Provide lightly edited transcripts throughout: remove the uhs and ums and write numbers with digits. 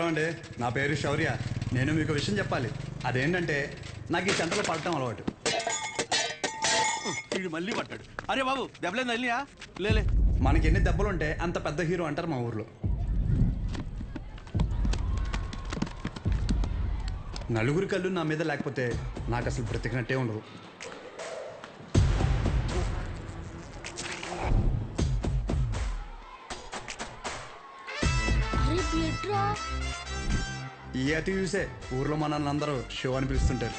అండి, నా పేరు శౌర్య. నేను మీకు విషయం చెప్పాలి. అదేంటంటే నాకు ఈ చెంటలో పడటం అలవాటు. వీడు మళ్ళీ పట్టాడు. అరే బాబు దెబ్బలేదు వెళ్ళియా లేలే. మనకి ఎన్ని దెబ్బలుంటే అంత పెద్ద హీరో అంటారు మా ఊర్లో. నలుగురి కళ్ళు నా మీద లేకపోతే నాకు అసలు బ్రతికినట్టే ఉండదు. ఈ అతి చూసే ఊర్లో మనల్ని అందరూ షో అని పిలుస్తుంటారు.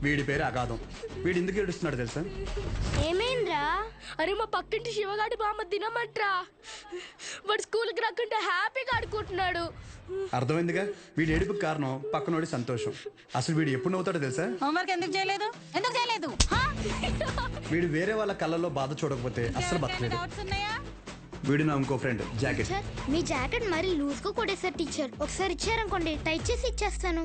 వీడి పేరు అగాధం. వీడు ఎందుకు ఏడుస్తున్నాడు తెలుసా? ఏమైందిరా? అరే మా పక్కింటి శివగాడి బామ్మ తినమంట్రా. వాడు స్కూల్కి రాకుంటే హ్యాపీగా ఆడుకుంటున్నాడు. అర్థమైందిగా? వీడి ఏడుపుకి కారణం పక్కనోడి సంతోషం. అసలు వీడు ఎప్పుడు నవ్వుతాడో తెలుసా? హోంవర్క్ ఎందుకు చేయలేదు? వీడు వేరే వాళ్ళ కళ్ళల్లో బాధ చూడకపోతే అస్సలు బతకలేదు. వీడు నా ఇంకో ఫ్రెండ్ జాకెట్. మీ జాకెట్ మరి లూజ్ గా కొట్టేసారు టీచర్. ఒకసారి ఇచ్చారనుకోండి టైట్ చేసి ఇచ్చేస్తాను.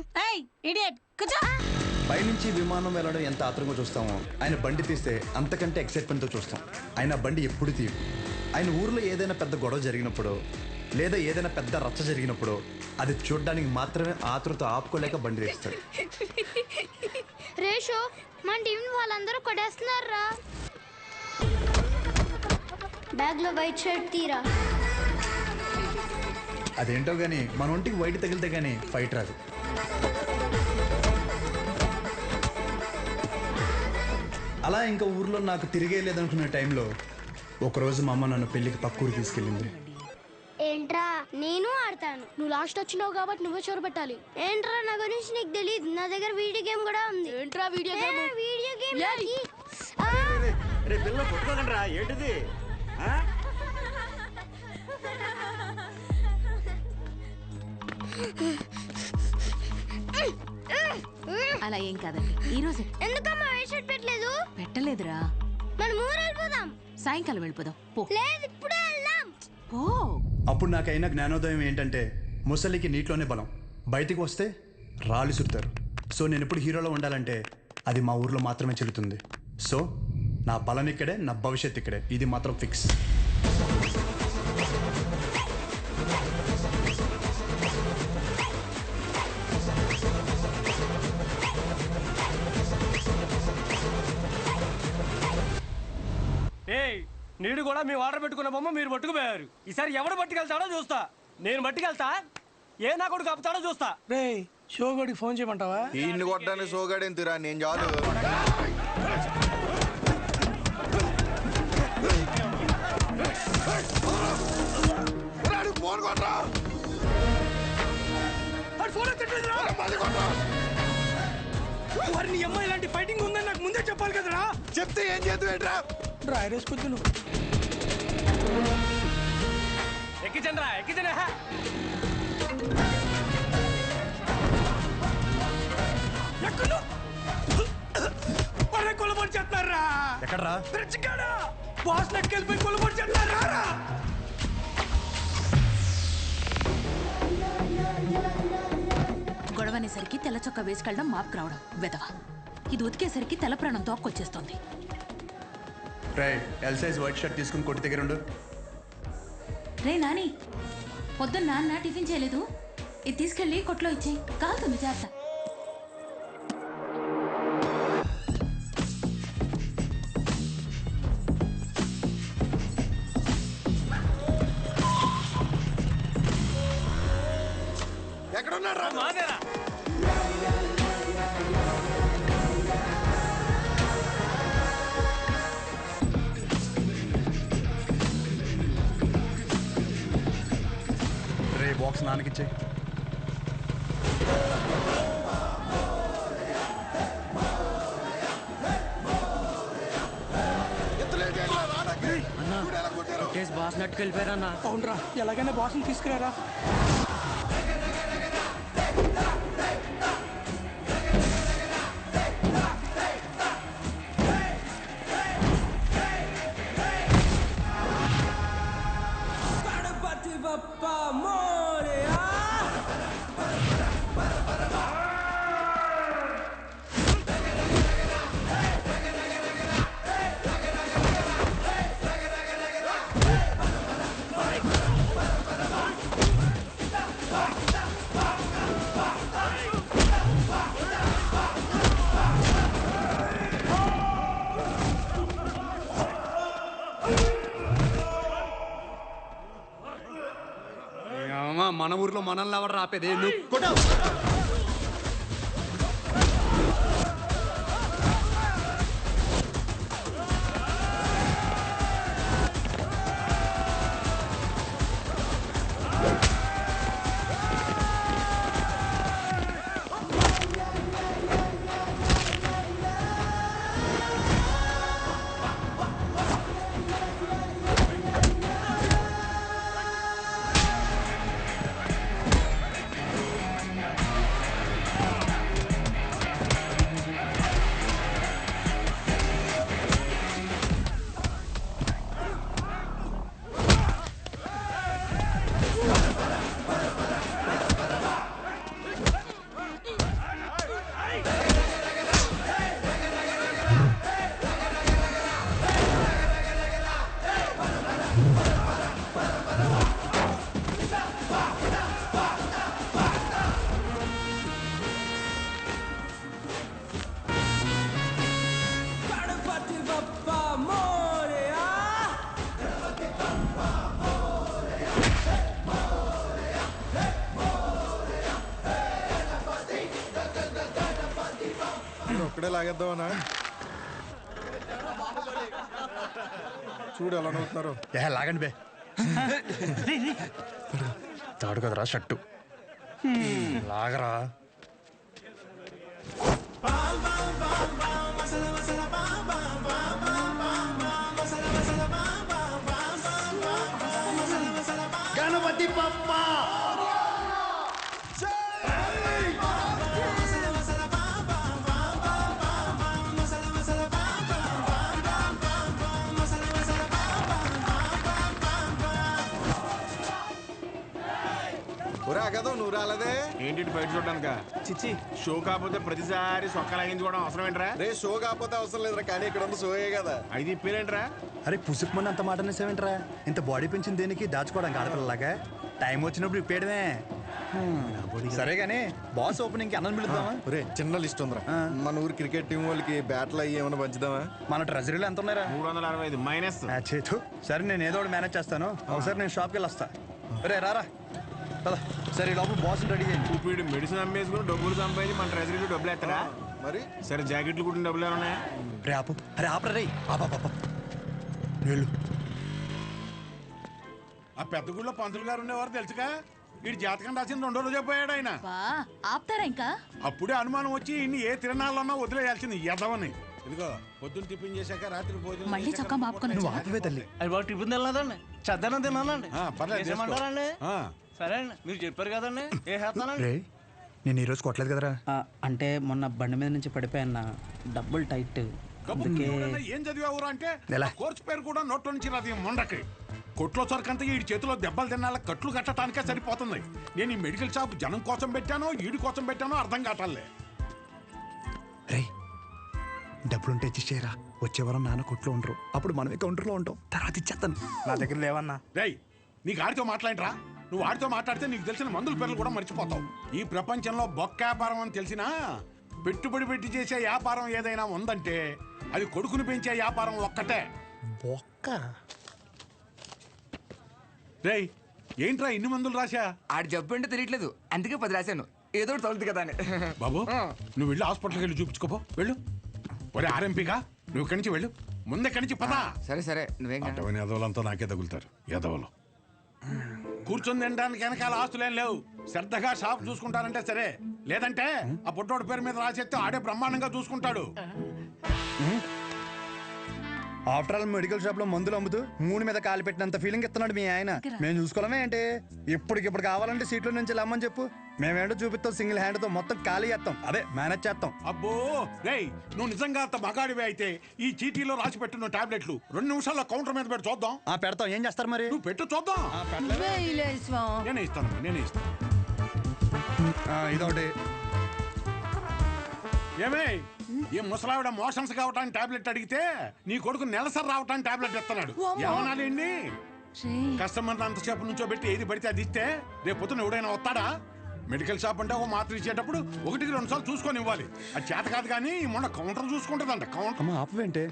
పైనుంచి విమానం వెళ్ళడం ఎంత ఆత్రంగా చూస్తామో ఆయన బండి తీస్తే అంతకంటే ఎక్సైట్మెంట్తో చూస్తాం. ఆయన బండి ఎప్పుడు తీయు. ఆయన ఊర్లో ఏదైనా పెద్ద గొడవ జరిగినప్పుడు లేదా ఏదైనా పెద్ద రచ్చ జరిగినప్పుడు అది చూడడానికి మాత్రమే ఆతృత ఆపుకోలేక బండి తీస్తాడు. రేషో మన టీం వాళ్ళందరూ కొట్టేస్తున్నారా? బ్యాగ్ లో వైట్ షర్ట్ తీరా. అదేంటో గానీ మన ఒంటికి వైట్ తగిలితే గానీ ఫైట్ రాదు. అలా ఇంకా ఊర్లో నాకు తిరిగే లేదనుకునే టైంలో ఒకరోజు మా అమ్మ నన్ను పెళ్లికి పక్కూరు తీసుకెళ్ళింది. ఏంట్రా నేను ఆడతాను. నువ్వు లాస్ట్ వచ్చినావు కాబట్టి నువ్వే చోరు పెట్టాలి. ఏంట్రా నా గురించి నీకు తెలియదు. నా దగ్గర వీడియో గేమ్ కూడా ఉంది. ఏంట్రా వీడియో గేమ్? వీడియో గేమ్ పిల్లలు కొట్టుకోకండి రా. ఏంటిది? అలా ఏం కాదండి. ఈ రోజు ఎందుకమ్మా వైట్ షర్ట్ పెట్టలేదు? పెట్టలేదురా. మనం ఊరు వెళ్ళిపోదాం. సాయంకాలం వెళ్ళిపోదాం. పో. లేదు ఇప్పుడే వెళ్దాం. పో. అప్పుడు నాకైనా జ్ఞానోదయం ఏంటంటే ముసలికి నీటిలోనే బలం, బయటికి వస్తే రాళ్ళు చుడతారు. సో నేను ఎప్పుడు హీరోలో ఉండాలంటే అది మా ఊర్లో మాత్రమే చెల్లుతుంది. సో నా బలం ఇక్కడే, నా భవిష్యత్ ఇక్కడే. ఇది మాత్రం ఫిక్స్. నీడు కూడా మీ ఆర్డర్ పెట్టుకున్న బొమ్మ మీరు పట్టుకుపోయారు. ఈసారి ఎవడు పట్టుకెళ్తాడో చూస్తా. నేను పట్టుకెళ్తా, ఏ నా కొడుకు ఆపుతాడో చూస్తా. రే షోగడికి ఫోన్ చేయమంటావా? ఈయన్ని కొట్టడానికి షోగాడు ఎంతురా, నేను చాలు. వారిని అమ్మాయి ఇలాంటి ఫైటింగ్ ఉందని నాకు ముందే చెప్పాలి కదరా. చెప్తే ఏం చేద్దాం? డ్రైరేస్ కొద్దు ఎక్కిచండ్రా ఎక్కిచండి. కొలబడి చేస్తున్నారా? ఎక్కడరా? బాస్ నెట్కెళ్ళిపోయి కొలబడి చేస్తున్నారా? గొడవనేసరికి తెల్ల చొక్క వేసుకెళ్ళడం మాపుకు రావడం వెదవ. ఇది ఉతికేసరికి తెల్ల ప్రాణం తోక్కొచ్చేస్తుంది. ఎల్ సైజ్ వైట్ షర్ట్ తీసుకుని కొట్టి దగ్గర ఉండు. రే నాని, పొద్దున్న నాన్న టిఫిన్ చేయలేదు. ఇది తీసుకెళ్ళి కొట్లో ఇచ్చేయి, కాలుతుంది చేస్తా. ఎక్కడున్నారా? బాక్స్ నాన్నకిచ్చే. బాస్ నెట్కెళ్ళిపోయారన్నా. అవునరా, ఎలాగైనా బాస్ని తీసుకురారా. మామ మన ఊర్లో మనల్ని ఎవరు రాపేది నువ్వు ఒక్కడే లాగేద్దామనా? చూడు ఎలా నవ్వుతున్నారు. లాగండి బే. తాడు కదరా షట్టు లాగరా. గణపతి పప్ప కదా నువ్వు రాలేదే ఏంటి బయట చూడడానిక? చిచ్చి షో కాకపోతే ప్రతిసారి సొక్క లాగించుకోవడం అవసరం ఏంట్రా? రే షో కాకపోతే అవసరం లేదురా, కానీ ఇక్కడ ఉన్న షోయే కదా. అయితే ఇప్పేరేంట్రా? అరే పుసుకుమని అంత మాట అనేసేవేంట్రా? ఇంత బాడీ పెంచింది దేనికి? దాచుకోవడానికి ఆడపిల్లలాగా. టైం వచ్చినప్పుడు ఇప్పేయడమే. సరే గానీ బాస్ ఓపెనింగ్ కి అన్నం పిలుద్దామా? రే చిన్న లిస్ట్ ఉందిరా. మన ఊరు క్రికెట్ టీం వాళ్ళకి బ్యాట్లు అయ్యి ఏమైనా పంచుదామా? మన ట్రెజరీలో ఎంత ఉన్నారా? 365 మైనస్. చేతు సరే, నేను ఏదో ఒకటి మేనేజ్ చేస్తాను. ఒకసారి నేను షాప్కి వెళ్ళి వస్తా. రే రారా పద. సరే ఈ లోపల బాస్ రెడీ చేయండి. ఇప్పుడు మెడిసిన్ అమ్మేసుకుని డబ్బులు సంపాదించి మన ట్రెజరీలో డబ్బులు ఎత్తరా? మరి సరే జాకెట్లు కుట్టిన డబ్బులు ఏమన్నా? రే ఆపు. అరే ఆపరా రే. వెళ్ళు. ఆ పెద్ద గుళ్ళో పంతులు గారు ఉండేవారు తెలుసుగా. వీడి జాతకం రాసిన 2 రోజులు చెప్పాడు ఆయన. ఆపుతారా ఇంకా? అప్పుడే అనుమానం వచ్చి ఇన్ని ఏ తిరణాలన్నా వదిలేయాల్సింది ఎదవని. ఇదిగో పొద్దున్న టిఫిన్ చేశాక రాత్రి భోజనం మళ్ళీ చొక్కా మాపుకొని నువ్వు ఆపవే తల్లి. అది బాగా టిఫిన్ తినలేదండి, చద్దనం తినాలండి. పర్లేదు ఏమంటారండి? సరే అండి, మీరు చెప్పారు కదండి. ఏ చేస్తానండి? రే నేను ఈరోజు కొట్టలేదు కదరా. అంటే మొన్న బండి మీద నుంచి పడిపోయాన్న, డబ్బులు టైట్. ఏం చదివావురా అంటే ఎలా? కోర్సు పేరు కూడా నోట్లో నుంచి రాదు మొండకి. కొట్లో సరికంతా ఈ చేతిలో దెబ్బలు తినాల కట్లు కట్టడానికే సరిపోతుంది. నేను ఈ మెడికల్ షాప్ జనం కోసం పెట్టానో ఈడి కోసం పెట్టానో అర్థం కావట్లే. రే డబ్బులుంటే ఇచ్చేయరా. వచ్చే వారం నాన్న కొట్లో ఉండరు, అప్పుడు మనమే కౌంటర్లో ఉంటాం. తర్వాత ఇచ్చేస్తాను. నా దగ్గర లేవన్నా. రేయ్ నీకు ఆడితో మాట్లాడరా? నువ్వు ఆడితో మాట్లాడితే నీకు తెలిసిన మందుల పేర్లు కూడా మర్చిపోతావు. ఈ ప్రపంచంలో బొక్క వ్యాపారం అని తెలిసినా పెట్టుబడి పెట్టి చేసే వ్యాపారం ఏదైనా ఉందంటే అది కొడుకుని పెంచే వ్యాపారం ఒక్కటే. బొక్క. రేయ్ ఏంట్రా ఇన్ని మందులు రాశా? ఆడు జబ్బు అంటే తెలియట్లేదు, అందుకే 10 రాశాను. ఏదో ఒకటి తగులుతుంది కదా అని. బాబు నువ్వు వెళ్ళి హాస్పిటల్కి వెళ్ళి చూపించుకోపో. వెళ్ళు. ఒరే ఆర్ఎంపీగా నువ్వు ఇక్కడి నుంచి వెళ్ళు. ముందెక్కడి నుంచి పదా. సరే సరే నువ్వేం అటువంటి ఎదవలంతా నాకే తగులుతారు. ఎదవలు కూర్చొని తినడానికి వెనకాల ఆస్తులేం లేవు. శ్రద్ధగా షాప్ చూసుకుంటారంటే సరే, లేదంటే ఆ పుట్టోడు పేరు మీద రాసేస్తే ఆడే బ్రహ్మాండంగా చూసుకుంటాడు. ఆఫ్టర్ ఆల్ మెడికల్ షాప్ లో మందులు అమ్ముతూ మూడు మీద కాలు పెట్టినంత ఫీలింగ్ ఇస్తున్నాడు మీ ఆయన. మేము చూసుకోవడమే ఏంటి? ఇప్పటికిప్పుడు కావాలంటే సీట్లో నుంచి లమ్మని చెప్పు, మేమేంటో చూపిస్తాం. సింగిల్ హ్యాండ్ తో మొత్తం ఖాళీ చేస్తాం, అదే మేనేజ్ చేస్తాం. అబ్బో రేయ్ నువ్వు నిజంగా అంత మగాడివే అయితే ఈ చీటీలో రాసి పెట్టిన టాబ్లెట్లు 2 నిమిషాల్లో కౌంటర్ మీద పెట్టి చూద్దాం. పెడతాం. ఏం చేస్తారు మరి? నువ్వు పెట్టు చూద్దాం. నేనే ఇస్తాను. ఇదొకటి. ఏమే ఈ ముసలావిడ మోషన్స్ కావటానికి టాబ్లెట్ అడిగితే నీ కొడుకు నెలసరి రావటానికి టాబ్లెట్ ఇస్తున్నాడు. ఏమనాలండి? కస్టమర్ అంతసేపు నుంచో పెట్టి ఏది పడితే అది ఇస్తే రేపు పొద్దున ఎవడైనా వస్తాడా? మెడికల్ షాప్ అంటే ఒక మాత్ర ఇచ్చేటప్పుడు 1-2 సార్లు చూసుకొని ఇవ్వాలి. అది చేత కాదు కానీ మొన్న కౌంటర్ చూసుకుంటుందంట. కౌంటర్ ఆపవేంటే?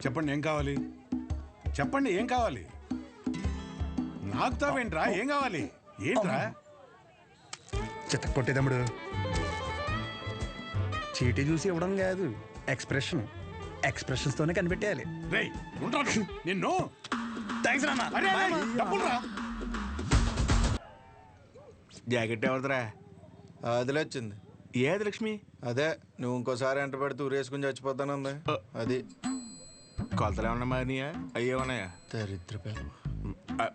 చెప్పండి ఏం కావాలి? చెప్పండి ఏం కావాలి? ఆగుతావేంట్రా? ఏం కావాలి? ఏంట్రా? చిత్త కొట్టేదమ్ముడు చీటీ చూసి ఇవ్వడం కాదు, ఎక్స్ప్రెషన్స్తోనే కనిపెట్టేయాలి. రేయ్ ఉంటాను నిన్ను. థ్యాంక్స్ నాన్న. అరే డబ్బులురా. జాకెట్ ఎవరిదిరా? అదిలే వచ్చింది. ఏది లక్ష్మి? అదే నువ్వు ఇంకోసారి ఎంట పెడితే ఊరేసుకుని చచ్చిపోతానుంది. అది కొలతలు ఏమన్నా మారినాయా? అయ్యే ఉన్నాయా? దరిద్ర పేరు.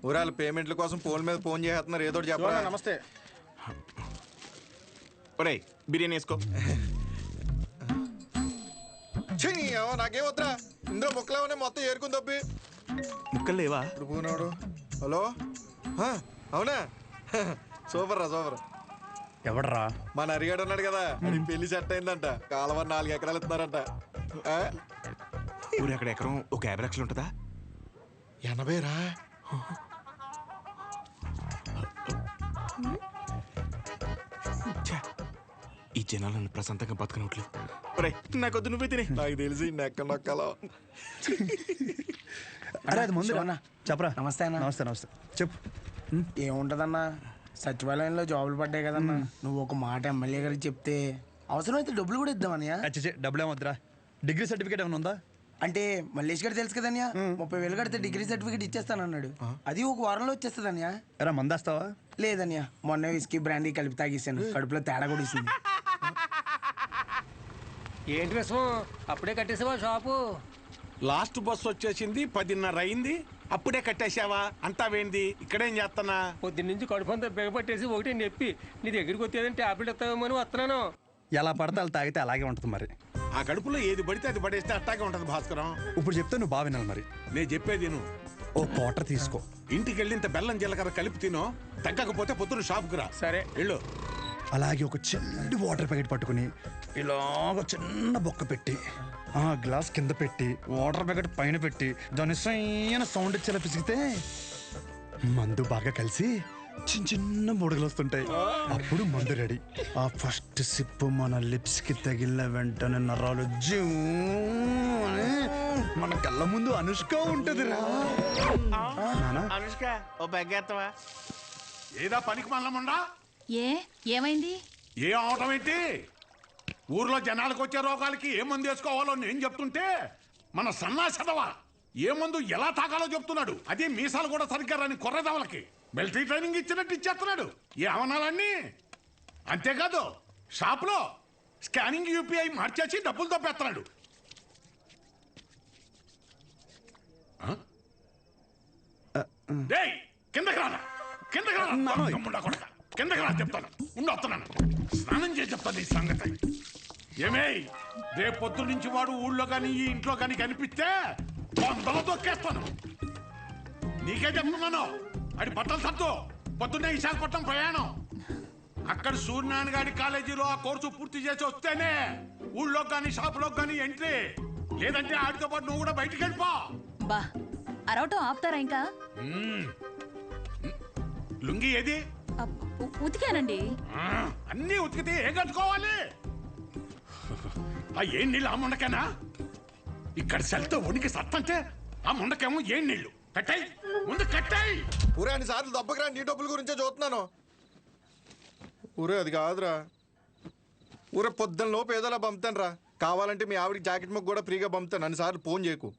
ఊరాల పేమెంట్ల కోసం ఫోన్ మీద ఫోన్ చేస్తున్నారు. ఏదో చెప్పరా? నమస్తే. ఒరేయ్ బిర్యానీ వేసుకో. నాకేం వద్దురా. ఇందులో ముక్కలేమనే మొత్తం ఏరుకుని తప్పి. ముక్కలు లేవా? ఇప్పుడు పోనాడు. హలో అవునా? సూపర్ రా సూపర్. ఎవడరా? మన అరిగాడు ఉన్నాడు కదా, అది పెళ్లి సెట్ అయిందంట. కాలువ 4 ఎకరాలు ఇస్తున్నారంట. ఊరు ఎక్కడ ఎకరం ఒక 50 లక్షలు ఉంటుందా? 80 రా. ఈ జనాలు నన్ను ప్రశాంతంగా బతకనట్లేదు. ఒరే నాకొద్దు, నువ్వే తినే. నాకు తెలిసి నెక్క నొక్కలో. అరే అది ముందు చెప్పరా. నమస్తే అన్న. నమస్తే నమస్తే. చెప్పు. ఏముంటదన్నా, సచివాలయంలో జాబులు పడ్డాయి కదన్నా. నువ్వు ఒక మాట ఎమ్మెల్యే గారికి చెప్తే అవసరమైతే డబ్బులు కూడా ఇద్దామన్నయ్య. డబ్బులు ఏమొద్దురా. డిగ్రీ సర్టిఫికేట్ ఏమైనా ఉందా? అంటే మల్లేష్ గారు తెలుసు కదన్యా, 30,000 కడితే డిగ్రీ సర్టిఫికేట్ ఇచ్చేస్తానన్నాడు. అది ఒక వారంలో వచ్చేస్తుందన్యా. ఎరా మందేస్తావా? లేదన్యా, మొన్న విస్కీ బ్రాండీ కలిపి తాగేసాను. కడుపులో తేడా కూడా ఇస్తుంది. ఏంటి విషయం? అప్పుడే కట్టేసావా షాపు? లాస్ట్ బస్ వచ్చేసింది, 10:30 అయింది. అప్పుడే కట్టేశావా? అంటావేంది? ఇక్కడేం చేస్తానా? పొద్దున్నుంచి కడుపు అంతా బిగపట్టేసి ఒకటి నొప్పి. నీ దగ్గరికి వచ్చేదంటే టాబ్లెట్ ఇస్తావేమో అని వస్తున్నాను. ఎలా పడితే అలా తాగితే అలాగే ఉంటుంది మరి. ఆ కడుపులో ఏది పడితే అది పడేస్తే అట్టాగే ఉంటది భాస్కరం. ఇప్పుడు చెప్తే నువ్వు బాగా వినాలి మరి. నేను చెప్పేది నువ్వు ఓ క్వార్టర్ తీసుకో. ఇంటికి వెళ్ళి ఇంత బెల్లం జీలకర్ర కలిపి తినో. తగ్గకపోతే పొద్దున షాప్కి రా. సరే వెళ్ళు. అలాగే ఒక చిన్న వాటర్ ప్యాకెట్ పట్టుకుని ఇలాగ చిన్న బొక్క పెట్టి ఆ గ్లాస్ కింద పెట్టి వాటర్ ప్యాకెట్ పైన పెట్టి దాని సైన సౌండ్ ఇచ్చేలా పిసిగితే మందు బాగా కలిసి చిన్న చిన్న బుడగలు వస్తుంటాయి. అప్పుడు మందు రెడీ. ఆ ఫస్ట్ సిప్ మన లిప్స్ కి తగిలిన వెంటనే నరాలు జూ అని మన కళ్ళ ముందు అనుష్క ఉంటది రా. అనుష్క ఓ బెగ్గేత్తవా? ఏదా పనికి మల్లముండా? ఏమైంది? ఏం అవటం ఏంటి? ఊర్లో జనాలకు వచ్చే రోగాలకి ఏ మందు వేసుకోవాలో నేను చెప్తుంటే మన సన్నాసదవా ఏ మందు ఎలా తాగాలో చెప్తున్నాడు. అదే మీసాలు కూడా సరిగ్గా రాని కొర్రదవలకి మిలిటరీ ట్రైనింగ్ ఇచ్చినట్టు ఇచ్చేస్తున్నాడు. ఏ అవనాలన్నీ అంతేకాదు, షాప్లో స్కానింగ్ యూపీఐ మార్చేసి డబ్బులు తప్పేస్తున్నాడు. కిందకి రానా? కిందకి రానా? కొడక కిందకి రా చెప్తాను. వస్తున్నాను, స్నానం చేసి చెప్తాను ఈ సంగతి. ఏమే రేపు పొద్దు నుంచి వాడు ఊళ్ళో కానీ ఈ ఇంట్లో కానీ కనిపిస్తే 100 తొక్కేస్తాను. నీకే చెప్తున్నాను. అది బట్టలు సత్తు. పొద్దున్నే విశాఖపట్నం ప్రయాణం. అక్కడ సూర్యనారాయణ గారి కాలేజీలో ఆ కోర్సు పూర్తి చేసి వస్తేనే ఊళ్ళో కానీ షాపులో కానీ ఎంట్రీ. లేదంటే ఆడితో పాటు నువ్వు కూడా బయటికి వెళ్ళిపో. బా అరవటం ఆపుతారా ఇంకా? లుంగి ఏది? ఉతికానండి. అన్నీ ఉతికితే ఏం కట్టుకోవాలి? ఆ ఏం నీళ్ళు ఆ ముండకేనా? ఇక్కడ సెల్తో ఉనికి సత్తంటే ఆ ముండకేమో ఏం నీళ్ళు. కట్టాయి ముందు కట్టాయి. ఊరే అన్ని సార్లు దెబ్బకి రా. నీ డబ్బుల గురించే చూస్తున్నాను. ఊరే అది కాదురా. ఊరే పొద్దున్న లోపు ఏదోలా పంపుతాను రా. కావాలంటే మీ ఆవిడకి జాకెట్ ముక్క కూడా ఫ్రీగా పంపుతాను. అన్నిసార్లు ఫోన్ చేయకు.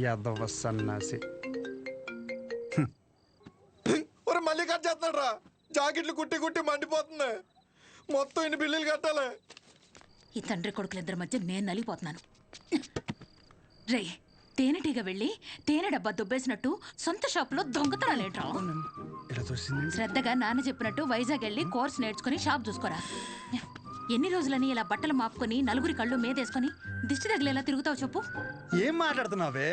యాదవ సన్నాసి. ఊరే మళ్ళీ కట్ చేస్తున్నాడు రా. జాకెట్లు కుట్టి కుట్టి మండిపోతుంది. మొత్తం ఇన్ని బిల్లులు కట్టాలి. ఈ తండ్రి కొడుకులిద్దరి మధ్య నేను నలిగిపోతున్నాను. రే తేనెటీగ వెళ్ళి తేనె డబ్బా దుబ్బేసినట్టు సొంత షాపులో దొంగతనాలేంట్రా? శ్రద్ధగా నాన్న చెప్పినట్టు వైజాగ్ వెళ్ళి కోర్స్ నేర్చుకుని షాప్ చూసుకోరా. ఎన్ని రోజులని ఇలా బట్టలు మాపుకొని నలుగురి కళ్ళు మీదేసుకొని దిష్టి తగిలేలా తిరుగుతావు చెప్పు? ఏం మాట్లాడుతున్నావే?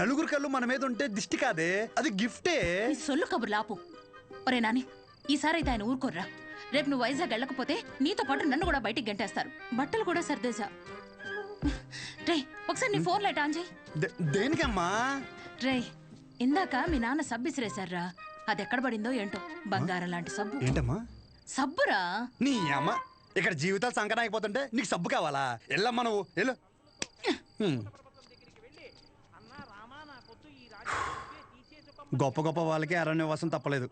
నలుగురు కళ్ళు మన మీద ఉంటే దిష్టి కాదే, అది గిఫ్టే. ఈ సొల్లు కబుర్లు ఆపు. ఒరే నాని, ఈసారి అయితే ఆయన ఊరుకోర్రా. రేపు నువ్వు వైజాగ్ వెళ్ళకపోతే నీతో పాటు నన్ను కూడా బయటికి గంటేస్తారు. బట్టలు కూడా సర్దేశా. రే ఒకసారి నీ ఫోన్ లైట్ ఆన్ చేయి. దేనికమ్మా? రే ఇందాక మీ నాన్న సబ్బు ఇసిరేశారా, అది ఎక్కడ పడిందో ఏంటో. బంగారం లాంటి సబ్బు. ఏంటమ్మా? సబ్బురా. నీ అమ్మ, ఇక్కడ జీవితాలు సంకటం అయిపోతుంటే నీకు సబ్బు కావాలా? వెళ్ళమ్మా నువ్వు వెళ్ళు. గొప్ప గొప్ప వాళ్ళకి అరణ్యవాసం తప్పలేదు.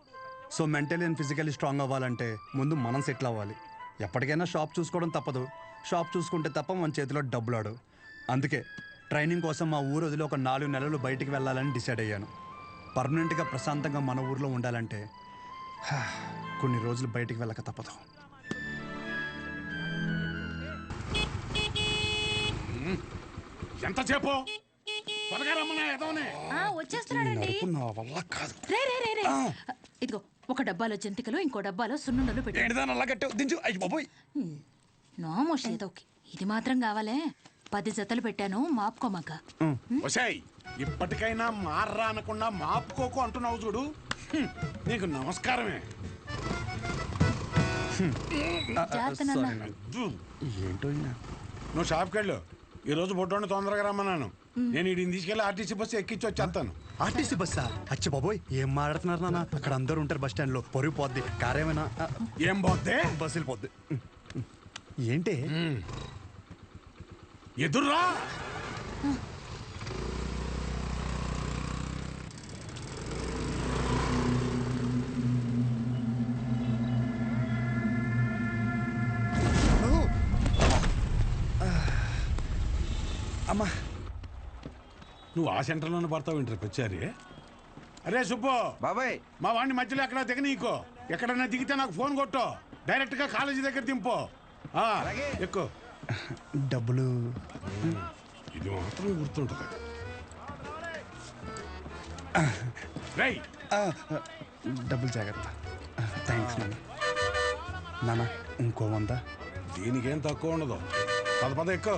So mentally and physically strong అవ్వాలంటే ముందు మనం సెటిల్ అవ్వాలి. ఎప్పటికైనా షాప్ చూసుకోవడం తప్పదు. షాప్ చూసుకుంటే తప్ప మన చేతిలో డబ్బులు ఆడు. అందుకే ట్రైనింగ్ కోసం మా ఊరు వదిలి ఒక 4 నెలలు బయటికి వెళ్ళాలని డిసైడ్ అయ్యాను. పర్మనెంట్గా ప్రశాంతంగా మన ఊర్లో ఉండాలంటే కొన్ని రోజులు బయటికి వెళ్ళక తప్పదు. ఎంతసేపు త్వరగా రమ్మన్నా ఎదవనే. వచ్చేస్తున్నాడండి. ఇదిగో ఒక డబ్బాలో జంతికలు, ఇంకో డబ్బాలో సున్నుండలు పెట్టాను. నోమోష్ ఏదోకి ఇది మాత్రం కావాలే. 10 జతలు పెట్టాను, మాపుకోమాక. ఒసేయ్, ఇప్పటికైనా మార్రా అనకుండా మాపుకోకు అంటున్నావు చూడు. నీకు నమస్కారమే. ఏంటో నువ్వు షాప్కి వెళ్ళు. ఈ రోజు బొట్టోని తొందరగా రమ్మన్నాను. నేను వీడిని తీసుకెళ్ళి ఆర్టీసీ బస్సు ఎక్కించి వచ్చేస్తాను. ఆర్టీసీ బస్సా? అచ్చి బాబోయ్, ఏం మాట్లాడుతున్నారు నాన్న? అక్కడ అందరూ ఉంటారు బస్ స్టాండ్ లో. పొరుగు పోద్ది. కారేమైనా ఏం పోద్ది? బస్సు వెళ్ళిపోద్ది. ఏంటి ఎదుర్రా. అమ్మా, నువ్వు ఆ సెంటర్లోనే పడతావు ఇంటర్ వచ్చారి. అరే సుబ్బు బాబాయ్, మా వాడిని మధ్యలో ఎక్కడ దిగ నీకో. ఎక్కడన్నా దిగితే నాకు ఫోన్ కొట్టు. డైరెక్ట్ గా కాలేజీ దగ్గర దింపు. ఎక్కువ డబ్బులు ఇది మాత్రం గుర్తుంటుంది. రేయ్, డబ్బులు జాగ్రత్త. థ్యాంక్స్ నాన్న. నాన్న ఇంకో 100. దీనికేం తక్కువ ఉండదు. పద ఎక్కువ.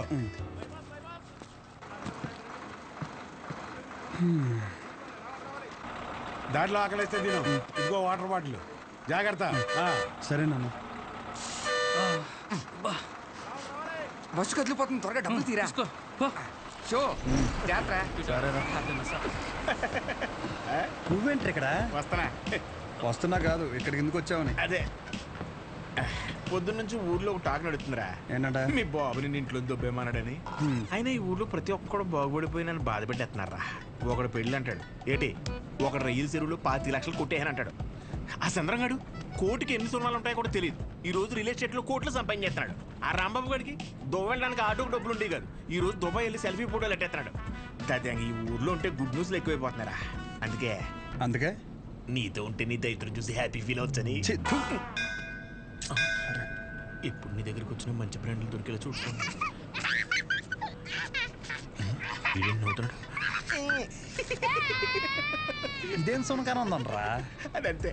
దాంట్లో ఆకలిస్తే తిను. ఇంకో వాటర్ బాటిల్ జాగ్రత్త. సరే నాన్న. బస్సు కదిలిపోతుంది, త్వరగా డబ్బులు తీరా. షో నువ్వేంటి ఇక్కడ? వస్తున్నా కాదు, ఇక్కడికి ఎందుకు వచ్చావని. అదే పొద్దున్నుంచి ఊర్లో ఒక టాక్ నడుతుందిరా. ఏంటంట? మీ బాబుని ఇంట్లో దొబ్బేమన్నాడని. అయినా ఈ ఊర్లో ప్రతి ఒక్కడు బాగుపడిపోయి నన్ను బాధ పెట్టేస్తున్నారా. ఒకడు పెళ్ళి అంటాడు, ఏటి ఒకడు రైలు చెరువులో 25 లక్షలు కొట్టేయని అంటాడు. ఆ చంద్రంగాడు కోటికి ఎన్ని సున్నాలు ఉంటాయో కూడా తెలియదు. ఈ రోజు రియల్ ఎస్టేట్ లో కోట్లు సంపాదించేస్తున్నాడు. ఆ రాంబాబు గడికి దుబాయ్ వెళ్ళడానికి ఆటోకి డబ్బులు ఉండేవి కాదు. ఈ రోజు దుబాయ్ వెళ్ళి సెల్ఫీ ఫోటోలు ఎట్టేస్తున్నాడు. దాదాపు ఈ ఊర్లో ఉంటే గుడ్ న్యూస్లు ఎక్కువైపోతున్నారా. అందుకే నీతో ఉంటే నీ దైత్రం చూసి హ్యాపీ ఫీల్ అవచ్చని ఇప్పుడు నీ దగ్గరికి వచ్చిన మంచి బ్రాండ్లు దొరికేలా చూసుకోండి. ఇదేం సునకాన ఉందనరా? అదంతే.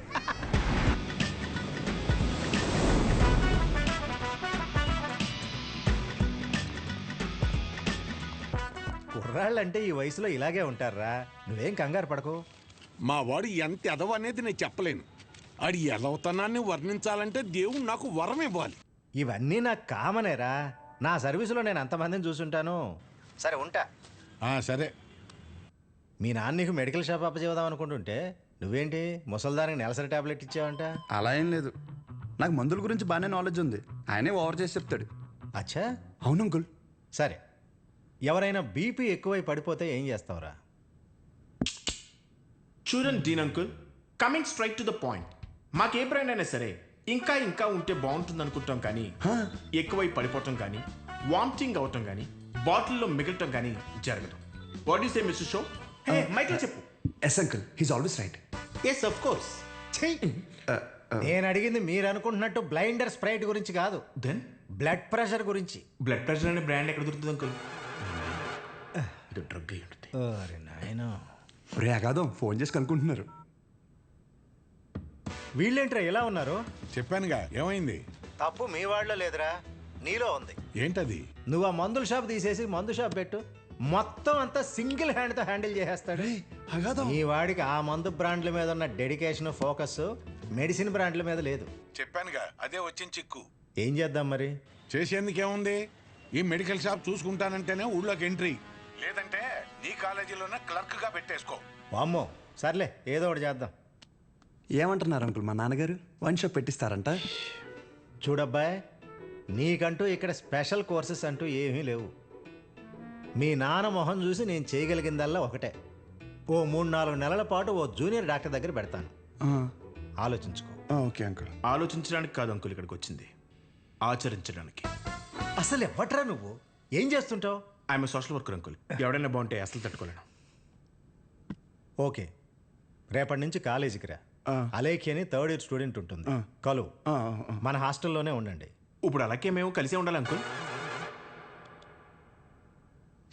కుర్రాళ్ళంటే ఈ వయసులో ఇలాగే ఉంటారా. నువ్వేం కంగారు పడకు. మా వాడు ఎంత ఎదవ అనేది నేను చెప్పలేను. ఆడి ఎదవతనాన్ని వర్ణించాలంటే దేవుడు నాకు వరం ఇవ్వాలి. ఇవన్నీ నాకు కామనేరా. నా సర్వీసులో నేను అంతమందిని చూసుంటాను. సరే ఉంటా. సరే. మీ నాన్న నీకు మెడికల్ షాప్ అప్పచేద్దాం అనుకుంటుంటే నువ్వేంటి ముసల్దానికి నెలసరి టాబ్లెట్ ఇచ్చావంట? అలా ఏం లేదు, నాకు మందుల గురించి బాగానే నాలెడ్జ్ ఉంది. ఆయనే ఓవర్ చేసి చెప్తాడు. అచ్చా, అవును అంకుల్. సరే, ఎవరైనా బీపీ ఎక్కువై పడిపోతే ఏం చేస్తావురా? చూడండి Dean uncle, coming straight to the point. మాకే బ్రాండ్ అయినా సరే ఇంకా ఇంకా ఉంటే బాగుంటుంది అనుకుంటాం, కానీ ఎక్కువై పడిపోవటం కానీ వామిటింగ్ అవటం కానీ బాటిల్లో మిగలటం కానీ జరగదు. What is a Mr show? Michael చెప్పు. Yes uncle, he's always right. Yes of course. నేను అడిగింది మీరు అనుకుంటున్నట్టు బ్లైండర్ స్ప్రైట్ గురించి కాదు, దెన్ బ్లడ్ ప్రెషర్ గురించి. బ్లడ్ ప్రెషర్ అనే బ్రాండ్ ఎక్కడ దొరుకుతుంది అంకుల్? ఇది డ్రగ్ అయి ఉంటుంది. అరే నాయనా, రే అగాదం ఫోన్ చేసి కనుక్కుంటున్నారు. వీళ్ళేంట్రా ఎలా ఉన్నారు? చెప్పానుగా, ఏమైంది? తప్పు మీ వాళ్ళలో లేదురా, నీలో ఉంది. ఏంటది? నువ్వు ఆ మందుల షాప్ తీసేసి మందు షాప్ పెట్టు, మొత్తం అంతా సింగిల్ హ్యాండ్తో హ్యాండిల్ చేసేస్తాడు. ఈ వాడికి ఆ మందు బ్రాండ్ల మీద ఉన్న డెడికేషన్, ఫోకస్ మెడిసిన్ బ్రాండ్ల మీద లేదు. చెప్పానుగా, అదే వచ్చిన చిక్కు. ఏం చేద్దాం మరి? చేసేందుకేముంది, ఈ మెడికల్ షాప్ చూసుకుంటానంటేనే ఊళ్ళోకి ఎంట్రీ, లేదంటే నీ కాలేజీలోనే క్లర్క్ గా పెట్టేసుకో. వామ్మో, సర్లే ఏదో ఒకటి చేద్దాం. ఏమంటున్నారు అంకుల్? మా నాన్నగారు వన్ షాప్ పెట్టిస్తారంట. చూడబ్బాయ్, నీకంటూ ఇక్కడ స్పెషల్ కోర్సెస్ అంటూ ఏమీ లేవు. మీ నాన్న మొహం చూసి నేను చేయగలిగిందల్లా ఒకటే, ఓ 3-4 నెలల పాటు ఓ జూనియర్ డాక్టర్ దగ్గర పెడతాను. ఆలోచించుకో. Okay uncle. ఆలోచించడానికి కాదు అంకుల్ ఇక్కడికి వచ్చింది, ఆచరించడానికి. అసలు ఎవ్వట్రా నువ్వు? ఏం చేస్తుంటావు? I'm social worker uncle. ఎవడైనా బాగుంటే అసలు తట్టుకోలేను. ఓకే, రేపటి నుంచి కాలేజీకి రా. అలేఖి అని 3rd ఇయర్ స్టూడెంట్ ఉంటుంది, కలువు. మన హాస్టల్లోనే ఉండండి. ఇప్పుడు అలాగే మేము కలిసే ఉండాలి అంకుల్.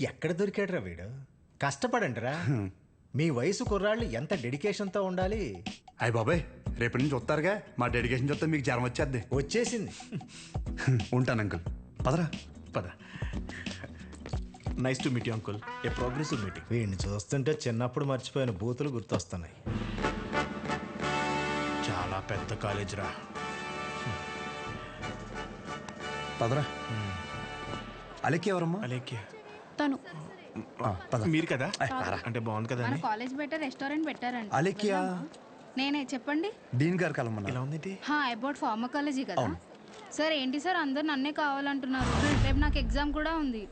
ఎక్కడ దొరికాడురా వీడు? కష్టపడండిరా. మీ వయసు కుర్రాళ్ళు ఎంత డెడికేషన్తో ఉండాలి. అయ్య బాబాయ్, రేపటి నుంచి వస్తారుగా, మా డెడికేషన్ చూస్తే మీకు జ్వరం వచ్చేద్ది. వచ్చేసింది. ఉంటాను అంకుల్. పదరా. పద. Nice to meet you uncle. A progressive meeting. వీడిని చూస్తుంటే చిన్నప్పుడు మర్చిపోయిన బూతులు గుర్తొస్తున్నాయి. చాలా పెద్ద కాలేజ్ రా. పదరా. అలెక్కి ఎవరమ్మా? అలేఖ్య తను మీరు కదా? అంటే బాగుంది కదా. కాలేజ్ బెటర్ రెస్టారెంట్ పెట్టారండి. అలెక్కియా? నేనే, చెప్పండి. డీన్ గారు కలమన్నా. ఎలా ఉంది? అబౌట్ ఫార్మకాలజీ కదా సార్. ఏంటి సార్ అందరు నన్నే కావాలంటున్నారు? రేపు నాకు ఎగ్జామ్ కూడా ఉంది.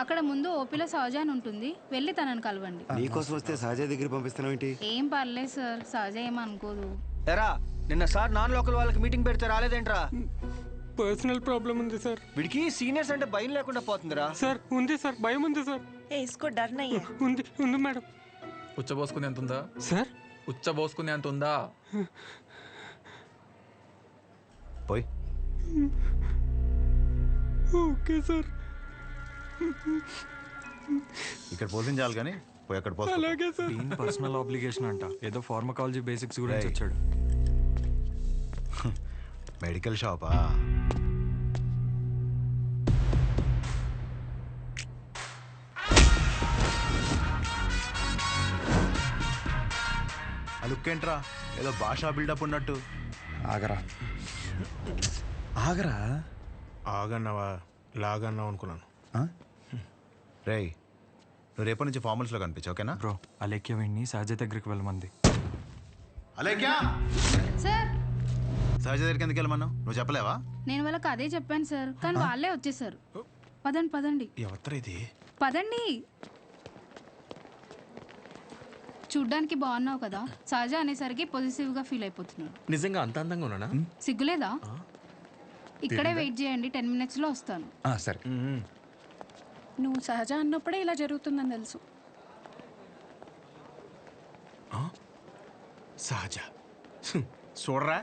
అక్కడ ముందు ఓపీలో సహజ అని ఉంటుంది, వెళ్ళి తనని కలవండి. నీకోసం వస్తే సహజ దగ్గర పంపిస్తున్నావు ఏంటి? ఏం పర్లేదు సార్, సహజ ఏమనుకోదు. ఎరా నిన్న సార్ నాన్ లోకల్ వాళ్ళకి మీటింగ్ పెడితే రాలేదేంట్రా? పర్సనల్ ప్రాబ్లం ఉంది సార్. వీడికి సీనియర్స్ అంటే భయం లేకుండా పోతుందిరా. సార్ ఉంది సార్, భయం ఉంది సార్. ఉంది ఉంది మేడం. ఉచ్చబోసుకునే అంత ఉందా సార్? ఉచ్చబోసుకునే అంత ఉందా? పోయి. Okay sir. ఇక్కడ పోషించాలి కానీ పోయి అక్కడ పోయి. అలాగే సార్. పర్సనల్ ఆబ్లిగేషన్ అంట, ఏదో ఫార్మకాలజీ బేసిక్స్ గురించి వచ్చాడు. మెడికల్ షాపా? ఆ లుక్ ఏంట్రా, ఏదో భాషా బిల్డప్ ఉన్నట్టు. ఆగరా ఆగరా. ఆగన్నావా లాగన్నావు అనుకున్నాను. రేయ్, నువ్వు రేపటి నుంచి ఫార్మల్స్లో కనిపించు, ఓకేనా? బ్రో, అలేఖ్య వీడిని సహజ దగ్గరికి వెళ్ళమంది. అలేఖ్యా సార్, సహజ దగ్గరికి ఎందుకు వెళ్ళమన్నావు? నువ్వు చెప్పలేవా? నేను వాళ్ళకి అదే చెప్పాను సార్, కానీ వాళ్ళే వచ్చేసారు. పదండి పదండి. ఎవరు ఇది? పదండి. చూడ్డానికి బాగున్నావు కదా, సహజ అనేసరికి పొజిటివ్ గా ఫీల్ అయిపోతున్నాడు. నిజంగా అంత అందంగా ఉన్నానా? సిగ్గులేదా? ఇక్కడే వెయిట్ చేయండి, 10 minutes లో వస్తాను. సరే. నువ్వు సహజ అన్నప్పుడే ఇలా జరుగుతుందని తెలుసు. సహజ చూడరా,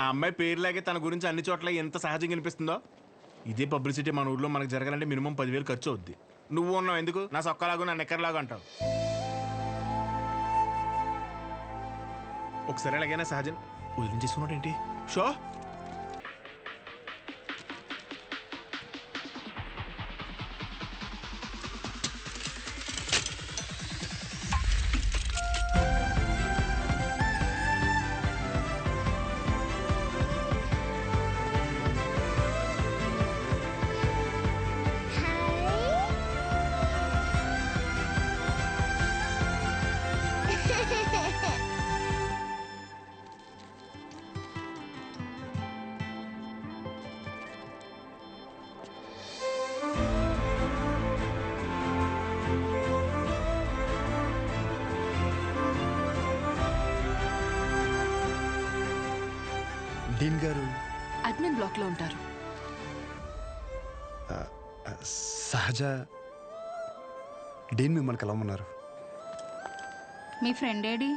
ఆ అమ్మాయి పేరులాగే తన గురించి అన్ని చోట్ల ఎంత సహజంగా అనిపిస్తుందో. ఇదే పబ్లిసిటీ మన ఊర్లో మనకు జరగాలంటే మినిమం 10,000 ఖర్చు అవుద్ది. నువ్వు ఉన్నావు ఎందుకు? నా సొక్కలాగా నా నెక్కర్లాగా అంటావు. ఒకసారి ఎలాగైనా సహజం వదిలించేసుకున్నాడు ఏంటి? షో డీన్ గారు అడ్మిన్ బ్లాక్ లో ఉంటారు. సహజ డీన్ మిమ్మల్ని కలవమన్నారు. మీ ఫ్రెండ్ ఏడి?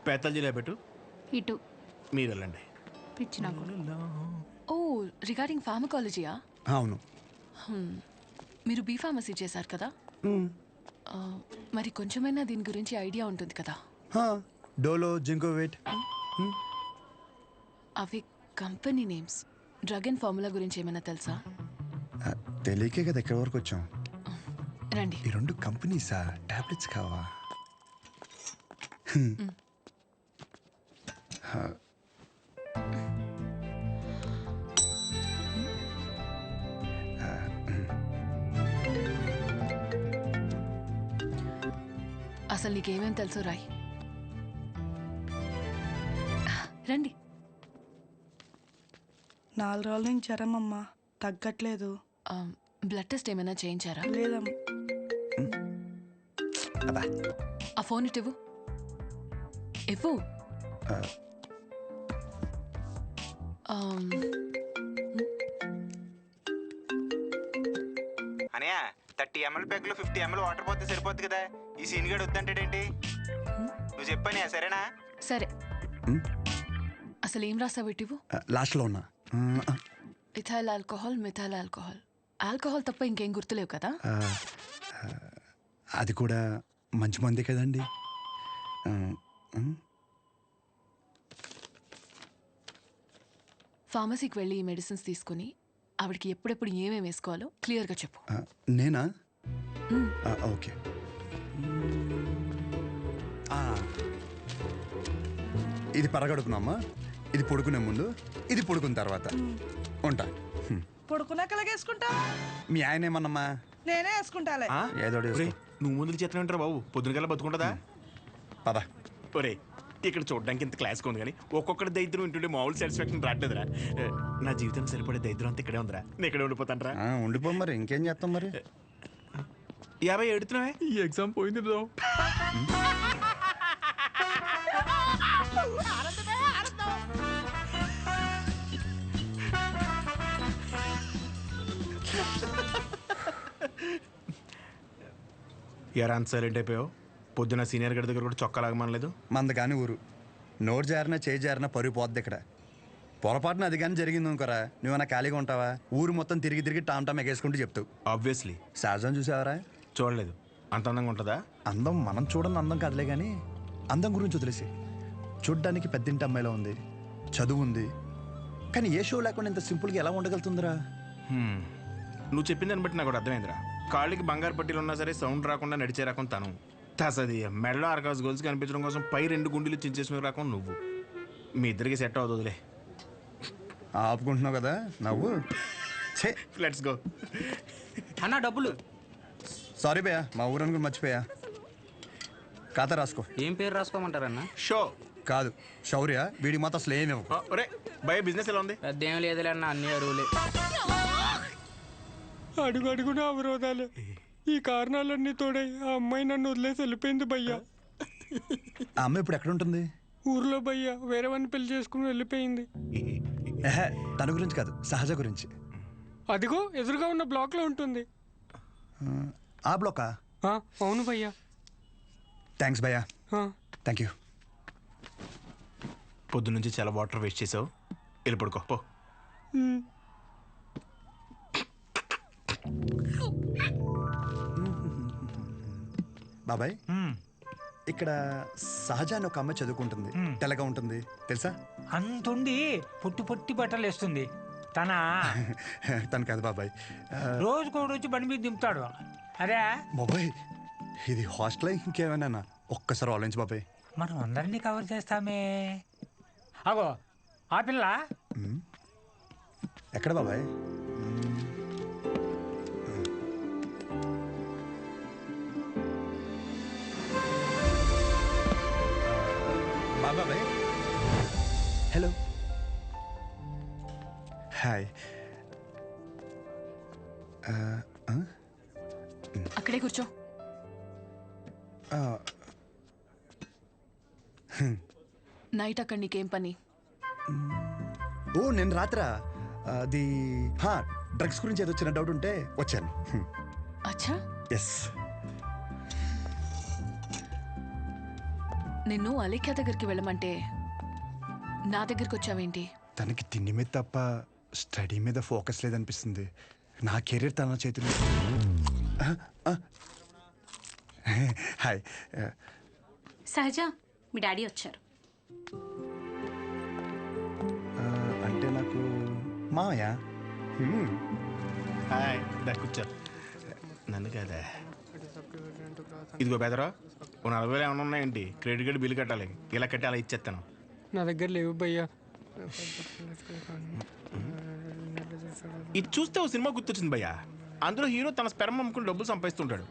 పేతల్జీలో పెట్టు. ఇటు మీరు వెళ్ళండి. పిచ్చిన ఓ, రిగార్డింగ్ ఫార్మకాలజీయా? అవును. మీరు బీ ఫార్మసీ చేశారు కదా, మరి కొంచెమైనా దీని గురించి ఐడియా ఉంటుంది కదా. డోలో, జింకోవేట్. అవి company names. Drug and formula గురించి ఏమైనా తెలుసా? తెలియకే కదా ఎక్కడి వరకు వచ్చాం. రండి. ఈ 2 కంపెనీసా? టాబ్లెట్స్ కావా? అసలు నీకేమేం తెలుసు రాయ్. రండి. 4 రోజుల నుంచి జ్వరం అమ్మా, తగ్గట్లేదు. బ్లడ్ టెస్ట్ ఏమైనా చేయించారా? లేదమ్మా. ఆ ఫోన్ ఇటు ఇవ్వు. అనయా 30 ml ప్యాక్లో 50 ml వాటర్ పోతే సరిపోద్ది కదా. ఈ సీన్ గడు వద్దంటాడేంటి? నువ్వు చెప్పానే సరేనా? సరే. అసలు ఏం రాసావు ఇటు? లాస్ట్లో ఉన్నా. Ethyl alcohol, methyl alcohol. Alcohol తప్ప ఇంకేం గుర్తులేవు కదా? అది కూడా మంచి మంది కదండి. ఫార్మసీకి వెళ్ళి ఈ మెడిసిన్స్ తీసుకుని ఆవిడకి ఎప్పుడెప్పుడు ఏమేమి వేసుకోవాలో క్లియర్గా చెప్పు. నేనా? ఓకే. ఇది పరగడుపునమ్మా, ఇది పడుకునే ముందు, ఇది పడుకున్న తర్వాత. ఉంటా. పడుకున్నాక వేసుకుంటా. మీ ఆయన ఏమన్నమ్మా? నేనే వేసుకుంటాలే. ఏదో నువ్వు ముందు చేతనే ఉంటారా బాబు? పొద్దునకల్లా బతుకుంటుందా? పద. ఒరే ఇక్కడ చూడడానికి ఇంత క్లాస్గా ఉంది కానీ ఒక్కొక్కటి దరిద్రం వింటుంటే మామూలు సాటిస్ఫాక్షన్ రావట్లేదురా. నా జీవితం సరిపడే దరిద్రం అంతా ఇక్కడే ఉందిరా. నేను ఇక్కడే ఉండిపోతానరా. ఉండిపో మరి, ఇంకేం చేస్తాం మరి. 50 ఎడుతున్నావే? ఈ ఎగ్జామ్ పోయింది బ్రో. ఎరా అంత సైలెంట్ అయిపోయావు? పొద్దున సీనియర్ గడి దగ్గర కూడా చొక్కా లాగమనలేదు. మంద కానీ ఊరు నోరు జారినా చేయి జారినా పరుగు పోద్ది ఇక్కడ. పొరపాటున అది కానీ జరిగింది అనుకోరా, నువ్వన్నా ఖాళీగా ఉంటావా? ఊరు మొత్తం తిరిగి తిరిగి టామ్ టామ్ ఎగేసుకుంటూ చెప్తావు. ఆబ్వియస్లీ. సహజం చూసావరా? చూడలేదు. అంత అందంగా ఉంటుందా? అందం మనం చూడని అందం కాదులే కానీ అందం గురించి వదిలేసి. చూడ్డానికి పెద్దింటి అమ్మాయిలో ఉంది, చదువు ఉంది, కానీ ఏ షో లేకుండా ఇంత సింపుల్గా ఎలా ఉండగలుగుతుందిరా? నువ్వు చెప్పిన దాన్ని బట్టి నాకు కూడా అర్థమైందిరా. కాళ్ళకి బంగారు పట్టీలు ఉన్నా సరే సౌండ్ రాకుండా నడిచే రకం తను. తసది మెడలో ఆర్కాస్ గోల్స్ కనిపించడం కోసం పై 2 గుండెలు చించేసిన రకం నువ్వు. మీ ఇద్దరికి సెట్ అవుతుందిలే. ఆపుకుంటున్నావు కదా నవ్వు. Let's go. అన్నా డబ్బులు. సారీ భయ్యా, మా ఊరని కూడా మర్చిపోయా. ఖాతా రాసుకో. ఏం పేరు రాసుకోమంటారన్నా? షో కాదు, శౌర్య. వీడికి మాత్రం అసలు ఏమేమో. ఒరే భయ బిజినెస్ ఎలా ఉంది? పెద్ద ఏం లేదులే అన్న, అన్ని అరువులే. అడుగు అడుగున అవరోధాలే. ఈ కారణాలన్నీ తోడై ఆ అమ్మాయి నన్ను వదిలేసి వెళ్ళిపోయింది భయ్యా. ఆ అమ్మాయి ఇప్పుడు ఎక్కడ ఉంటుంది? ఊర్లో భయ్యా, వేరే వాడిని పెళ్లి చేసుకుని వెళ్ళిపోయింది. తన గురించి కాదు, సహజ గురించి. అదిగో ఎదురుగా ఉన్న బ్లాక్ లో ఉంటుంది. ఆ బ్లాకా? అవును భయ్యా. థ్యాంక్స్ భయ్యా. Thank you. పొద్దున్నుంచి చాలా వాటర్ వేస్ట్ చేసావు. వెళ్ళి పడుకో పో. బాబాయ్, ఇక్కడ సహజ అని ఒక అమ్మాయి చదువుకుంటుంది, తెల్లగా ఉంటుంది తెలుసా? అంతుండి పొట్టి పొట్టి బట్టలు వేస్తుంది. తను కాదు బాబాయ్, రోజుకో రోజు బండి మీద దింపుతాడు. అరే బాబాయ్, ఇది హాస్టల్ ఇంకేమైనా? ఒక్కసారి ఆలోచించు బాబాయ్. మనం అందరినీ కవర్ చేస్తామే. అగో ఆ పిల్ల ఎక్కడ బాబాయ్? బాబాయ్ హలో. హాయ్. అక్కడే కూర్చో. నైట్ అక్కడ నీకేం పని? ఓ నేను రాత్రా అది డ్రగ్స్ గురించి ఏదో వచ్చిన డౌట్ ఉంటే వచ్చాను. అచ్చా. ఎస్. నిన్ను అలేఖ్య దగ్గరికి వెళ్ళమంటే నా దగ్గరికి వచ్చావేంటి? తనకి తిండి మీద తప్ప స్టడీ మీద ఫోకస్ లేదనిపిస్తుంది. నా కెరీర్ తన చేతిలో. హాయ్. సహజ, మీ డాడీ వచ్చారు. అంటే నాకు మావయ్య. హాయ్, కూర్చో. నన్ను కదా. ఇదిగో బెదరా, 40,000 ఏమైనా ఉన్నాయండి? క్రెడిట్ కార్డు బిల్లు కట్టాలి. ఇలా కట్టి అలా ఇచ్చేస్తాను. నా దగ్గర లేవు భయ్యా. ఇది చూస్తే ఓ సినిమా గుర్తొచ్చింది భయ్యా. అందులో హీరో తన స్పెర్మ్ అమ్ముకుని డబ్బులు సంపాదిస్తుంటాడు.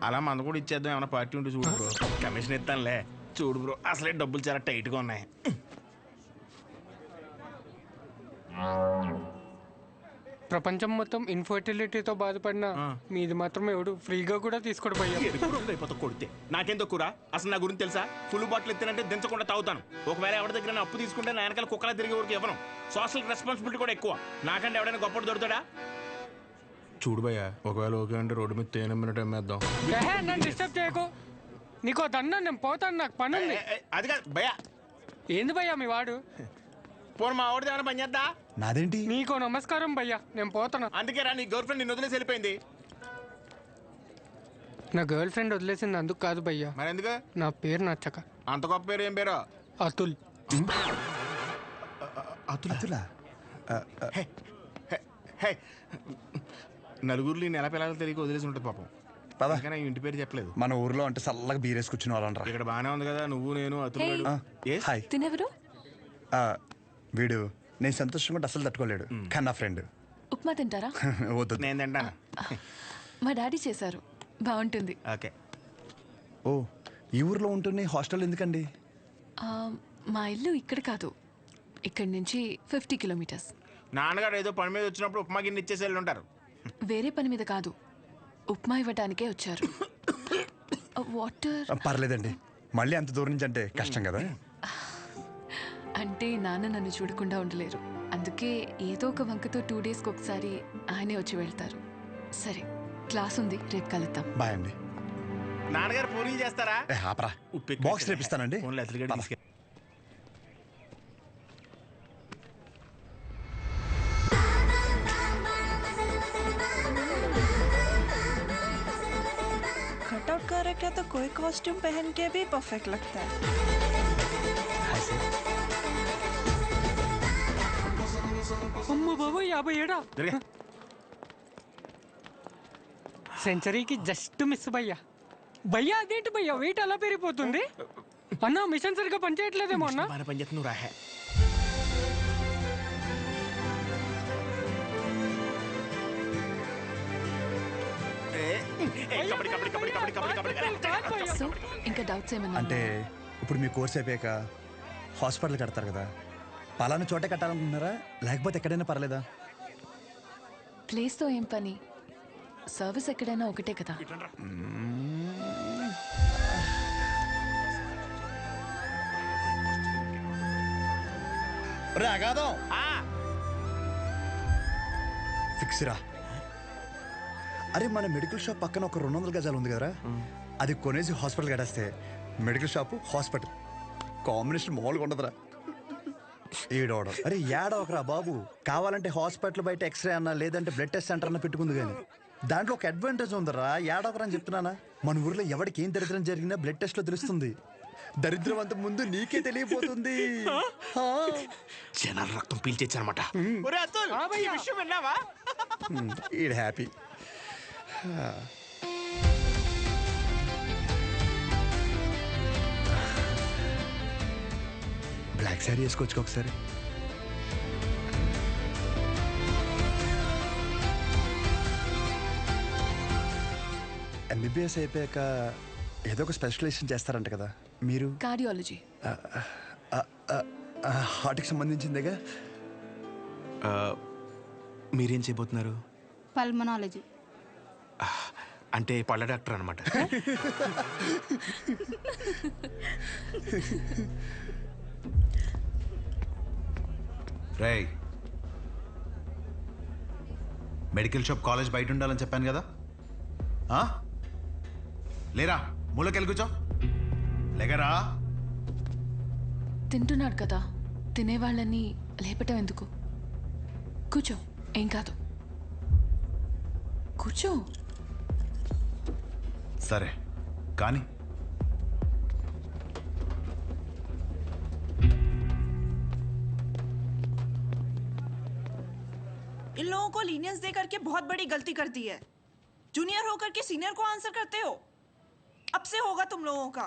అలా మన కూడా ఇచ్చేద్దాం, ఏమైనా పార్టీ ఉంటే చూడు బ్రో. కమిషన్ ఇస్తానులే. చూడు బ్రో, అసలే డబ్బులు చాలా టైట్గా ఉన్నాయి. ప్రపంచం మొత్తం ఇన్ఫర్టిలిటీతో బాధపడిన మీది మాత్రం ఎవడు ఫ్రీగా కూడా తీసుకోడు భయ్యా. అయిపోతా కొడితే నాకేం తక్కువ అసలు నా గురించి తెలుసా? ఫుల్ బాటిల్ ఎత్తినంటే దించకుండా తాగుతాను. ఒకవేళ ఎవరి దగ్గర అప్పు తీసుకుంటే నా వెనకాల కుక్కలా తిరిగే వరకు ఇవ్వను. సోషల్ రెస్పాన్సిబిలిటీ కూడా ఎక్కువ. నాకంటే ఎవడైనా గొప్పడు దొరుకుతాడా? చూడు భయ్యా, ఒకవేళ ఓకే అంటే రోడ్డు మీద తేనె మినిట్ అమ్మేద్దాం. నన్ను డిస్టర్బ్ చేయకు. నీకో దన్నా, నేను పోతాను, నాకు పని ఉంది. అది కాదు భయ్యా. ఏంది భయ్యా మీ వాడు? పోను మా వాడిది ఏమైనా పని చేద్దా? నాదేంటి? నీకో నమస్కారం భయ్యా, నేను పోతాను. అందుకే రా, నీ గర్ల్ ఫ్రెండ్ నిన్ను వదిలేసి వెళ్ళిపోయింది. నా గర్ల్ ఫ్రెండ్ వదిలేసింది అందుకు కాదు భయ్యా. మరి ఎందుకు? నా పేరు నచ్చక. అంత గొప్ప పేరు ఏం పేరు? అతుల్. అతులా? నలుగురిలో నెల పిల్లలు తెలియక వదిలేసి ఉంటుంది పాపం. ఇంకా నా ఇంటి పేరు చెప్పలేదు. మన ఊర్లో అంటే చల్లగా బీరేసి కూర్చుని వాళ్ళరా. ఇక్కడ బానే ఉంది కదా, నువ్వు నేను అతులు. హాయ్. తినెవరు? వీడు నేను సంతోషంగా అసలు తట్టుకోలేడు, కానీ నా ఫ్రెండ్. ఉప్మా తింటారా? వద్దు. నేను తింటాను. మా డాడీ చేశారు, బాగుంటుంది. ఓకే. ఓ, ఈ ఊర్లో ఉంటుంది, హాస్టల్ ఎందుకండి? మా ఇల్లు ఇక్కడ కాదు, ఇక్కడి నుంచి 50 కిలోమీటర్స్. నాన్నగారు ఏదో పని మీద వచ్చినప్పుడు ఉప్మా గిన్నె ఇచ్చేసి వెళ్ళి ఉంటారు. వేరే పని మీద కాదు, ఉప్మా ఇవ్వడానికే వచ్చారు. వాటర్ పర్లేదండి, మళ్ళీ అంత దూరం నుంచి అంటే కష్టం కదా. అంటే నాన్న నన్ను చూడకుండా ఉండలేరు, అందుకే ఏదో ఒక వంకతో 2 డేస్కి ఒకసారి ఆయనే వచ్చి వెళ్తారు. సరే, క్లాస్ ఉంది, రేపు కలుద్దాం. బాయ్ అండి. నాన్నగారు పూరీలు చేస్తారా? ఆపరా, బాక్స్ రేపిస్తానండి. कटआउट कैरेक्टर तो कोई कॉस्ट्यूम पहन के भी परफेक्ट लगता है. అమ్మ బాబు 57 సెంచరీకి జస్ట్ మిస్ భయ్యా. భయ్యా అదేంటి భయ్యా వెయిట్ అలా పెరిగిపోతుంది? అన్న మిషన్ సరిగ్గా పనిచేయట్లేదేమో అన్న. పనిచేస్తుంది రాహే. సో ఇంకా డౌట్స్ ఏమన్నా? అంటే ఇప్పుడు మీ కోర్స్ అయిపోయాక హాస్పిటల్ కడతారు కదా, పలానా చోటే కట్టాలనుకుంటున్నారా లేకపోతే ఎక్కడైనా పర్లేదా? ప్లేస్తో ఏం పని, సర్వీస్ ఎక్కడైనా ఒకటే కదా. ఫిక్స్ రా. అరే, మన మెడికల్ షాప్ పక్కన ఒక 200 గజాలు ఉంది కదరా, అది కొనేసి హాస్పిటల్ కట్టేస్తే మెడికల్ షాపు హాస్పిటల్ కాంబినేషన్ మామూలుగా ఉండదురా. ఏడవడం అరే ఏడవకరా బాబు, కావాలంటే హాస్పిటల్ బయట ఎక్స్రే అన్నా లేదంటే బ్లడ్ టెస్ట్ సెంటర్ అన్న పెట్టుకుంది, కానీ దాంట్లో ఒక అడ్వాంటేజ్ ఉందరా. ఏడవకరా అని చెప్తున్నానా. మన ఊర్లో ఎవరికి ఏం దరిద్రం జరిగినా బ్లడ్ టెస్ట్ లో తెలుస్తుంది. దరిద్రం అంత ముందు నీకే తెలియపోతుంది. జనాలు రక్తం పీల్చేచ్చనమాట. ఈడ్ హ్యాపీ. బ్లాక్ శారీ వేసుకోవచ్చు ఒకసారి. ఎంబీబీఎస్ అయిపోయాక ఏదో ఒక స్పెషలైజేషన్ చేస్తారంట కదా మీరు? కార్డియాలజీ. హార్ట్కి సంబంధించిందేగా. మీరేం చేయబోతున్నారు? పల్మనాలజీ. అంటే పళ్ళ డాక్టర్ అనమాట. రేయ్, మెడికల్ షాప్ కాలేజ్ బయట ఉండాలని చెప్పాను కదా, లేరా మూలకెళ్ళి కూర్చో. లేగరా. తింటున్నాడు కదా, తినేవాళ్ళని లేపటం ఎందుకు? కూర్చో, ఏం కాదు, కూర్చో. సరే కానీ इन लोगों को लीनियंस दे करके बहुत बड़ी गलती कर दी है. जूनियर होकर के सीनियर को आंसर करते हो. अब से होगा तुम लोगों का.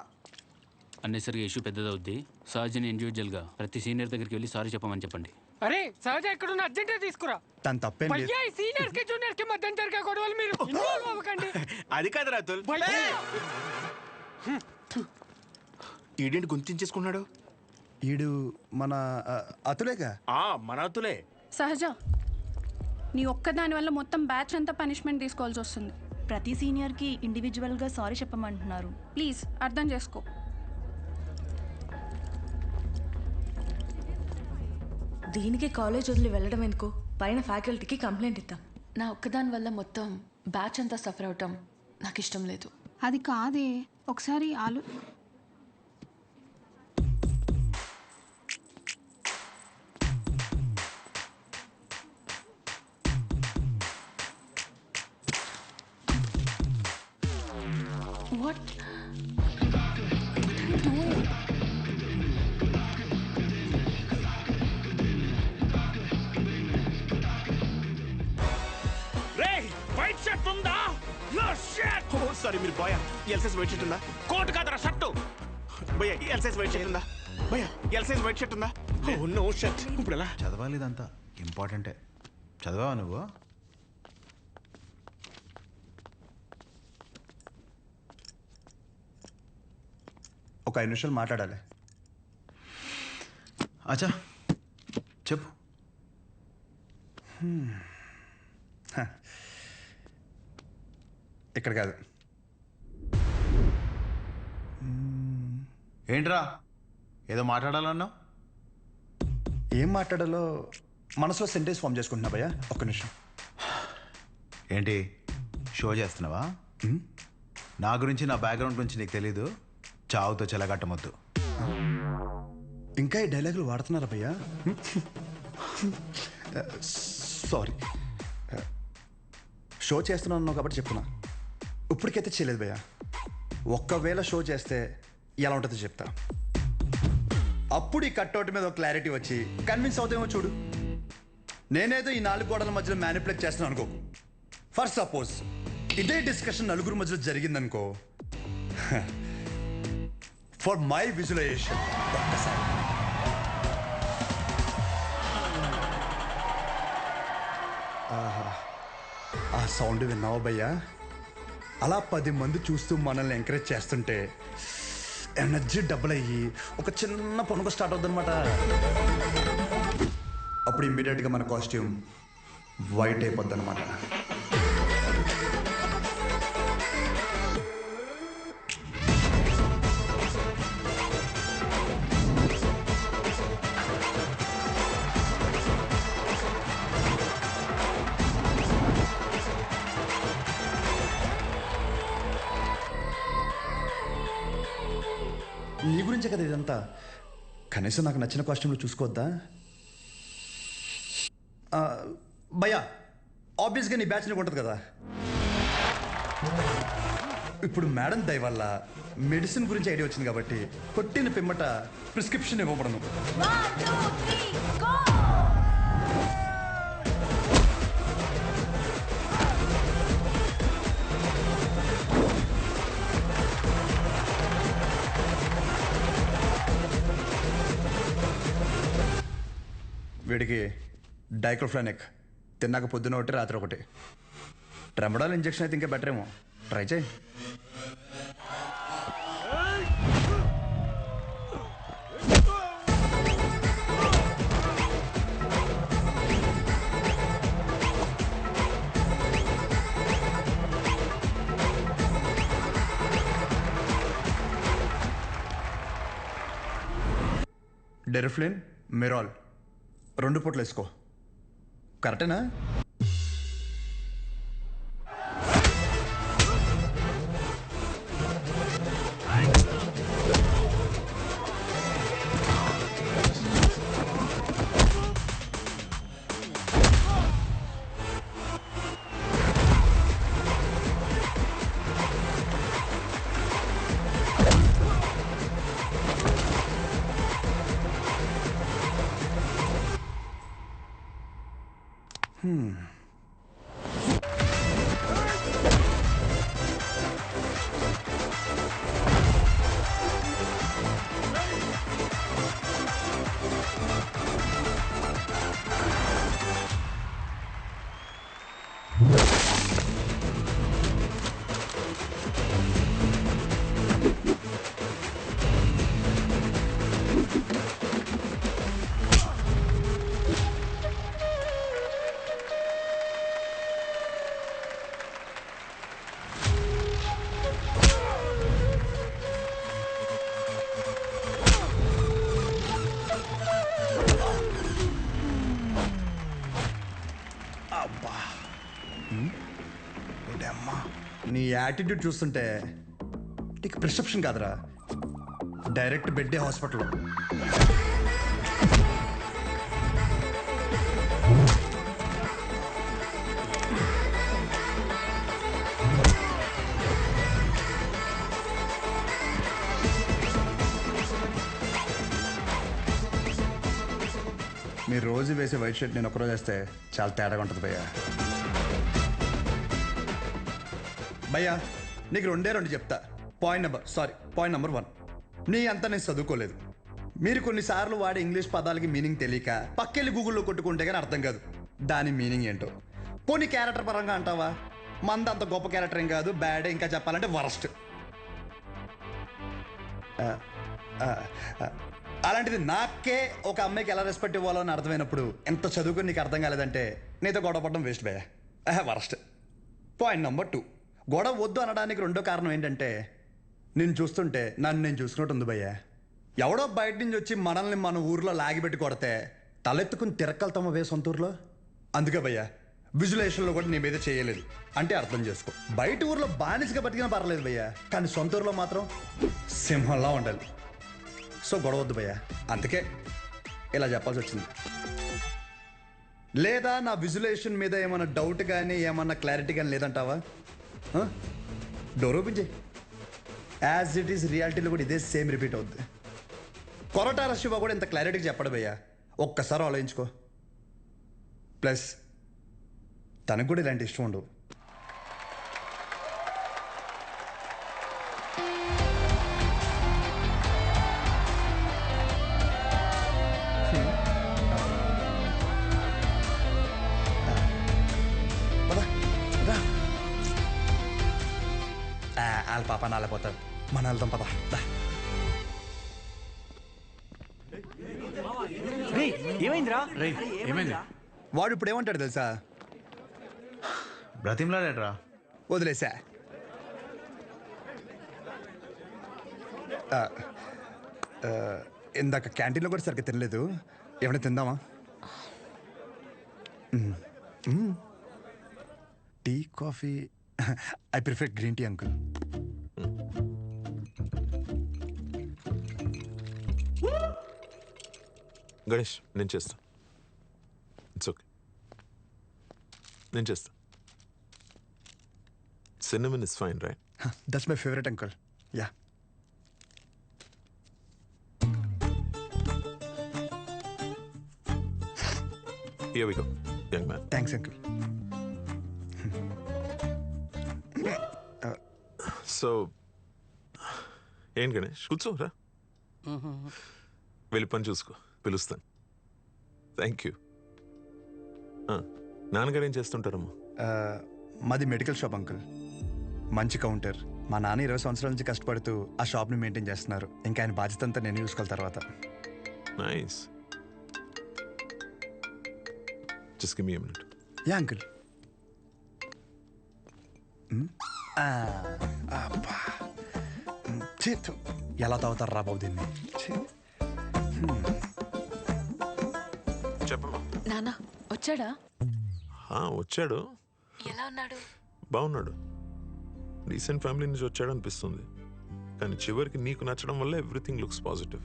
అన్నెసరిగా ఇష్యూ పెద్దదవుద్ది. సహజని ఇండివిజువల్గా ప్రతి సీనియర్ దగ్గరికి వెళ్ళి సారీ చెప్పమని చెప్పండి. అరే సహజ ఎక్కడున్న అర్జెంట్ తీసుకురా. తన తప్పేం లేదు. భయ్యా సీనియర్స్ కి జూనియర్స్ కి మధ్య జరిగే గొడవలు మీరు ఇన్వాల్వ్ అవ్వకండి. అది కాదు రాతుల్. ఈడేంటి గుంతించేసుకున్నాడు? ఈడు మన అతులేగా. మన అతులే. సహజ నీ ఒక్కదాని వల్ల మొత్తం బ్యాచ్ అంతా పనిష్మెంట్ తీసుకోవాల్సి వస్తుంది. ప్రతి సీనియర్కి ఇండివిజువల్గా సారీ చెప్పమంటున్నారు. ప్లీజ్ అర్థం చేసుకో. దీనికి కాలేజ్ వదిలి వెళ్ళడం ఎందుకు? పైన ఫ్యాకల్టీకి కంప్లైంట్ ఇద్దాం. నా ఒక్కదాని వల్ల మొత్తం బ్యాచ్ అంతా సఫర్ అవటం నాకు ఇష్టం లేదు. అది కాదే, ఒకసారి What? వైట్ షర్ట్ ఉందా? సారీ మీరు boy L size white shirt coat? కోట్ కాదరా షర్ట్. భయ్యా ఎల్ సైజ్ వైట్ షర్ట్ ఉందా? భయ్యా ఎల్ సైజ్ వైట్ షర్ట్ ఉందా? No shirt. ఇప్పుడు ఎలా చదవాలి? ఇదంతా ఇంపార్టెంటే. చదవా నువ్వు? ఒక 5 నిమిషాలు మాట్లాడాలి. అచ్చా చెప్పు. ఇక్కడ కాదు. ఏంట్రా ఏదో మాట్లాడాలన్నావు? ఏం మాట్లాడాలో మనసులో సెంటెన్స్ ఫామ్ చేసుకుంటున్నా భయ్యా. ఒక్క నిమిషం. ఏంటి షో చేస్తున్నావా? నా గురించి, నా బ్యాక్గ్రౌండ్ గురించి నీకు తెలీదు? చావుతో చెలగట్టమొద్దు. ఇంకా ఈ డైలాగులు వాడుతున్నారా భయ్యా? సారీ. షో చేస్తున్నాను కాబట్టి చెప్తున్నా. ఇప్పటికైతే చేయలేదు భయ్యా. ఒక్కవేళ షో చేస్తే ఎలా ఉంటుందో చెప్తా. అప్పుడు ఈ కట్అవుట్ మీద ఒక క్లారిటీ వచ్చి కన్విన్స్ అవుతామో చూడు. నేనేదో ఈ 4 గోడల మధ్యలో మ్యానిపులేట్ చేస్తున్నాను అనుకో. ఫర్ సపోజ్ ఇదే డిస్కషన్ నలుగురు మధ్యలో జరిగిందనుకో. ఫర్ మై విజువలైజేషన్ ఒక్కసారి ఆ సౌండ్ విన్నావా భయ్యా? అలా 10 మంది చూస్తూ మనల్ని ఎంకరేజ్ చేస్తుంటే ఎనర్జీ డబుల్ అయ్యి ఒక చిన్న పనుక స్టార్ట్ అవుతుంది అనమాట. అప్పుడు ఇమ్మీడియట్గా మన కాస్ట్యూమ్ వైట్ అయిపోద్ది అనమాట. నీ గురించే కదా ఇదంతా. కనీసం నాకు నచ్చిన కాస్ట్యూమ్లో చూసుకోవద్దా భయ్యా? ఆబ్వియస్గా నీ బ్యాచ్ నీకు ఉంటుంది కదా. ఇప్పుడు మేడం దయ వల్ల మెడిసిన్ గురించి ఐడియా వచ్చింది కాబట్టి కొట్టిన పిమ్మట ప్రిస్క్రిప్షన్ ఇవ్వబడను. వీడికి డైక్లోఫెనాక్ తిన్నాక పొద్దున ఒకటి రాత్రి ఒకటి. ట్రెమడాల్ ఇంజెక్షన్ అయితే ఇంకా బెటర్ ఏమో. ట్రై చేయి. డెరిఫ్లిన్, మిరాల్ 2 పూటలు వేసుకో. కరెక్టేనా? యాటిట్యూడ్ చూస్తుంటే నీకు ప్రిస్క్రిప్షన్ కాదురా, డైరెక్ట్ బెడ్డే హాస్పిటల్లో. మీరు రోజు వేసే వైట్ షర్ట్ నేను ఒకరోజు వేస్తే చాలా తేడాగా ఉంటుంది భయ్యా. భయ్యా నీకు రెండు చెప్తా. పాయింట్ నెంబర్ 1, నీ అంతా నేను చదువుకోలేదు. మీరు కొన్నిసార్లు వాడే ఇంగ్లీష్ పదాలకి మీనింగ్ తెలియక పక్కెళ్ళి గూగుల్లో కొట్టుకుంటే కానీ అర్థం కాదు దాని మీనింగ్ ఏంటో. పోనీ క్యారెక్టర్ పరంగా అంటావా, మంద అంత గొప్ప క్యారెక్టర్ ఏం కాదు, బ్యాడ్, ఇంకా చెప్పాలంటే వరస్ట్. అలాంటిది నాకే ఒక అమ్మాయికి ఎలా రెస్పెక్ట్ ఇవ్వాలో అని అర్థమైనప్పుడు ఎంత చదువుకుని నీకు అర్థం కాలేదంటే నీతో గొడవ పడడం వేస్ట్ భయ్యా, వరస్ట్. పాయింట్ నెంబర్ 2, గొడవ వద్దు అనడానికి రెండో కారణం ఏంటంటే నేను చూస్తుంటే నన్ను నేను చూసుకున్నట్టు ఉంది భయ్యా. ఎవడో బయట నుంచి వచ్చి మనల్ని మన ఊర్లో లాగిపెట్టి కొడితే తలెత్తుకుని తిరక్కలుతామా వే సొంత ఊర్లో. అందుకే భయ్యా విజులేషన్లో కూడా నీ మీద చేయలేదు అంటే అర్థం చేసుకో. బయట ఊర్లో బానిసగా బతికినా పర్లేదు భయ్యా, కానీ సొంత ఊర్లో మాత్రం సింహంలా ఉండాలి. సో గొడవద్దు భయ్యా, అందుకే ఇలా చెప్పాల్సి వచ్చింది. లేదా నా విజులేషన్ మీద ఏమైనా డౌట్ కానీ ఏమన్నా క్లారిటీ కానీ లేదంటావా? డోర్ ఓపెన్ చేయి. యాజ్ ఇట్ ఈస్ రియాలిటీలో కూడా ఇదే సేమ్ రిపీట్ అవుద్ది. కొరటాల శివ కూడా ఇంత క్లారిటీగా చెప్పడు భయ్యా, ఒక్కసారి ఆలోచించుకో. ప్లస్ తనకు కూడా ఇలాంటి ఇష్టం ఉండవు. వాళ్ళ పాప నాలేపోతాడు, మన వెళ్తాం పద. ఏమైందిరా? ఏమైంది? వాడు ఇప్పుడు ఏమంటాడు తెలుసా? బ్రతిమలాడరా? వదిలేసా. ఇందాక క్యాంటీన్లో కూడా సరిగ్గా తినలేదు, ఏమైనా తిందామా? Tea, coffee? I prefer green tea uncle. Ganesh నేను చేస్తా. ఇట్స్ ఓకే, నేను చేస్తా. Cinnamon is fine right? That's my favourite uncle. Yeah. Here we go, young man. Thanks, uncle. So, ఏం గణేష్ కూర్చోరా, వెళ్ళి పని చూసుకో, పిలుస్తాను. Thank you. నాన్నగారు ఏం చేస్తుంటారమ్మా? మాది మెడికల్ షాప్ అంకుల్, మంచి కౌంటర్. మా నాన్న 20 సంవత్సరాల నుంచి కష్టపడుతూ ఆ షాప్ని మెయింటైన్ చేస్తున్నారు. ఇంకా ఆయన బాధ్యత అంతా నేను చూసుకోవాలి తర్వాత. Nice. Just give me a minute. Yeah uncle. ఎలా తాగుతారు రా బాబు దీన్ని? చెప్పమ్మా. నానా వచ్చాడా? వచ్చాడు. ఎలా ఉన్నాడు? బాగున్నాడు. రీసెంట్ ఫ్యామిలీ నుంచి వచ్చాడు అనిపిస్తుంది, కానీ చివరికి నీకు నచ్చడం వల్ల ఎవ్రీథింగ్ లుక్స్ పాజిటివ్.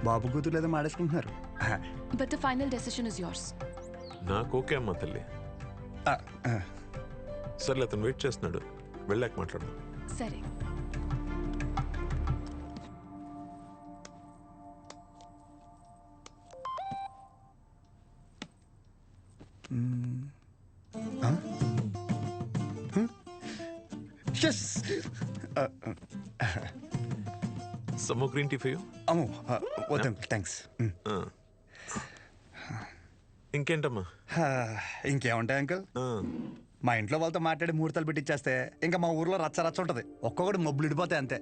బాబు కూతురు లేదా మాడేసుకుంటున్నారు. But the final decision is yours. నాకు ఓకే అమ్మా తల్లి. సర్లే, అతను వెయిట్ చేస్తున్నాడు, వెళ్ళాక మాట్లాడు. సరే. Some more green tea for you? అమ్మో వద్దు అంకుల్, థ్యాంక్స్. ఇంకేంటమ్మా? ఇంకేముంటాయి అంకుల్, మా ఇంట్లో వాళ్ళతో మాట్లాడి ముహూర్తాలు పెట్టిచ్చేస్తే ఇంకా మా ఊర్లో రచ్చ రచ్చ ఉంటుంది. ఒక్కొక్కటి మబ్బులు ఇడిపోతాయి అంతే.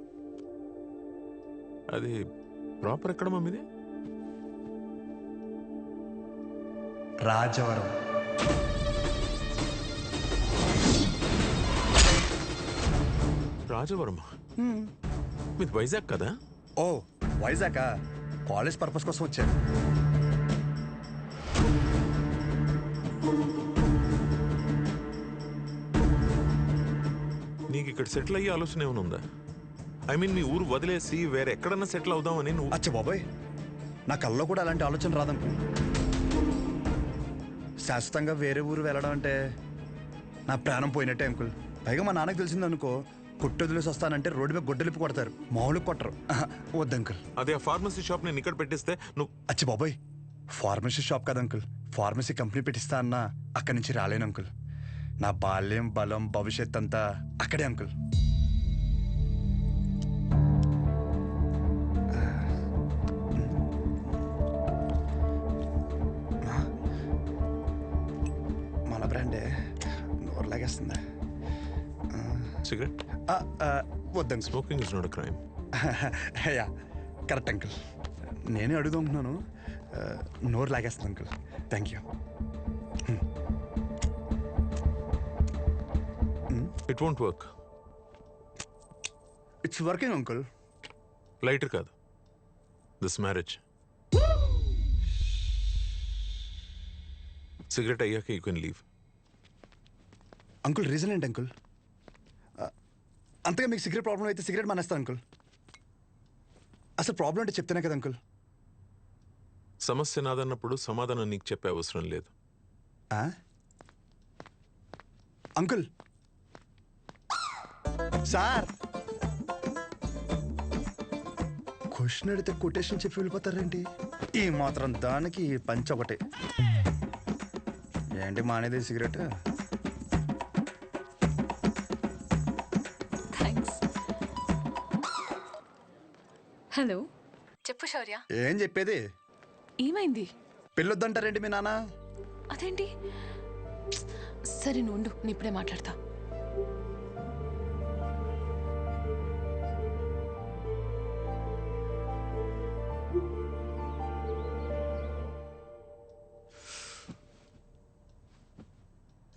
అది ప్రాపర్ ఎక్కడ మమ్మీది? రాజవరం. రాజవరం మీది వైజాగ్ కదా? ఓ వైజాగ్, కాలేజ్ పర్పస్ కోసం వచ్చాను. ఇక్కడ సెటిల్ అయ్యే ఆలోచన ఏమైనా ఉందా? ఐ మీన్ మీ ఊరు వదిలేసి వేరే ఎక్కడన్నా సెటిల్ అవుదామని నువ్వు? అచ్చా బాబాయ్, నా కల్లో కూడా అలాంటి ఆలోచన రాదంకుల్. శాశ్వతంగా వేరే ఊరు వెళ్ళడం అంటే నా ప్రాణం పోయినట్టే అంకుల్. పైగా మా నాన్నకు తెలిసిందనుకో, కొట్టు వదిలేసి వస్తానంటే రోడ్డు మీద గొడ్డలిపి కొడతారు, మామూలుగా కొట్టరు. వద్దు అంకుల్. అదే ఆ ఫార్మసీ షాప్ నేను ఇక్కడ పెట్టిస్తే నువ్వు? అచ్చి బాబాయ్, ఫార్మసీ షాప్ కాదు అంకుల్, ఫార్మసీ కంపెనీ పెట్టిస్తా అన్నా అక్కడి నుంచి రాలేను అంకుల్. నా బాల్యం, బలం, భవిష్యత్ అంతా అక్కడే అంకుల్. మన బ్రాండే నోరు లాగేస్తుందా? సిగరెట్ వద్దండి. Smoking is not a crime. Yeah correct uncle. నేనే అడుగుతున్నాను. నోరు లాగేస్తుంది uncle. Thank you. It won't work. It's working uncle. Lighter కాదు, దిస్ మ్యారేజ్. సిగరెట్ అయ్యాక you can leave. Uncle reason ఏంటి అంకుల్? అంతగా మీకు సిగరెట్ ప్రాబ్లం అయితే సిగరెట్ మానేస్తాను అంకుల్. అసలు ప్రాబ్లం అంటే చెప్తేనే కదా అంకుల్. సమస్య నాదన్నప్పుడు సమాధానం నీకు చెప్పే అవసరం లేదు. అంకుల్ సార్, క్వశ్చన్ అడిగితే కొటేషన్ చెప్పి వెళ్ళిపోతారేంటి? ఈ మాత్రం దానికి పంచ ఒకటే. ఏంటి మానేది సిగరెట్? హలో, చెప్పు శౌర్య. ఏం చెప్పేది? ఏమైంది? పెళ్ళొద్దంటారేంటి మీ నాన్న? అదేంటి? సరే నువ్వు ఉండు, నేను ఇప్పుడే మాట్లాడతా.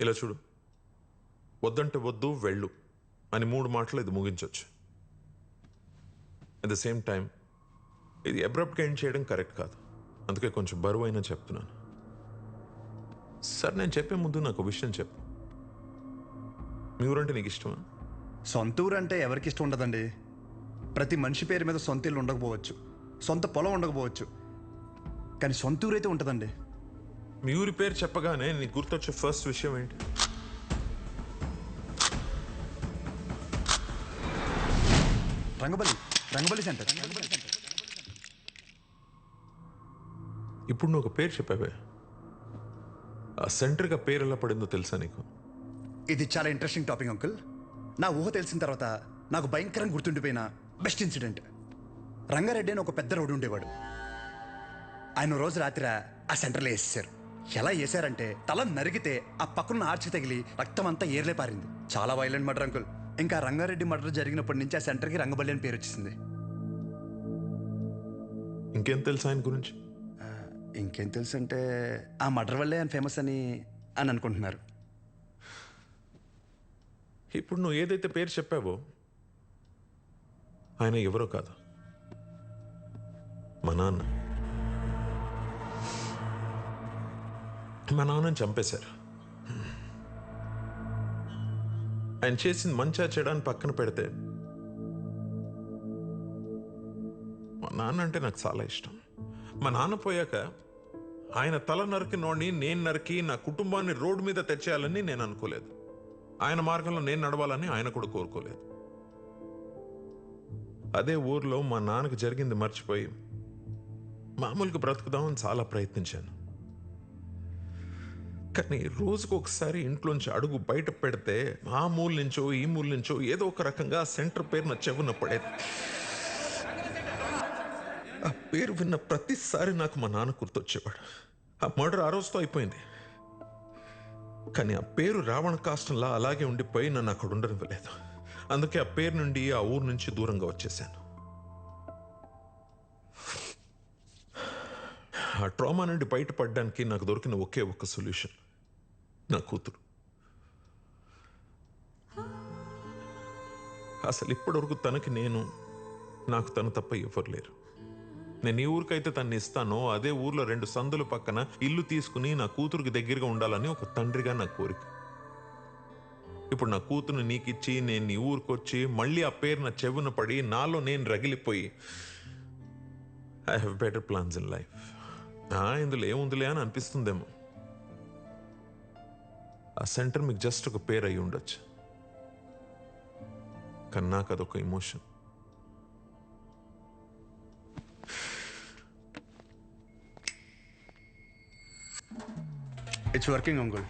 ఇలా చూడు, వద్దంటే వద్దు, వెళ్ళు అని 3 మాటలు ఇది ముగించవచ్చు. అట్ ద సేమ్ టైం ఇది అబ్రప్ట్గా ఎండ్ చేయడం కరెక్ట్ కాదు. అందుకే కొంచెం బరువు అయినా చెప్తున్నాను. సార్, నేను చెప్పే ముందు నాకు విషయం చెప్పు. మీ ఊరంటే నీకు ఇష్టమా? సొంత ఊరు అంటే ఎవరికి ఇష్టం ఉండదండి. ప్రతి మనిషి పేరు మీద సొంత ఇల్లు ఉండకపోవచ్చు, సొంత పొలం ఉండకపోవచ్చు, కానీ సొంత ఊరు అయితే ఉంటుందండి. మీ ఊరి పేరు చెప్పగానే నీకు గుర్తొచ్చే ఫస్ట్ విషయం ఏంటి? రంగబలి సెంటర్. ఇప్పుడు నువ్వు ఒక పేరు చెప్పావే, ఆ సెంటర్గా పేరు ఎలా పడిందో తెలుసా నీకు? ఇది చాలా ఇంట్రెస్టింగ్ టాపిక్ అంకుల్. నా ఊహ తెలిసిన తర్వాత నాకు భయంకరంగా గుర్తుండిపోయిన బెస్ట్ ఇన్సిడెంట్. రంగారెడ్డి అని ఒక పెద్ద రోడ్డు ఉండేవాడు. ఆయన రోజు రాత్రి ఆ సెంటర్లో వేసేసారు. ఎలా వేసారంటే తల నరిగితే ఆ పక్కన ఆర్చి తగిలి రక్తం అంతా ఏర్లే పారింది. చాలా వైలెంట్ మర్డర్ అంకుల్. ఇంకా రంగారెడ్డి మర్డర్ జరిగినప్పటి నుంచి ఆ సెంటర్కి రంగబల్లి అని పేరు వచ్చేసింది. ఇంకేం తెలుసు ఆయన గురించి? ఇంకేం తెలుసు అంటే ఆ మర్డర్ వల్లే ఆయన ఫేమస్ అని అనుకుంటున్నారు. ఇప్పుడు నువ్వు ఏదైతే పేరు చెప్పావో ఆయన ఎవరో కాదు, మా నాన్న. మా నాన్నని చంపేశారు. ఆయన చేసింది మంచా చెడాన్ని పక్కన పెడితే మా నాన్న అంటే నాకు చాలా ఇష్టం. మా నాన్న పోయాక ఆయన తల నరికినోడిని నేను నరికి నా కుటుంబాన్ని రోడ్డు మీద తెచ్చేయాలని నేను అనుకోలేదు. ఆయన మార్గంలో నేను నడవాలని ఆయన కూడా కోరుకోలేదు. అదే ఊర్లో మా నాన్నకు జరిగింది మర్చిపోయి మామూలుగా బ్రతుకుదామని చాలా ప్రయత్నించాను. కానీ రోజుకు ఒకసారి ఇంట్లోంచి అడుగు బయట పెడితే ఆ మూల నుంచో ఈ మూల నుంచో ఏదో ఒక రకంగా సెంటర్ పేరు నా చెవున పడేది. ఆ పేరు విన్న ప్రతిసారి నాకు మా నాన్న గుర్తొచ్చేవాడు. ఆ మర్డర్ ఆ రోజుతో అయిపోయింది, కానీ ఆ పేరు రావణ కాష్టంలా అలాగే ఉండిపోయి నన్ను అక్కడ ఉండనివ్వలేదు. అందుకే ఆ పేరు నుండి ఆ ఊరు నుంచి దూరంగా వచ్చేసాను. ఆ ట్రామా నుండి బయటపడడానికి నాకు దొరికిన ఒకే ఒక్క సొల్యూషన్ నా కూతురు. అసలు ఇప్పటివరకు తనకి నేను, నాకు తను తప్ప ఎవరు లేరు. నేను ఏ ఊరికైతే తన్ని ఇస్తానో అదే ఊర్లో 2 సందుల పక్కన ఇల్లు తీసుకుని నా కూతురికి దగ్గరగా ఉండాలని ఒక తండ్రిగా నా కోరిక. ఇప్పుడు నా కూతురు నీకిచ్చి నేను నీ ఊరికొచ్చి మళ్ళీ ఆ పేరు నా చెవున పడి నాలో నేను రగిలిపోయి I have better plans in life. ఇందులో ఏముందిలే అని అనిపిస్తుందేమో. ఆ సెంటర్ మీకు జస్ట్ ఒక పేరు అయి ఉండొచ్చు, కానీ నాకు అదొక emotion. It's working uncle.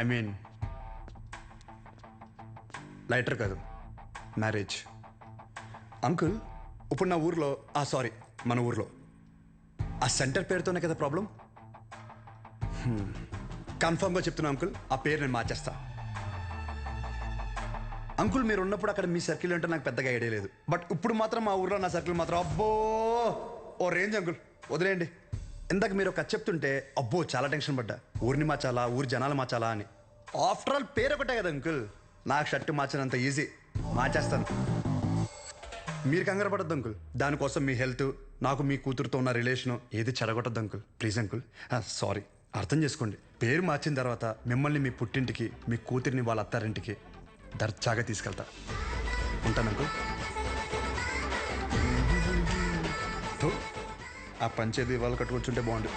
I mean lighter కాదు, మ్యారేజ్. అంకుల్ ఇప్పుడు నా ఊర్లో సారీ మన ఊర్లో ఆ సెంటర్ పేరుతోనే కదా ప్రాబ్లం. కన్ఫర్మ్గా చెప్తున్నా అంకుల్, ఆ పేరు నేను మార్చేస్తా. అంకుల్ మీరు ఉన్నప్పుడు అక్కడ మీ సర్కిల్ అంటే నాకు పెద్దగా ఐడియా లేదు, బట్ ఇప్పుడు మాత్రం మా ఊర్లో నా సర్కిల్ మాత్రం అబ్బో ఓ రేంజ్ అంకుల్. వదిలేయండి. ఇందాక మీరు ఒక చెప్తుంటే అబ్బో చాలా టెన్షన్ పడ్డా, ఊరిని మార్చాలా ఊరి జనాలు మార్చాలా అని. ఆఫ్టర్ ఆల్ పేరు ఒకటే కదా అంకుల్, నాకు షర్టు మార్చినంత ఈజీ, మార్చేస్తాను. మీరు కంగారు పడద్దు అంకుల్, దానికోసం మీ హెల్త్ నాకు మీ కూతురుతో ఉన్న రిలేషను ఏది చెడగొట్టద్దు అంకుల్, ప్లీజ్ అంకుల్. సారీ, అర్థం చేసుకోండి. పేరు మార్చిన తర్వాత మిమ్మల్ని మీ పుట్టింటికి, మీ కూతురిని వాళ్ళ అత్తారింటికి దర్జాగా తీసుకెళ్తా. ఉంటాను అంకుల్. ఆ పంచేది వాళ్ళు కట్టుకొచ్చుంటే బాగుండు.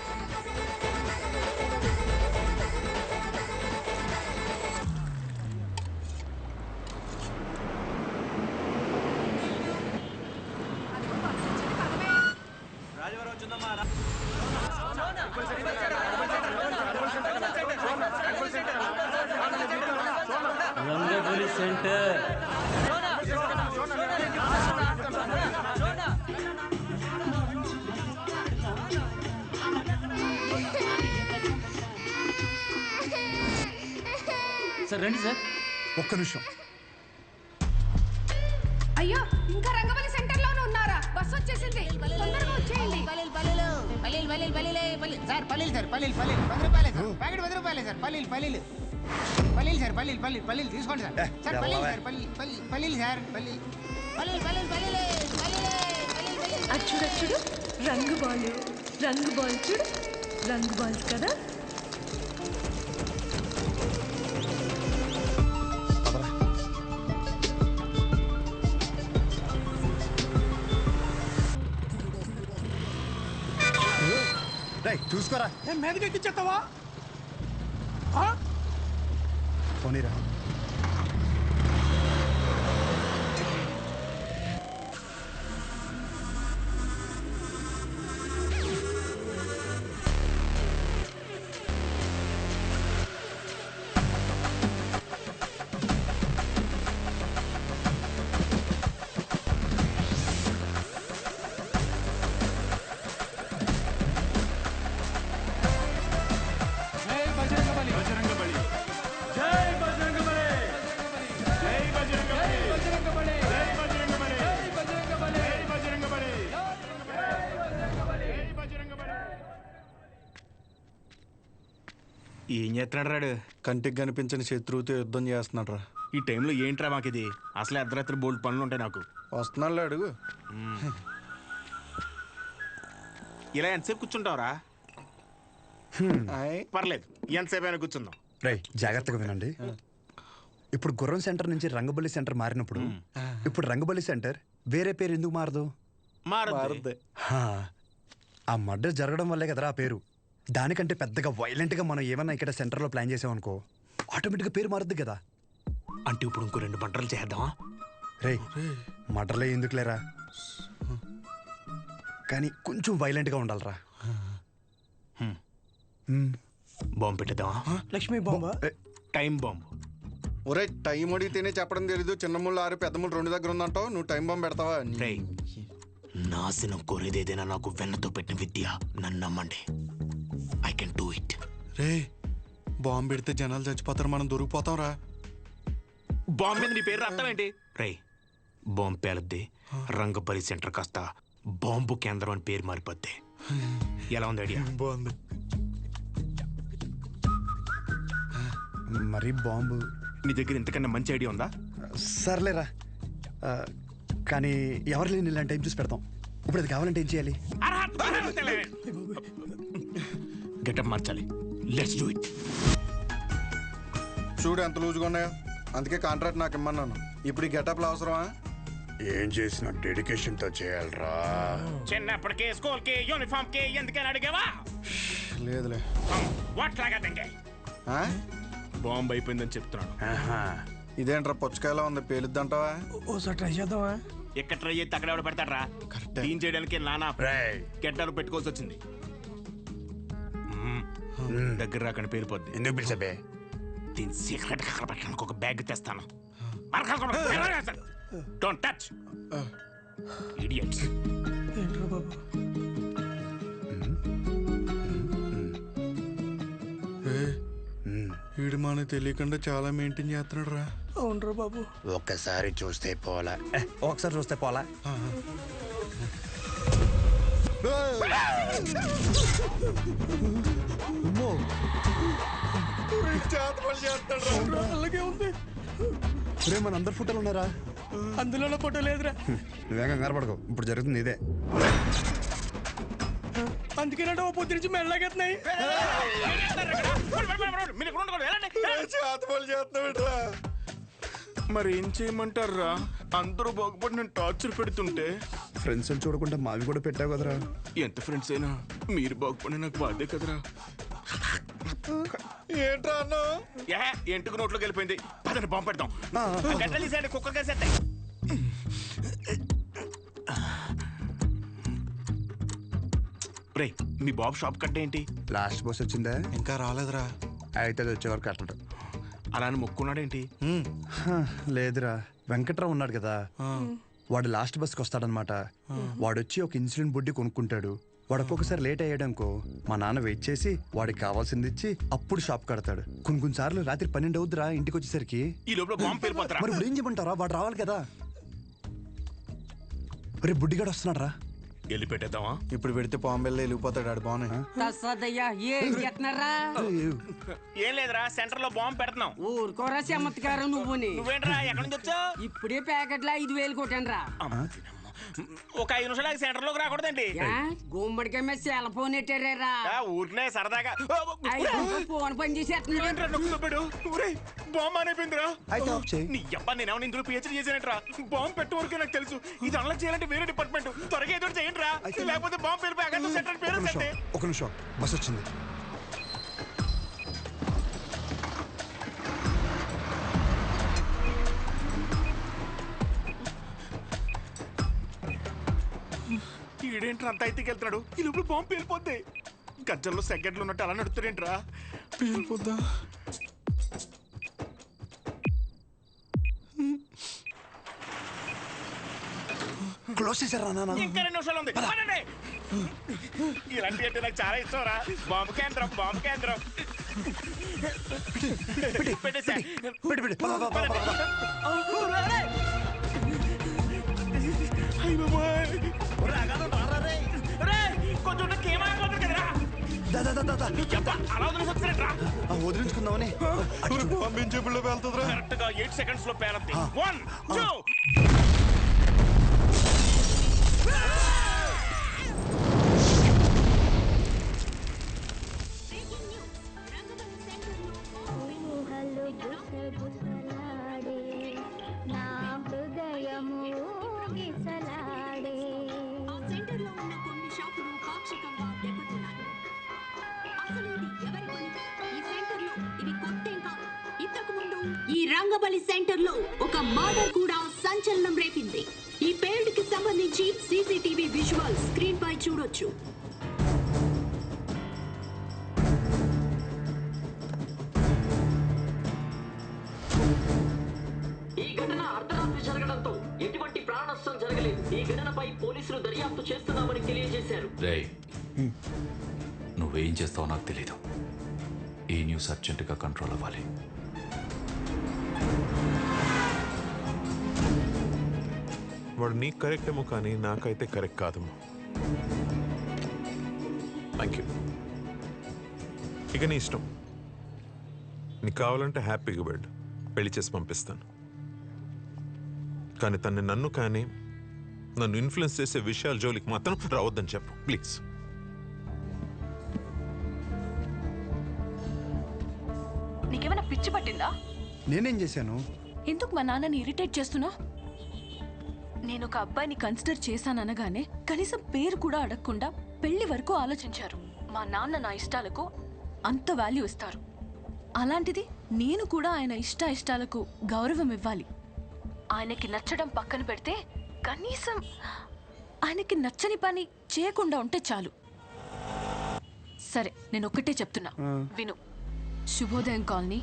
Rangabali centre sir. రండి సార్. ఒక్క నిమిషం. అయ్యో ఇంకా రంగవల్లి సెంటర్ లోనే ఉన్నారా? బస్ వచ్చేసింది, తొందరగా వచ్చేయండి. సార్ పల్లీలు సార్, పల్లీలు 10 రూపాయలే సార్, ప్యాకెట్ 10 రూపాయలే సార్. పల్లీలు సార్, పల్లీలు తీసుకోండి సార్. సార్ పల్లీలు సార్, పల్లీలు సార్, పల్లీలు. చూడు చూడు, రంగు బాల్ చూడు, రంగు బాల్స్ కదా. చూసుకోరా, మీదకి ఎక్కిచ్చేస్తావా? పోనీరా. ఏం చేస్తున్నాడు రాడు? కంటికి కనిపించని శత్రువుతో యుద్ధం చేస్తున్నాడు రా. ఈ టైంలో ఏంట్రా మాకు ఇది? అసలే అర్ధరాత్రి బోల్డ్ పనులు ఉంటాయి నాకు. వస్తున్నాడు అడుగు. ఇలా ఎంతసేపు కూర్చుంటావురా? పర్లేదు, ఎంతసేపు అయినా కూర్చుందాం. రై జాగ్రత్తగా వినండి. ఇప్పుడు గుర్రం సెంటర్ నుంచి రంగబలి సెంటర్ మారినప్పుడు ఇప్పుడు రంగబలి సెంటర్ వేరే పేరు ఎందుకు మారదు? మారదు. ఆ మర్డర్ జరగడం వల్లే కదరా ఆ పేరు. దానికంటే పెద్దగా వైలెంట్గా మనం ఏమన్నా ఇక్కడ సెంటర్లో ప్లాన్ చేసామనుకో ఆటోమేటిక్గా పేరు మారుద్ది కదా. అంటే ఇప్పుడు ఇంకో 2 మర్డర్లు చేద్దామా? రే మర్డర్లే ఎందుకు లేరా, కానీ కొంచెం వైలెంట్గా ఉండాలిరా. బాంబు పెట్టేద్దామా? లక్ష్మీ బాంబా? Time bomb. ఒరే టైం అడిగితేనే చెప్పడం తెలీదు, చిన్న ముళ్ళు 6 పెద్ద ముళ్ళు 2 దగ్గర ఉందంటావు, నువ్వు టైం బాంబు పెడతావా? నాశనం కోరేదేదైనా నాకు వెన్నతో పెట్టిన విద్య, నన్ను నమ్మండి. I can do it. Ray bomb పెడితే జనాలు చచ్చిపోతారు, మనం దొరికిపోతాం రా. బాంబు మీద నీ పేరు అర్థం ఏంటి? రే బాంబు పేలద్ది, రంగబలి సెంటర్ కాస్త బాంబు కేంద్రం అని పేరు మారిపోద్ది. ఎలా ఉంది ఐడియా? బాగుంది. మరి బాంబు నీ దగ్గర ఇంతకన్నా మంచి ఐడియా ఉందా? సర్లేరా, కానీ ఎవరు లేని ఇలాంటి టైం చూసి పెడతాం. ఇప్పుడు అది కావాలంటే ఏం చేయాలి? గెటప్ మార్చాలి. Let's do it. చూడు ఎంత లూజ్గా ఉన్నాయో. అందుకే కాంట్రాక్ట్ నాకు ఇమ్మన్నాను. ఇప్పుడు ఈ గెటప్లు అవసరమా? ఏం చేసినా డెడికేషన్తో చేయాలరా. చిన్నప్పటికే స్కూల్ కి యూనిఫామ్ కి ఎందుకని అడిగావా? లేదులే. వాట్లాగా బాంబు అయిపోయిందని చెప్తున్నాను. ఇదేంట్రా పుచ్చకాయలా ఉంది, పేలుద్దంటావా? ఓసారి ట్రై చేద్దామా? ఎక్కడ ట్రై చేస్తే అక్కడ ఎవడ పెడతాడరా? క్లీన్ చేయడానికి నానా గెడ్డలు పెట్టుకోవాల్సి వచ్చింది. దగ్గర రాకుండా పేలిపోద్ది. ఎందుకు పిలిచబే? దీని సీక్రెట్ అక్కడ పెట్టడానికి ఒక బ్యాగ్ తెస్తాను. Don't touch idiots. వీడు మనకు తెలియకుండా చాలా మెయింటైన్ చేస్తున్నాడు రా. అవునరా బాబు. ఒక్కసారి చూస్తే పోలా. ఒకసారి చూస్తే పోలా. అలాగే ఉంది. రే మన అందరు ఫోటోలు ఉన్నారా? అందులో ఫోటో లేదురా. నువ్వేం కంగారు పడకు, ఇప్పుడు జరుగుతుంది ఇదే. అందుకేనంటే ఓ పొద్దు నుంచి మెల్లగెత్తున్నాయి. మరి ఏం చేయమంటారా? అందరూ బాగుపడి నేను టార్చర్ పెడుతుంటే ఫ్రెండ్స్ చూడకుండా మావి కూడా పెట్టావు కదరా. ఎంత ఫ్రెండ్స్ అయినా మీరు బాగుపడి నాకు బాధే కదరా. ఏంట్రా అన్న? ఎంటుకు నోట్లోకి వెళ్ళిపోయింది. పదని బాంబు పెడతాం. గడ్డలు తీసేయండి, కుక్కర్ కేసేస్తాయి. రే మీ బాబు షాప్ కట్ట ఏంటి? లాస్ట్ బస్ వచ్చిందా? ఇంకా రాలేదురా. అయితే అది వచ్చే వరకు కట్టడు. అలా మొక్కున్నాడేంటి? లేదురా, వెంకట్రావు ఉన్నాడు కదా, వాడు లాస్ట్ బస్కి వస్తాడనమాట. వాడు వచ్చి ఒక ఇన్సులిన్ బుడ్డి కొనుక్కుంటాడు. వాడు ఒక్కొక్కసారి లేట్ అయ్యాడనుకో మా నాన్న వెయిట్ చేసి వాడికి కావాల్సింది ఇచ్చి అప్పుడు షాప్ కడతాడు. కొన్ని సార్లు రాత్రి 12 అవుద్దిరా ఇంటికి వచ్చేసరికి. ఈ లోపల బాంబు పేలిపోతారా? మరి ఇప్పుడు ఏం చెప్పంటారా? వాడు రావాలి కదా. రే బుడ్డిగాడు వస్తున్నాడు రా. వెళ్ళి పెట్టేద్దామా? ఇప్పుడు పెడితే పాంబెల్లో వెళ్ళిపోతాడు. ఆడు బాగున్నాయి. ఏం లేదురా, సెంటర్ లో బాంబు పెడుతున్నాం. ఊరుకోరా చమత్కారం నువ్వేంట్రా ఎక్కడి నుంచి వచ్చావు? ఇప్పుడే ప్యాకెట్లో 5,000 కొట్టాను రా. ఒక 5 నిమిషాలు సెంటర్ లోకి రాకూడదండి. గుమ్మడికాయ మీద సెల్ ఫోన్ ఎట్టారా? ఊరినే సరదాగా ఫోన్ పని చేసేస్తున్నాడు. బాంబు అయిపోయిందిరా. నీ అబ్బా నేనేమన్నా ఇందులో పిహెచ్డీ చేశానంటరా. బాంబు పెట్టే వరకే నాకు తెలుసు. ఇది అలా చేయాలంటే వేరే డిపార్ట్మెంట్. త్వరగా ఏదో చేయండి రా, లేకపోతే బాంబు పేరు అక్కడ సెంటర్ పేరు సెంటే. ఒక నిమిషం, బస్ వచ్చింది. ఈడేంట్రా అంత అయితే వెళ్తున్నాడు? ఈ లోపల బాంబు పేలిపోద్ది. గజ్జల్లో సెకండ్లు ఉన్నట్టు అలా నడుస్తాడేంట్రా? పేలిపోద్దా? క్లోజ్ చేశారా నాన్న? ఇంకా 2 నిమిషాలు ఉంది. ఇలాంటి అంటే నాకు చాలా ఇష్టం రా. బాంబు కేంద్రం, బాంబు కేంద్రం. పెట్టేసా. కొంచెం వదిలించుకుందామని పంపించేపుల్లో వెళ్తుందిరా. కరెక్ట్ గా 8 సెకండ్స్ లో పేరంది. 1 2 ఈ రంగబలి సెంటర్ లో ఒక మర్డర్ కూడా సంచలనం రేపింది. ఈ పేల్డ్ కి సంబంధించి సీసీటీవీ విజువల్ స్క్రీన్ పై చూడొచ్చు. ఈ ఘటన అర్ధరాత్రి జరగడంతో ఎటువంటి ప్రాణ నష్టం జరగలేదు. ఈ ఘటనపై పోలీసులు దర్యాప్తు చేస్తున్నామని తెలియజేశారు. నువ్వేం చేస్తావో నాకు తెలీదు. ఈ న్యూస్ అర్జెంటుగా కంట్రోల్ అవ్వాలి. వాడు నీకు కరెక్ట్ ఏమో కానీ నాకైతే కరెక్ట్ కాదమ్మా. Thank you. ఇక నీ ఇష్టం. నీకు కావాలంటే హ్యాపీగా బెడ్ పెళ్లి చేసి పంపిస్తాను. కానీ నన్ను కానీ నన్ను ఇన్ఫ్లుయెన్స్ చేసే విషయాల జోలికి మాత్రం రావద్దని చెప్పు ప్లీజ్. నీకేమైనా పిచ్చి పట్టిందా? నేనేం చేశాను? ఎందుకు మా నాన్నని ఇరిటేట్ చేస్తున్నావు? నేను ఒక అబ్బాయిని కన్సిడర్ చేశాననగానే కనీసం పేరు కూడా అడగకుండా పెళ్లి వరకు ఆలోచించారు. మా నాన్న నా ఇష్టాలకు అంత వాల్యూ ఇస్తారు. అలాంటిది నేను కూడా ఆయన ఇష్టాలకు గౌరవం ఇవ్వాలి. ఆయనకి నచ్చడం పక్కన పెడితే కనీసం ఆయనకి నచ్చని పని చేయకుండా ఉంటే చాలు. సరే, నేను ఒక్కటే చెప్తున్నా, విను. శుభోదయం colony,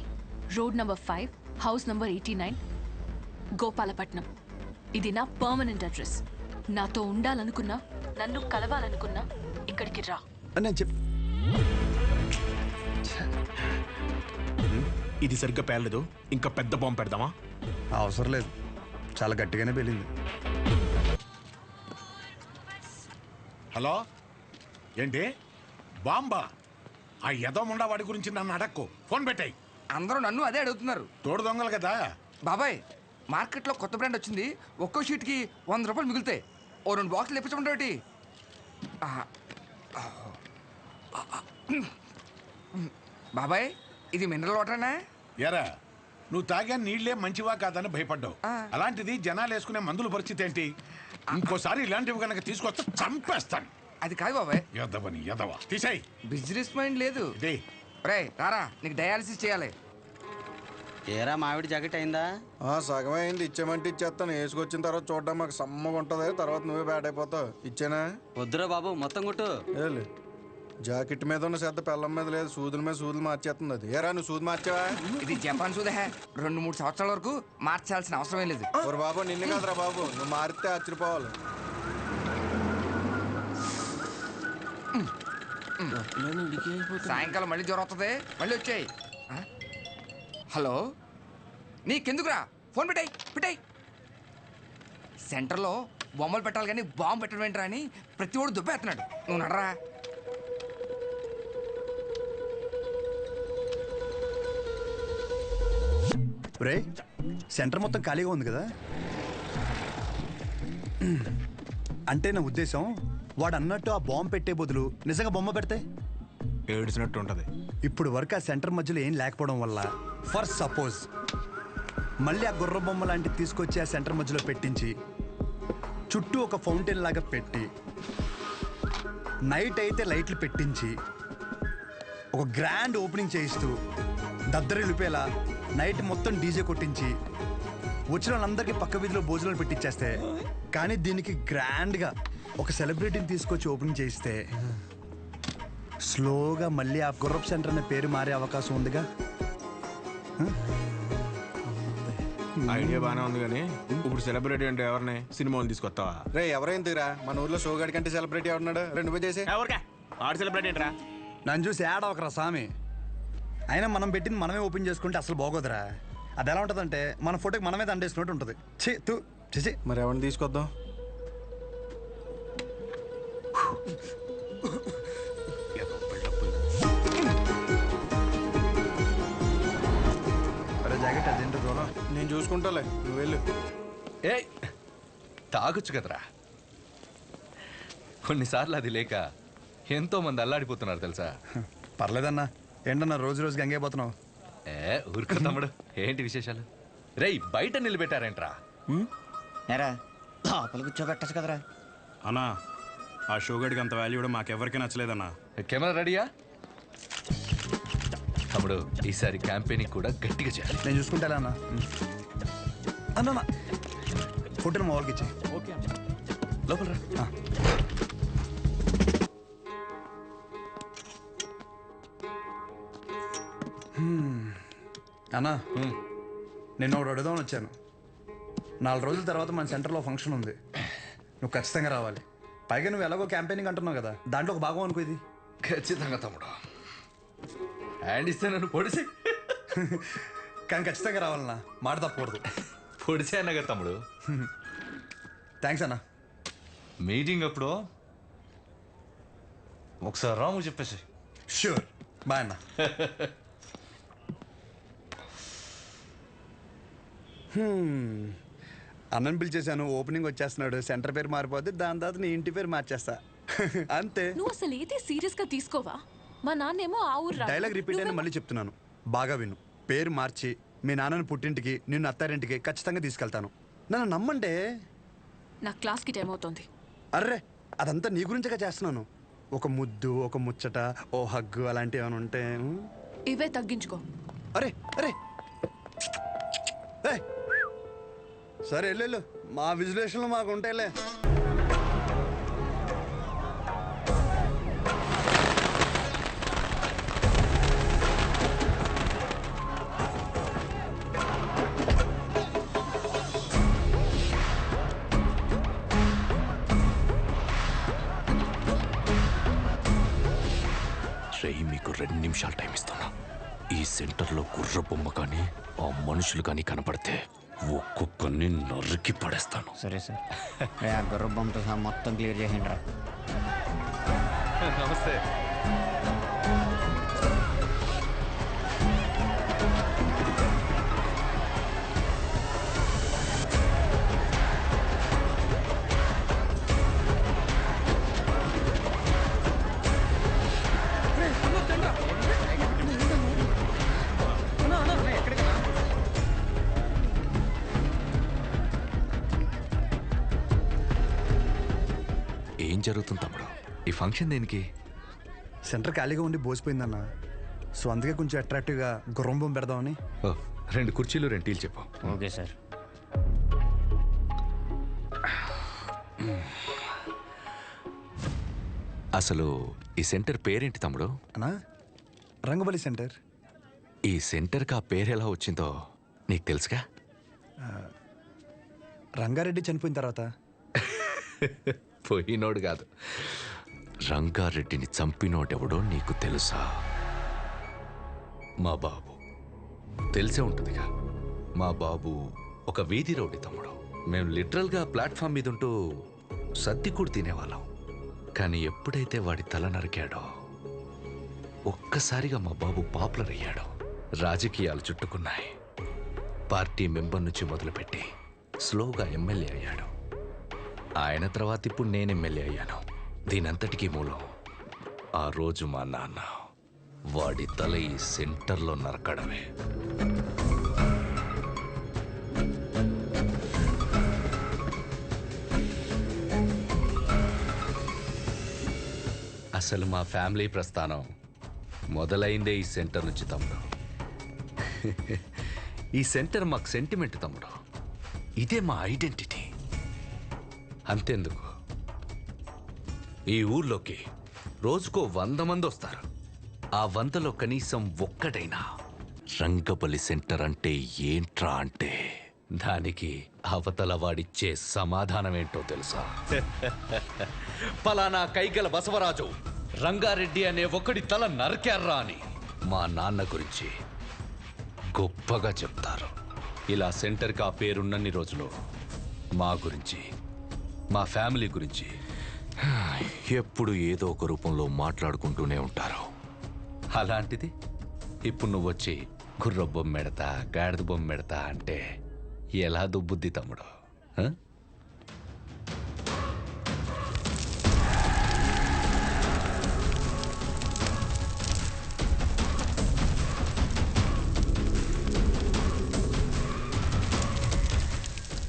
road number 5, house number 89, Gopalapatnam. ఇది నా పర్మనెంట్ అడ్రస్. నాతో ఉండాలనుకున్నా, నన్ను కలవాలనుకున్నా ఇక్కడికి రా. ఇది సరిగ్గా పేర్లేదు, ఇంకా పెద్ద బాంబు పెడదామా? అవసరం లేదు, చాలా గట్టిగానే పేలింది. హలో, ఏంటి బాంబా? ఆ యదోముండా వాడి గురించి నన్ను అడక్కు, ఫోన్ పెట్టాయి. అందరూ నన్ను అదే అడుగుతున్నారు. తోడు దొంగలు కదా బాబాయ్. మార్కెట్లో కొత్త బ్రాండ్ వచ్చింది, ఒక్కో షీట్కి 100 రూపాయలు మిగులుతాయి. ఓ 2 బాక్సులు ఇప్పించమంటే బాబాయ్, ఇది మినరల్ వాటర్నా? ఎరా, నువ్వు తాగా నీళ్లే మంచివా కాదని భయపడ్డావు. అలాంటిది జనాలు వేసుకునే మందుల పరిస్థితి ఏంటి? ఇంకోసారి ఇలాంటివి కనుక తీసుకొస్తే చంపేస్తాను. అది కాదు బాబాయ్. యదవని యదవ, తీసేయ్. బిజినెస్ మైండ్ లేదు. రే రారా, నీకు డయాలసిస్ చేయాలి. ఏరా మామిడి జాకెట్ అయిందా? సగం అయింది, ఇచ్చేమంటే ఇచ్చేస్తాను. వేసుకొచ్చిన తర్వాత చూడడం మాకు సమ్మగా ఉంటుంది, తర్వాత నువ్వే బ్యాడ్ అయిపోతావు. ఇచ్చేనా? వద్దురా బాబు, మొత్తం కొట్టు. జాకెట్ మీద ఉన్న శ్రద్ధ పెళ్ళం మీద లేదు, సూదుల మీద సూదులు మార్చేస్తుంది. అది ఏరా, నువ్వు సూది మార్చావా? ఇది జపాన్ సూదే. 2-3 సంవత్సరాల వరకు మార్చాల్సిన అవసరం లేదు. బాబు నిన్ను కాదురా బాబు, నువ్వు మారితే ఆశ్చర్యపోవాలి. సాయంకాలం మళ్ళీ జ్వరం వస్తుంది, మళ్ళీ వచ్చాయి. హలో, నీకెందుకురా? ఫోన్ పెట్టాయి. సెంటర్లో బొమ్మలు పెట్టాలి కానీ బాంబు పెట్టడం ఏంట్రా అని ప్రతి ఓడు దుబ్బేస్తున్నాడు. నువ్వు నడరా. రే, సెంటర్ మొత్తం ఖాళీగా ఉంది కదా? అంటే నా ఉద్దేశం, వాడు అన్నట్టు ఆ బాంబు పెట్టే బదులు నిజంగా బొమ్మ పెడితే ఏడ్చినట్టు ఉంటుంది. ఇప్పుడు వరకు ఆ సెంటర్ మధ్యలో ఏం లేకపోవడం వల్ల, ఫర్ సపోజ్ మళ్ళీ ఆ గుర్ర బొమ్మ లాంటివి తీసుకొచ్చి ఆ సెంటర్ మధ్యలో పెట్టించి చుట్టూ ఒక ఫౌంటైన్ లాగా పెట్టి నైట్ అయితే లైట్లు పెట్టించి ఒక గ్రాండ్ ఓపెనింగ్ చేయిస్తూ దద్దరిల్లిపోయేలా నైట్ మొత్తం డీజే కొట్టించి వచ్చిన వాళ్ళందరికీ పక్క వీధిలో భోజనాలు పెట్టించేస్తే, కానీ దీనికి గ్రాండ్గా ఒక సెలబ్రిటీని తీసుకొచ్చి ఓపెనింగ్ చేయిస్తే స్లోగా మళ్ళీ ఆ గుర్రప్ సెంటర్ అనే పేరు మారే అవకాశం ఉందిగా. ఐడియా బాగానే ఉంది, కానీ ఇప్పుడు సెలబ్రిటీ అంటే ఎవరిని? సినిమాలు తీసుకొస్తావా? రే, ఎవరైనా తీరా, మన ఊర్లో షోగాడి కంటే సెలబ్రిటీ ఎవరున్నాడు? 2 చేసి ఆడు సెలబ్రిటీ ఏంట్రా? నన్ను చూసి యాడ్ అవకరా స్వామి. అయినా మనం పెట్టింది మనమే ఓపెన్ చేసుకుంటే అసలు బాగోదురా. అది ఎలా ఉంటుందంటే మన ఫోటోకి మనమే దండేసినట్టు ఉంటుంది. చేసి మరి ఎవరిని తీసుకొద్దాం? జాకెట్ అదేంటో దూరం, నేను చూసుకుంటాలే, నువ్వు వెళ్ళు. ఏ తాగొచ్చు కదరా. కొన్నిసార్లు అది లేక ఎంతో మంది అల్లాడిపోతున్నారు తెలుసా. పర్లేదన్నా. ఏంటన్నా రోజు రోజు గంగైపోతున్నావు? ఊరుకో తమ్ముడు, ఏంటి విశేషాలు? రేయ్, బయట నిలబెట్టారేంట్రా? లోపల కూర్చోబెట్టచ్చు కదరా. అన్నా, ఆ షోగడికి అంత వాల్యూ కూడా మాకెవరికి నచ్చలేదన్నా. కెమెరా రెడీయా? తమ్ముడు, ఈసారి క్యాంపెయినింగ్ కూడా గట్టిగా చేయాలి. నేను చూసుకుంటా అన్న. అన్న ఫోటోని మా వాళ్ళకి ఇచ్చే. ఓకే లోపల రా. అన్నా, నేను ఒకటి అడుగుదామని వచ్చాను. 4 రోజుల తర్వాత మన సెంటర్లో ఫంక్షన్ ఉంది, నువ్వు ఖచ్చితంగా రావాలి. పైగా నువ్వు ఎలాగో క్యాంపెయినింగ్ అంటున్నావు కదా, దాంట్లో ఒక భాగం అనుకో ఇది. ఖచ్చితంగా తమ్ముడు, హ్యాండ్ ఇస్తే నన్ను పొడిసే. కానీ ఖచ్చితంగా రావాలన్నా, మాట తప్పకూడదు. పొడిసే అన్నగా తమ్ముడు. థ్యాంక్స్ అన్నా. మీటింగ్ అప్పుడు ఒకసారి రాము చెప్పేసి. షూర్, బాయ్ అన్న. అన్నని పిలిచేశాను, ఓపెనింగ్ వచ్చేస్తున్నాడు, సెంటర్ పేరు మారిపోద్ది, దాని తర్వాత నీ ఇంటి పేరు మార్చేస్తా. అంతే. నువ్వు అసలు ఏది సీరియస్ గా తీసుకోవా? మా నాన్నేమో ఆ ఊరు డైలాగ్ రిపీట్ అయినా మళ్ళీ చెప్తున్నాను, బాగా విను. పేరు మార్చి మీ నాన్నని పుట్టింటికి నిన్ను అత్తారింటికి ఖచ్చితంగా తీసుకెళ్తాను. నన్ను నమ్మంటే. నా క్లాస్కి టైం అవుతుంది. అర్రే అదంతా నీ గురించగా చేస్తున్నాను. ఒక ముద్దు, ఒక ముచ్చట, ఓ హగ్గు అలాంటివి ఏమైనా ఉంటే. ఇవే తగ్గించుకో. అరే అరే సరే వెళ్ళు, మా విజులేషన్లో మాకు ఉంటాయిలే. మీకు 2 నిమిషాలు టైం ఇస్తున్నా. ఈ సెంటర్లో గుర్ర బొమ్మ కానీ ఆ మనుషులు కానీ కనపడితే ఒక్కొక్కరిని నరికి పడేస్తాను. సరే సార్. గుర్ర బొమ్మతో సహా మొత్తం క్లియర్ చేయండి రా. నమస్తే. ఏం జరుగుతుంది తమ్ముడు? ఈ ఫంక్షన్ దేనికి? సెంటర్ ఖాళీగా ఉండి బోసిపోయిందన్న. సో అందుకే కొంచెం అట్రాక్టివ్గా గుర్రం పెడదామని. 2 కుర్చీలు 2 టీలు చెప్పు. Okay sir. అసలు ఈ సెంటర్ పేరేంటి తమ్ముడు? అన్నా రంగబలి సెంటర్. ఈ సెంటర్కి ఆ పేరు ఎలా వచ్చిందో నీకు తెలుసుగా? రంగారెడ్డి చనిపోయిన తర్వాత. పోయినోడు కాదు, రంగారెడ్డిని చంపినోడెవడో నీకు తెలుసా? మా బాబు. తెలిసే ఉంటుందిగా. మా బాబు ఒక వీధి రౌడీ తమ్ముడు. మేము లిటరల్గా ప్లాట్ఫామ్ మీద ఉంటూ సద్ది కూడా తినేవాళ్ళం. కానీ ఎప్పుడైతే వాడి తల నరికాడో ఒక్కసారిగా మా బాబు పాపులర్ అయ్యాడు. రాజకీయాలు చుట్టుకున్నాయి. పార్టీ మెంబర్ నుంచి మొదలుపెట్టి స్లోగా ఎమ్మెల్యే అయ్యాడు. ఆయన తర్వాత ఇప్పుడు నేను ఎమ్మెల్యే అయ్యాను. దీనంతటికీ మూలం ఆ రోజు మా నాన్న వాడి తల ఈ సెంటర్లో నరకడమే. అసలు మా ఫ్యామిలీ ప్రస్థానం మొదలైందే ఈ సెంటర్ నుంచి తమ్ముడు. ఈ సెంటర్ మాకు సెంటిమెంట్ తమ్ముడు. ఇదే మా ఐడెంటిటీ. అంతెందుకు, ఈ ఊర్లోకి రోజుకో 100 మంది వస్తారు. ఆ 100లో కనీసం ఒక్కడైనా రంగబలి సెంటర్ అంటే ఏంట్రా అంటే దానికి అవతల వాడిచ్చే సమాధానం ఏంటో తెలుసా? పలానా కైగల బసవరాజు రంగారెడ్డి అనే ఒకడి తల నరికారా అని మా నాన్న గురించి గొప్పగా చెప్తారు. ఇలా సెంటర్కి ఆ పేరున్నన్ని రోజులు మా గురించి, మా ఫ్యామిలీ గురించి ఎప్పుడు ఏదో ఒక రూపంలో మాట్లాడుకుంటూనే ఉంటారు. అలాంటిది ఇప్పుడు నువ్వు వచ్చి గుర్ర బొమ్మ పెడతా, గాడిద బొమ్మ పెడతా అంటే ఎలా దుబ్బుద్ది తమ్ముడు?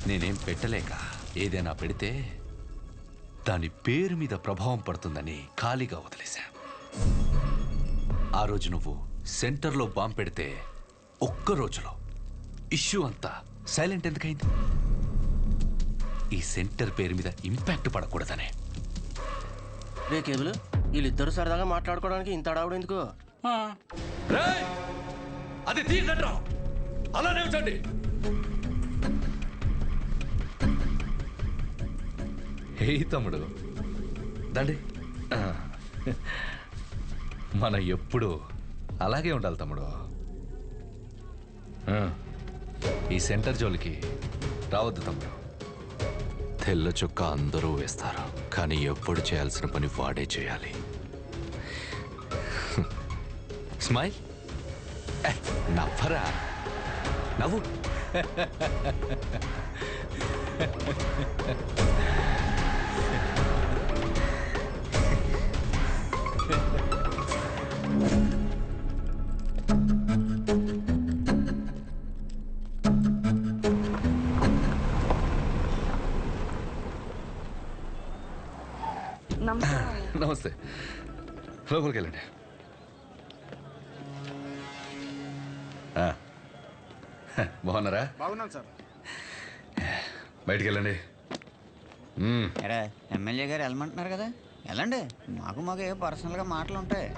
నేనేం పెట్టలేక ఏదైనా పెడితే దాని పేరు మీద ప్రభావం పడుతుందని ఖాళీగా వదిలేశా. ఆ రోజు నువ్వు సెంటర్లో బాంబు పెడితే ఒక్క రోజులో ఇష్యూ అంతా సైలెంట్ ఎందుకైంది? ఈ సెంటర్ పేరు మీద ఇంపాక్ట్ పడకూడదనే. రే కేబుల్, వీళ్ళిద్దరు సరదాగా మాట్లాడుకోవడానికి ఇంత అడావుడు ఎందుకు? అది తీయండిరా, అలానే ఉంచండి. హే తమ్ముడు, దండి. మనం ఎప్పుడు అలాగే ఉండాలి తమ్ముడు. ఈ సెంటర్ జోలికి రావద్దు తమ్ముడు. తెల్ల చొక్కా అందరూ వేస్తారు, కానీ ఎప్పుడు చేయాల్సిన పని వాడే చేయాలి. స్మైల్, నవ్వరా, నవ్వు. నమస్తే, లోపలికి వెళ్ళండి. బాగున్నారా? బాగున్నాను సార్. బయటికి వెళ్ళండి. ఎమ్మెల్యే గారు వెళ్ళమంటున్నారు కదా, వెళ్ళండి. మాకు ఏ పర్సనల్గా మాటలు ఉంటాయి.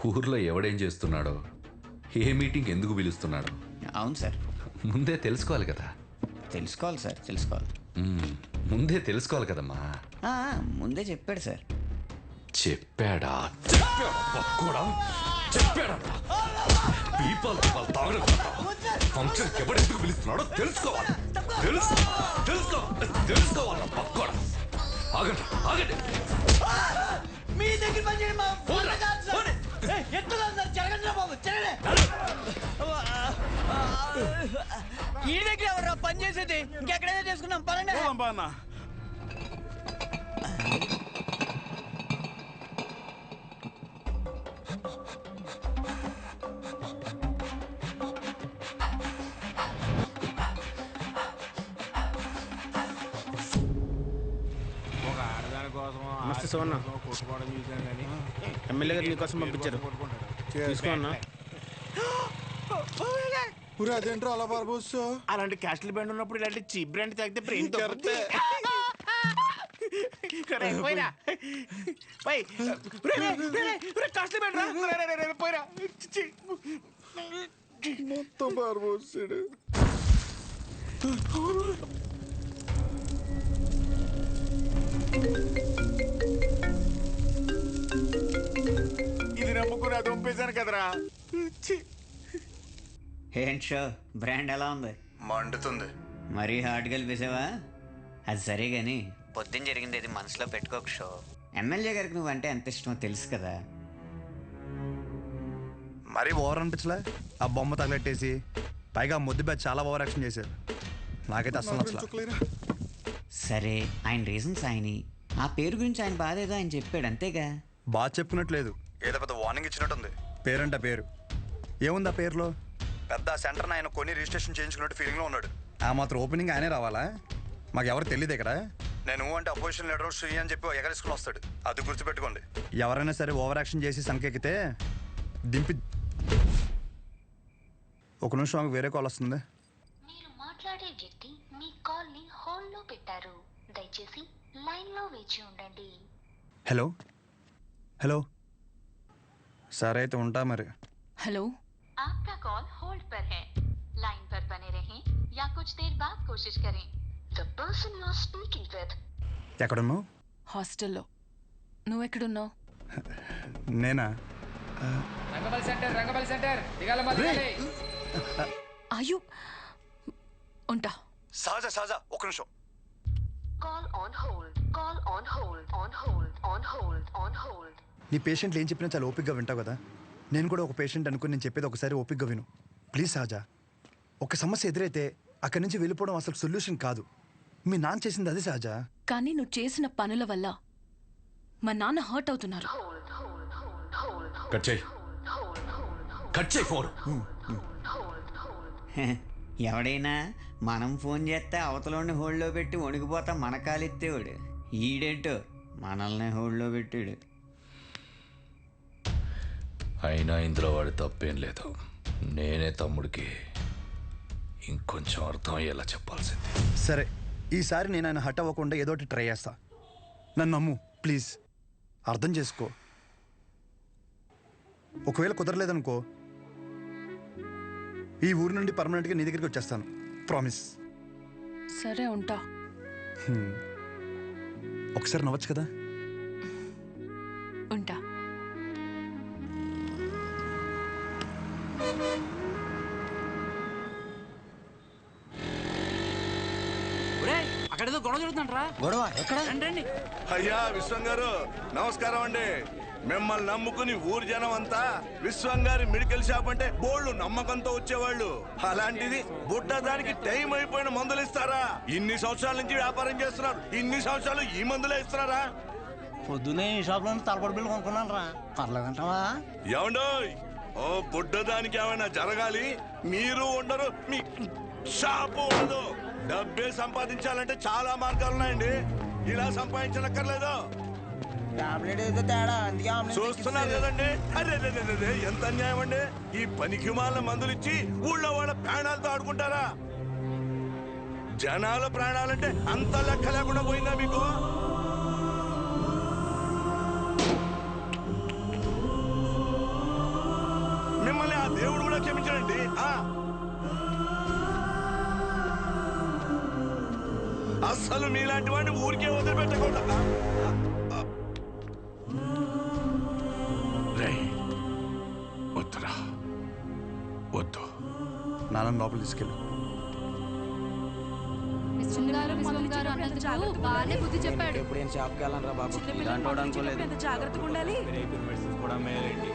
ఊర్లో ఎవడేం చేస్తున్నాడో, ఏ మీటింగ్ ఎందుకు పిలుస్తున్నాడో అవును సార్, ముందే తెలుసుకోవాలి కదా. తెలుసుకోవాలి సార్, తెలుసుకోవాలి. ముందే తెలుసుకోవాలి కదమ్మా. ముందే చెప్పాడు సార్. చెప్పాడా? చెప్పాడా? ఫంక్షన్ ఎవడు ఎందుకు పిలుస్తున్నాడో తెలుసుకోవాలి. తెలుసుకోవాలి పక్కోడా. ఆగండి, ఆగండి. మీ దగ్గర పని చేయండి మా ఈ దగ్గర ఎవరు పని చేసేది? ఇంకెక్కడైనా చేసుకున్నాం పనండి. నమస్తే సోన్న. ఎమ్మెల్యే గారు నీకోసం పంపించారు, తీసుకో అన్న. అదేంటో అలా బాబోసు. అలాంటి క్యాస్టల్ బ్రాండ్ ఉన్నప్పుడు ఇలాంటి చీప్ బ్రాండ్ తాగితే బ్రెయిన్ మొత్తం బాబోసాడు. ఇది నమ్ముకుని అది పంపేశాను కదరా. ఏంటి షో బ్రాండ్ ఎలా ఉంది? మండుతుంది. మరీ హార్డ్ కలిపేసావా? అది సరే గాని పొద్దున్న జరిగింది ఇది మనసులో పెట్టుకోక షో. ఎమ్మెల్యే గారికి నువ్వంటే ఎంత ఇష్టమో తెలుసు కదా. మరీ ఓవర్ అనిపించలే? ఆ బొమ్మ తగలెట్టేసి పైగా ముద్దు బ్యాచ్ చాలా ఓవర్ యాక్షన్ చేశారు. నాకైతే అసలు నచ్చలేదు. సరే, ఆయన రీజన్స్ ఆయన, ఆ పేరు గురించి ఆయన బాధ ఏదో ఆయన చెప్పాడు అంతేగా. బాగా చెప్పుకున్నట్లేదు, ఏదో పెద్ద వార్నింగ్ ఇచ్చినట్టుంది. పేరంట పేరు ఏముంది ఆ పేరులో? పెద్ద సెంటర్ని ఆయన కొని రిజిస్ట్రేషన్ చేయించుకున్నట్టు ఫీలింగ్లో ఉన్నాడు. ఆ మాత్రం ఓపెనింగ్ ఆయనే రావాలా? మాకు ఎవరు తెలియదు ఇక్కడ. నేను అంటే అపోజిషన్ లీడర్ శ్రీ అని చెప్పి ఎగరేసుకుని వస్తాడు. అది గుర్తుపెట్టుకోండి. ఎవరైనా సరే ఓవర్ యాక్షన్ చేసి సంకెక్కితే దింపి. ఒక నిమిషం మాకు వేరే కాల్ వస్తుంది. మీరు మాట్లాడే వ్యక్తి మీ కాల్ ని హోల్డ్ లో పెట్టారు, దయచేసి లైన్ లో వేచి ఉండండి. హలో హలో, సరే అయితే ఉంటా మరి. हेलो, आपका कॉल होल्ड पर है, लाइन पर बने रहें या कुछ देर बाद कोशिश करें. The person you are speaking with. ఎక్కడున్నావు? హాస్టల్లో. నువ్వెక్కడున్నావు? నేనా? రంగబలి సెంటర్ దిగాల మళ్ళీ. అయ్యో, ఉంటా. సహజ ఒక నిమిషం. Call on hold. Call on hold. On hold. On hold. On hold. నీ పేషెంట్లు ఏం చెప్పినా చాలా ఓపిక్గా వింటావు కదా. నేను కూడా ఒక పేషెంట్ అనుకుని నేను చెప్పేది ఒకసారి ఓపిక్గా విను ప్లీజ్. సహజ, ఒక సమస్య ఎదురైతే అక్కడి నుంచి వెళ్ళిపోవడం అసలు సొల్యూషన్ కాదు. మీ నాన్న చేసింది అదే సహజ. కానీ నువ్వు చేసిన పనుల వల్ల మా నాన్న హర్ట్ అవుతున్నారు. ఎవడైనా మనం ఫోన్ చేస్తే అవతలని హోల్డ్లో పెట్టి వణికిపోతా మన కాలెత్తేవాడు. ఈడేంటో మనల్ని హోల్డ్లో పెట్టాడు. అయినా ఇందులో వాడి తప్పేం లేదు. నేనే తమ్ముడికి ఇంకొంచెం అర్థం అయ్యేలా చెప్పాల్సింది. సరే, ఈసారి నేను ఆయన హట్ అవ్వకుండా ఏదో ఒకటి ట్రై చేస్తా. నన్ను నమ్ము ప్లీజ్, అర్థం చేసుకో. ఒకవేళ కుదరలేదనుకో, ఈ ఊరు నుండి పర్మనెంట్గా నీ దగ్గరికి వచ్చేస్తాను. ప్రామిస్. సరే, ఉంటా. ఒకసారి నవ్వచ్చు కదా. ఉంటా. అక్కడేదో గొడవ జరుగుతుందంటరా. గొడవ ఎక్కడ? రండి. అయ్యా విశ్వం గారు నమస్కారం అండి. మిమ్మల్ని నమ్ముకుని ఊరు జనం అంతా విశ్వం గారి మెడికల్ షాప్ అంటే బోళ్ళు నమ్మకంతో వచ్చేవాళ్ళు. అలాంటిది బుడ్డ దానికి టైం అయిపోయిన మందులు ఇస్తారా? ఇన్ని సంవత్సరాల నుంచి వ్యాపారం చేస్తున్నారు, ఇన్ని సంవత్సరాలు ఈ మందులే ఇస్తున్నారా? పొద్దునే ఈ షాప్ లో తలపడి బిల్లు కొనుక్కున్నాను రా. పర్లేదంటావా? ఏమండోయ్, ఓ బుడ్డ దానికి ఏమైనా జరగాలి, మీరు ఉండరు, మీ షాపు ఉండదు. డబ్బే సంపాదించాలంటే చాలా మార్గాలు ఉన్నాయండి. ఇలా సంపాదించనక్కర్లేదు. చూస్తున్నారు కదండి. అరే ఎంత అన్యాయం అండి. ఈ పనికి మాల మందులు ఇచ్చి ఊళ్ళో వాళ్ళ ప్రాణాలతో ఆడుకుంటారా? జనాల ప్రాణాలంటే అంత లెక్క లేకుండా పోయిందా మీకు? మిమ్మల్ని ఆ దేవుడు కూడా క్షమించడండి. అస్సలు మీలాంటి వాడిని ఊరికే వదిలిపెట్టకూడదు. వద్దురా, వద్దు. నాన్న లోపల తీసుకెళ్ళు. బాగానే బుద్ధి చెప్పాడు. ఇప్పుడు ఏం షాప్కి వెళ్ళాలరా బాబు, ఇలాంటి అనుకోలేదు. జాగ్రత్తగా ఉండాలి. కూడా మేలేంటి.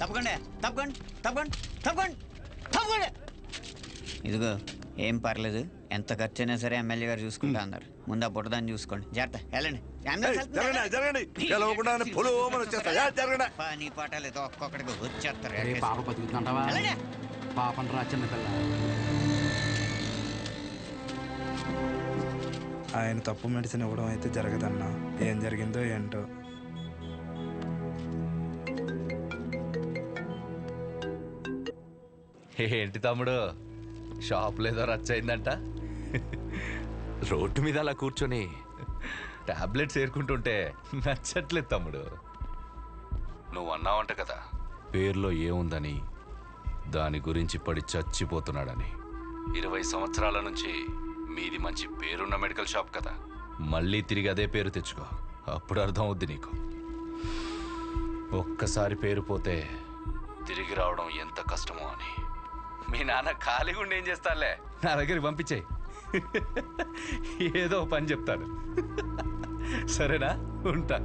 తప్పకుండా తప్పకుండా తప్పకుండా తప్పకుండా తప్పకుండా. ఇదిగో ఏం పర్లేదు, ఎంత ఖర్చు అయినా సరే ఎమ్మెల్యే గారు చూసుకుంటా అన్నారు. ముందు ఆ బుట్టదాన్ని చూసుకోండి. జాగ్రత్త, వెళ్ళండి. పని పాటలేదు, ఒక్కొక్కడికి వచ్చేస్తారు. పాప బతుకుతుంటావా? పాపం రా చిన్నపిల్ల. ఆయన తప్పు మెడిసిన్ ఇవ్వడం అయితే జరగదన్నా. ఏం జరిగిందో ఏంటో. ఏంటి తమ్ముడు, షాప్లో ఏదో రచ్చయిందంట? రోడ్డు మీద అలా కూర్చొని టాబ్లెట్స్ ఏరుకుంటుంటే నచ్చట్లేదు తమ్ముడు. నువ్వు అన్నావంట కదా, పేర్లో ఏముందని, దాని గురించి పడి చచ్చిపోతున్నాడని. 20 సంవత్సరాల నుంచి మీది మంచి పేరున్న మెడికల్ షాప్ కదా, మళ్ళీ తిరిగి అదే పేరు తెచ్చుకో, అప్పుడు అర్థం అవుద్ది నీకు. ఒక్కసారి పేరు పోతే తిరిగి రావడం ఎంత కష్టమో అని. మీ నాన్న ఖాళీగా ఉండి ఏం చేస్తానులే, నా దగ్గరికి పంపించేయి, ఏదో పని చెప్తాను. సరేనా, ఉంటా.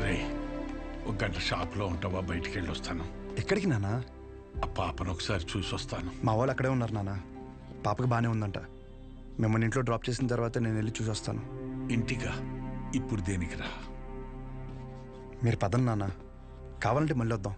రే, ఒక గంట షాప్లో ఉంటావా? బయటికి వెళ్ళి వస్తాను. ఎక్కడికి నాన్న? ఆ పాపను ఒకసారి చూసి వస్తాను. మా వాళ్ళు అక్కడే ఉన్నారు నాన్న. పాపకి బాగానే ఉందంట. మిమ్మల్ని ఇంట్లో డ్రాప్ చేసిన తర్వాత నేను వెళ్ళి చూసి వస్తాను. ఇంటిగా? ఇప్పుడు దేనికి రా? మీరు పదండి నాన్న, కావాలంటే మళ్ళీ వద్దాం.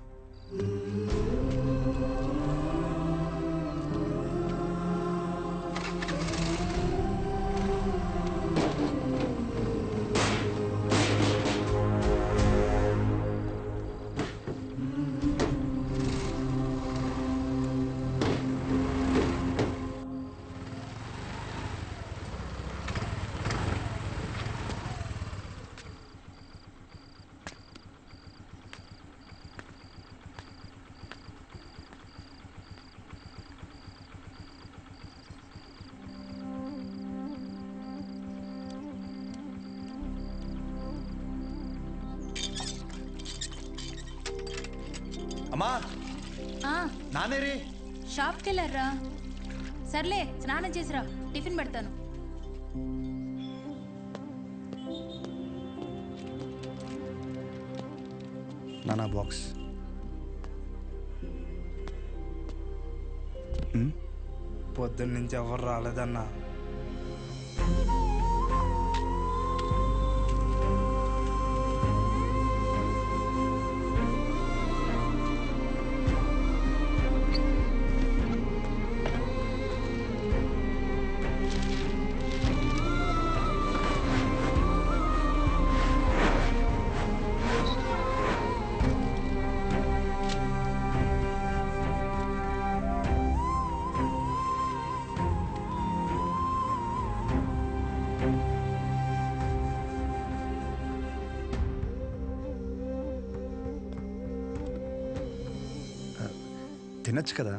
అమ్మా, నానేరే షాప్కి వెళ్ళారా? సర్లే, స్నానం చేసిరా, టిఫిన్ పెడతాను. నానా బాక్స్. పొద్దున్న నుంచి ఎవరు రాలేదన్నా. తినచ్చు కదా.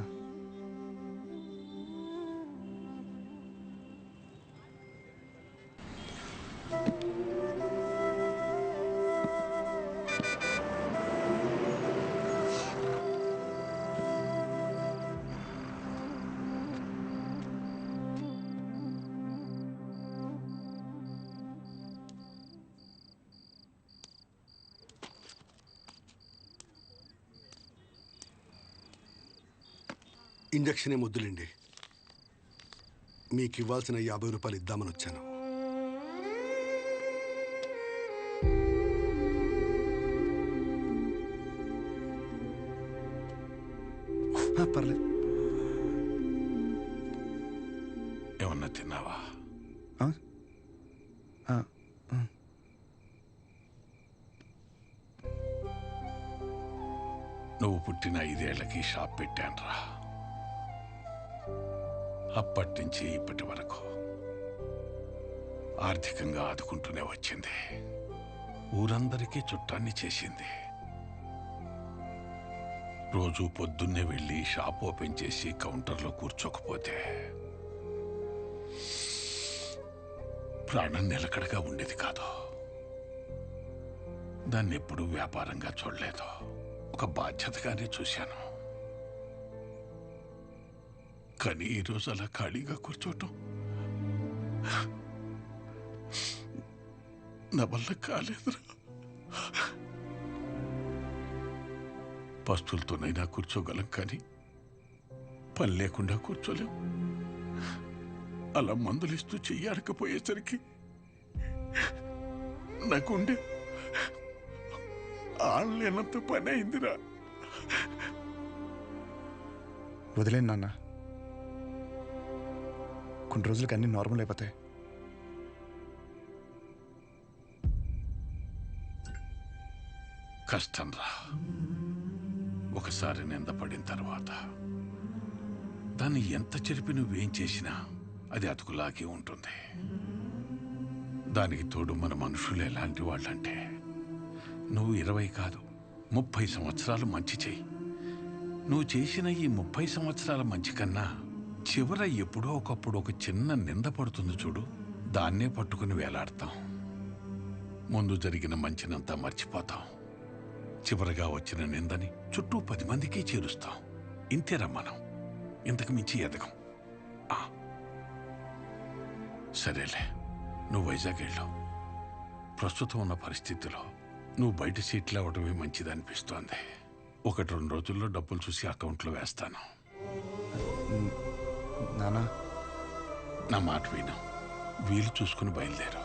ఇంజక్షన్ వద్దులేండి. మీకు ఇవ్వాల్సిన 50 రూపాయలు ఇద్దామని వచ్చాను. పర్లేదు. ఏమన్నా తిన్నావా? నువ్వు పుట్టిన 5 ఏళ్లకి షాప్ పెట్టానురా. అప్పటి నుంచి ఇప్పటి వరకు ఆర్థికంగా ఆదుకుంటూనే వచ్చింది. ఊరందరికీ చుట్టాన్ని చేసింది. రోజు పొద్దున్నే వెళ్ళి షాప్ ఓపెన్ చేసి కౌంటర్లో కూర్చోకపోతే ప్రాణం నిలకడగా ఉండేది కాదు. దాన్ని ఎప్పుడూ వ్యాపారంగా చూడలేదు, ఒక బాధ్యతగానే చూశాను. కానీ ఈరోజు అలా ఖాళీగా కూర్చోటం నా వల్ల కాలేదురా. పస్తులతోనైనా కూర్చోగలం, కానీ పని లేకుండా కూర్చోలేం. అలా మందులిస్తూ చెయ్యాడకపోయేసరికి నాకుండే ఆడలేనంత పని అయిందిరా. వదిలేను నాన్న, కొన్ని రోజులకి అన్నీ నార్మల్ అయిపోతాయి. కష్టం రా. ఒకసారి నిందపడిన తర్వాత దాన్ని ఎంత చెరిపి నువ్వేం చేసినా అది అతుకులాగే ఉంటుంది. దానికి తోడు మన మనుషులు ఎలాంటి వాళ్ళంటే, నువ్వు 20 కాదు 30 సంవత్సరాలు మంచి చెయ్యి. నువ్వు చేసిన ఈ 30 సంవత్సరాల మంచి కన్నా చివర ఎప్పుడో ఒకప్పుడు ఒక చిన్న నింద పడుతుంది చూడు, దాన్నే పట్టుకుని వేలాడతాం. ముందు జరిగిన మంచినంతా మర్చిపోతాం. చివరగా వచ్చిన నిందని చుట్టూ 10 మందికి చేరుస్తాం. ఇంతేరా మనం, ఇంతకు మించి ఎదగం. సరేలే, నువ్వు వైజాగ్ వెళ్ళు. ప్రస్తుతం ఉన్న పరిస్థితిలో నువ్వు బయట సీట్లు అవ్వడమే మంచిదనిపిస్తోంది. 1-2 రోజుల్లో డబ్బులు చూసి అకౌంట్లో వేస్తాను. నానా, నా మాట విను, వీలు చూసుకుని బయలుదేరు.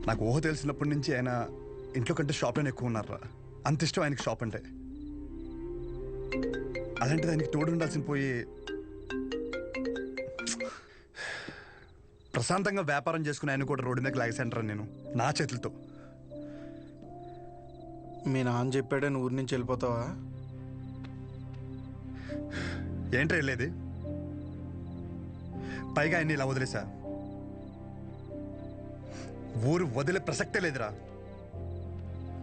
నాకు ఊహ తెలిసినప్పటి నుంచి ఆయన ఇంట్లో కంటే షాప్లోనే ఎక్కువ ఉన్నారా. అంత ఇష్టం ఆయనకి షాప్ అంటే. అలాంటిది ఆయనకి తోడు ఉండాల్సిన పోయి ప్రశాంతంగా వ్యాపారం చేసుకుని ఆయన కూడా రోడ్డు మీద లాగేసంటారా నేను నా చేతులతో. మీ నాన్న చెప్పాడని ఊరి నుంచి వెళ్ళిపోతావా? ఏంట్రా వెళ్ళేది? పైగా ఆయన్ని ఇలా వదిలేసా. ఊరు వదిలే ప్రసక్తే లేదురా.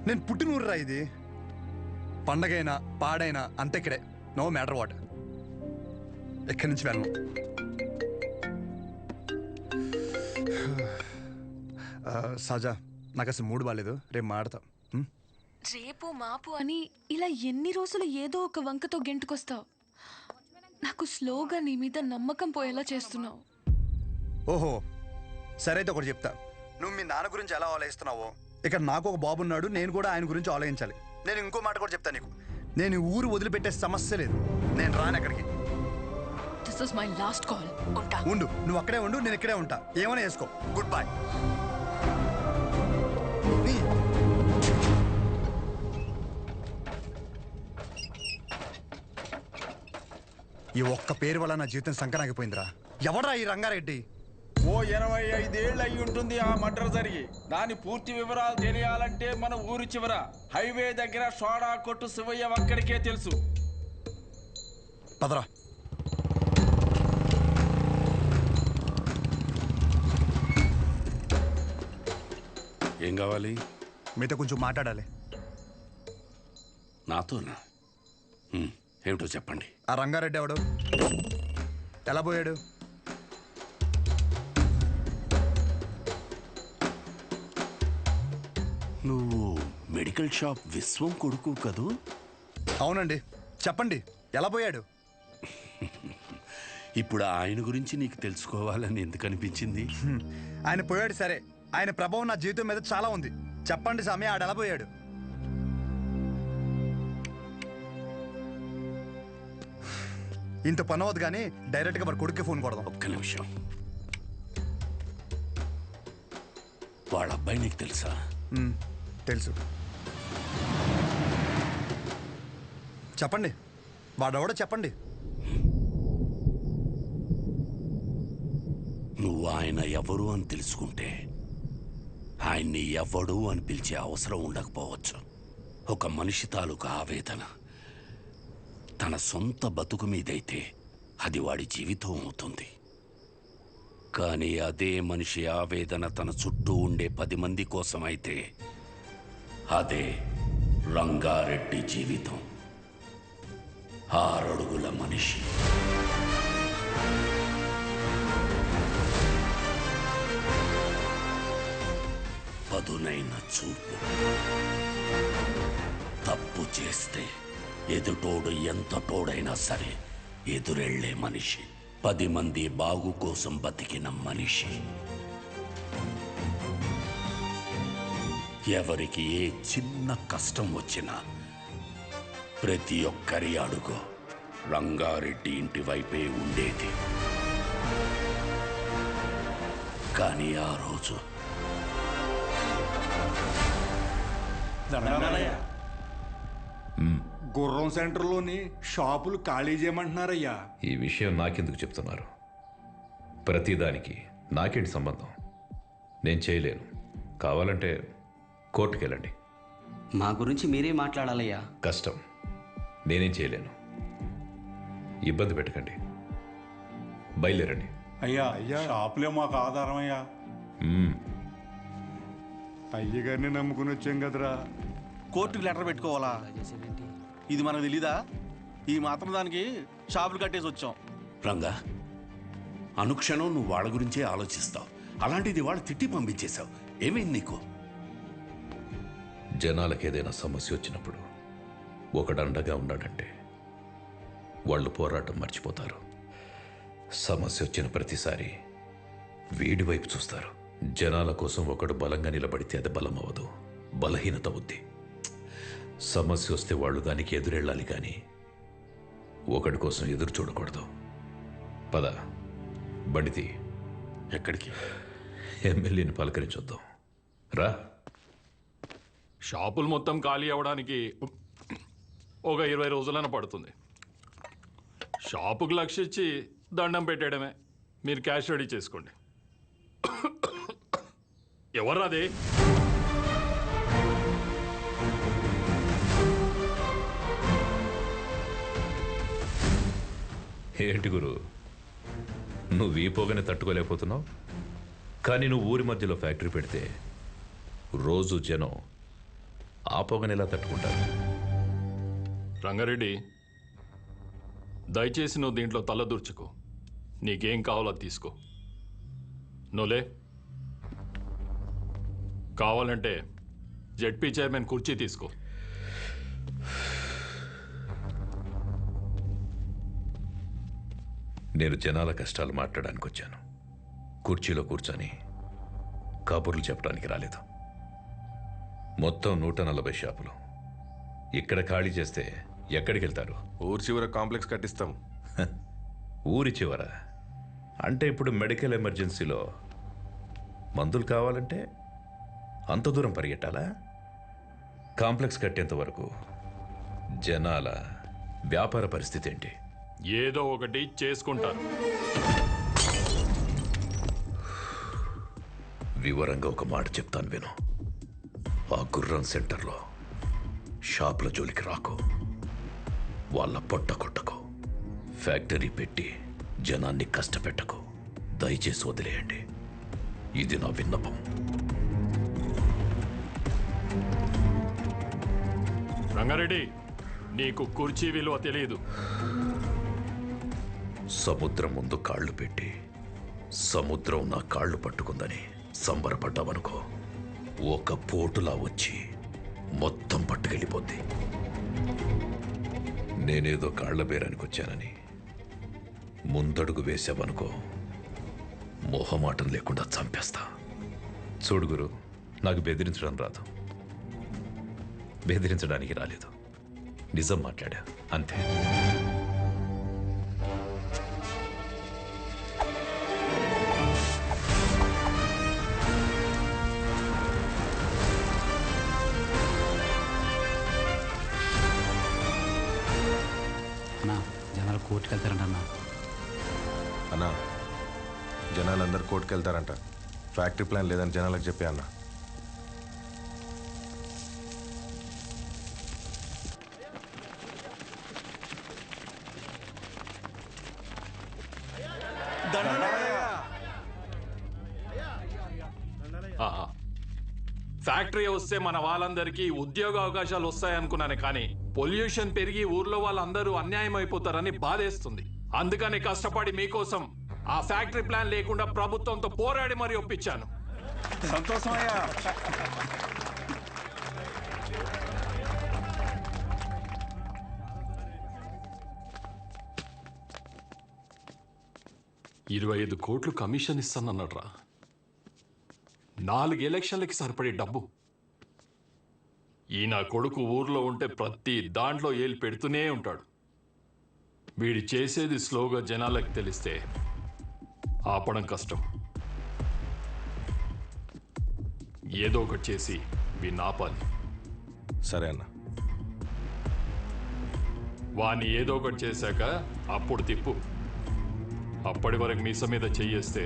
నేను పుట్టిన ఊరురా ఇది. పండగైనా పాడైనా అంతే ఇక్కడే. No matter what. ఎక్కడి నుంచి వెళ్ళను. సాజా, నాకు అసలు మూడు బాగాలేదు, రేపు మాడతాం. రేపు మాపు అని ఇలా ఎన్ని రోజులు ఏదో ఒక వంకతో గెంటుకొస్తావు. నాకు స్లోగా నీ మీద నమ్మకం పోయేలా చేస్తున్నావు. ఓహో, సరే అయితే ఒకటి చెప్తా. నువ్వు మీ నాన్న గురించి ఎలా ఆలోచిస్తున్నావో ఇక్కడ నాకు ఒక బాబు ఉన్నాడు, నేను కూడా ఆయన గురించి ఆలోచించాలి. నేను ఇంకో మాట కూడా చెప్తాను నీకు. నేను ఈ ఊరు వదిలిపెట్టే సమస్య లేదు. నేను రాను ఎక్కడికి. This is my last call. ఉంటా. ఉండు, నువ్వు అక్కడే ఉండు, నేను ఇక్కడే ఉంటా. ఏమైనా వేసుకో. Good bye. ఈ ఒక్క పేరు వల్ల నా జీవితం సంకనాగిపోయిందిరా. ఎవడ్రా ఈ రంగారెడ్డి? ఓ 85 ఏళ్ళు అయి ఉంటుంది ఆ మర్డర్ జరిగి. దాని పూర్తి వివరాలు తెలియాలంటే మన ఊరు చివర హైవే దగ్గర సోడా కొట్టు శివయ్య ఒక్కడికే తెలుసు. పదరా. ఏం కావాలి? మీతో కొంచెం మాట్లాడాలి. నాతోనా? ఏమిటో చెప్పండి. ఆ రంగారెడ్డి ఎవడు? ఎలా పోయాడు? నువ్వు మెడికల్ షాప్ విశ్వం కొడుకు కదూ? అవునండి. చెప్పండి, ఎలా పోయాడు? ఇప్పుడు ఆయన గురించి నీకు తెలుసుకోవాలని ఎందుకు అనిపించింది? ఆయన పోయాడు సరే, ఆయన ప్రభావం నా జీవితం మీద చాలా ఉంది. చెప్పండి స్వామి, ఆడ ఎలా పోయాడు? ఇంత పని అవ్వదు కానీ డైరెక్ట్గా మరి కొడుక్కి ఫోన్ కొడదాం. ఒక్క నిమిషం. వాళ్ళ అబ్బాయి నీకు తెలుసా? తెలుసు. చెప్పండి, వాడెవడో చెప్పండి. నువ్వు ఆయన ఎవరు అని తెలుసుకుంటే ఆయన్ని ఎవడు అని పిలిచే అవసరం ఉండకపోవచ్చు. ఒక మనిషి తాలూకు ఆవేదన తన సొంత బతుకు మీదైతే అది వాడి జీవితం అవుతుంది. కానీ అదే మనిషి ఆవేదన తన చుట్టూ ఉండే 10 మంది కోసం అయితే అదే రంగారెడ్డి జీవితం. 6 అడుగుల మనిషి. పదునైన చూపు. తప్పు చేస్తే ఎదుటోడు ఎంత తోడైనా సరే ఎదురెళ్లే మనిషి. 10 మంది బాగు కోసం బతికిన మనిషి. ఎవరికి ఏ చిన్న కష్టం వచ్చినా ప్రతి ఒక్కరి అడుగు రంగారెడ్డి ఇంటి వైపే ఉండేది. కానీ ఆ రోజు గుర్రం సెంటర్లోని షాపులు ఖాళీ చేయమంటున్నారయ్యా. ఈ విషయం నాకెందుకు చెప్తున్నారు? ప్రతిదానికి నాకేంటి సంబంధం? నేను చేయలేను. కావాలంటే కోర్టుకెళ్ళండి. మా గురించి మీరే మాట్లాడాలయ్యా. కష్టం, నేనేం చేయలేను. ఇబ్బంది పెట్టకండి, బయలుదేరండి. అయ్యా షాపులే మాకు ఆధారం అయ్యా. అయ్యగారిని నమ్ముకుని వచ్చాం కదరా. కోర్టుకి లెటర్ పెట్టుకోవాలా? ఇది మనకు తెలీదా? ఈ మాత్రం దానికి షాపులు కట్టేసి వచ్చాం. రంగా, అనుక్షణం నువ్వు వాళ్ళ గురించే ఆలోచిస్తావు. అలాంటిది వాళ్ళు తిట్టి పంపించేశావు. ఏమైంది నీకు? జనాలకు ఏదైనా సమస్య వచ్చినప్పుడు ఒకడండగా ఉన్నాడంటే వాళ్ళు పోరాటం మర్చిపోతారు. సమస్య వచ్చిన ప్రతిసారి వీడి వైపు చూస్తారు. జనాల కోసం ఒకడు బలంగా నిలబడితే అది బలం అవ్వదు, బలహీనత అవుద్ది. సమస్య వస్తే వాళ్ళు దానికి ఎదురెళ్ళాలి కానీ ఒకడి కోసం ఎదురు చూడకూడదు. పద, బండితి. ఎక్కడికి? ఎమ్మెల్యేని పలకరించొద్దాం. రా. షాపులు మొత్తం ఖాళీ అవ్వడానికి ఒక 20 రోజులైనా పడుతుంది. షాపుకు లక్ష్య ఇచ్చి దండం పెట్టేయడమే. మీరు క్యాష్ రెడీ చేసుకోండి. ఎవర్రాది? ఏంటి గురు, నువ్వు ఈ పొగని తట్టుకోలేకపోతున్నావు? కానీ నువ్వు ఊరి మధ్యలో ఫ్యాక్టరీ పెడితే రోజు జనం ఆ పొగని ఎలా తట్టుకుంటారు? రంగారెడ్డి, దయచేసి నువ్వు దీంట్లో తలదూర్చుకో. నీకేం కావాలో అది తీసుకో. నువ్వులే. కావాలంటే జెడ్పీ చైర్మన్ కుర్చీ తీసుకో. నేను జనాల కష్టాలు మాట్లాడడానికి వచ్చాను. కుర్చీలో కూర్చొని కబుర్లు చెప్పడానికి రాలేదు. మొత్తం 140 షాపులు ఇక్కడ ఖాళీ చేస్తే ఎక్కడికి వెళ్తారు? ఊరి చివర కాంప్లెక్స్ కట్టిస్తాం. ఊరి చివర అంటే ఇప్పుడు మెడికల్ ఎమర్జెన్సీలో మందులు కావాలంటే అంత దూరం పరిగెట్టాలా? కాంప్లెక్స్ కట్టేంత వరకు జనాల వ్యాపార పరిస్థితి ఏంటి? ఏదో ఒకటి చేసుకుంటారు. వివరంగా ఒక మాట చెప్తాను విను. ఆ గుర్రం సెంటర్లో షాపుల జోలికి రాకు, వాళ్ళ పొట్ట కొట్టకు, ఫ్యాక్టరీ పెట్టి జనాన్ని కష్టపెట్టకు. దయచేసి వదిలేయండి. ఇది నా విన్నపం. రంగారెడ్డి, నీకు కుర్చీ విలువ తెలియదు. సముద్రం ముందు కాళ్ళు పెట్టి సముద్రం నా కాళ్ళు పట్టుకుందని సంబరపడ్డావనుకో, ఒక పోటులా వచ్చి మొత్తం పట్టుకెళ్ళిపోద్ది. నేనేదో కాళ్ల బేరానికి వచ్చానని ముందడుగు వేసావనుకో మొహమాటం లేకుండా చంపేస్తా. చూడు గురు, నాకు బెదిరించడం రాదు, బెదిరించడానికి రాలేదు, నిజం మాట్లాడా అంతే. జనాలు కోర్టుకు వెళ్తారంట అన్నా. జనాలందరూ కోర్టుకు వెళ్తారంట. ఫ్యాక్టరీ ప్లాన్ లేదని జనాలకు చెప్పా అన్న. ఫ్యాక్టరీ వస్తే మన వాళ్ళందరికీ ఉద్యోగ అవకాశాలు వస్తాయనుకున్నాను, కానీ పొల్యూషన్ పెరిగి ఊర్లో వాళ్ళందరూ అన్యాయం అయిపోతారని బాధేస్తుంది. అందుకని కష్టపడి మీకోసం ఆ ఫ్యాక్టరీ ప్లాన్ లేకుండా ప్రభుత్వంతో పోరాడి మరీ ఒప్పించాను. సంతోషమయ్యా. $25 కోట్లు కమిషన్ ఇస్తానన్నాడ్రా. 4 ఎలక్షన్లకి సరిపడే డబ్బు. ఈ నా కొడుకు ఊర్లో ఉంటే ప్రతి దాంట్లో ఏలు పెడుతూనే ఉంటాడు. వీడి చేసేది స్లోగా జనాలకు తెలిస్తే ఆపడం కష్టం. ఏదో ఒకటి చేసి వీడిని ఆపాలి. సరే అన్న. వాణ్ణి ఏదో ఒకటి చేశాక అప్పుడు తిప్పు. అప్పటి వరకు మీస మీద చెయ్యేస్తే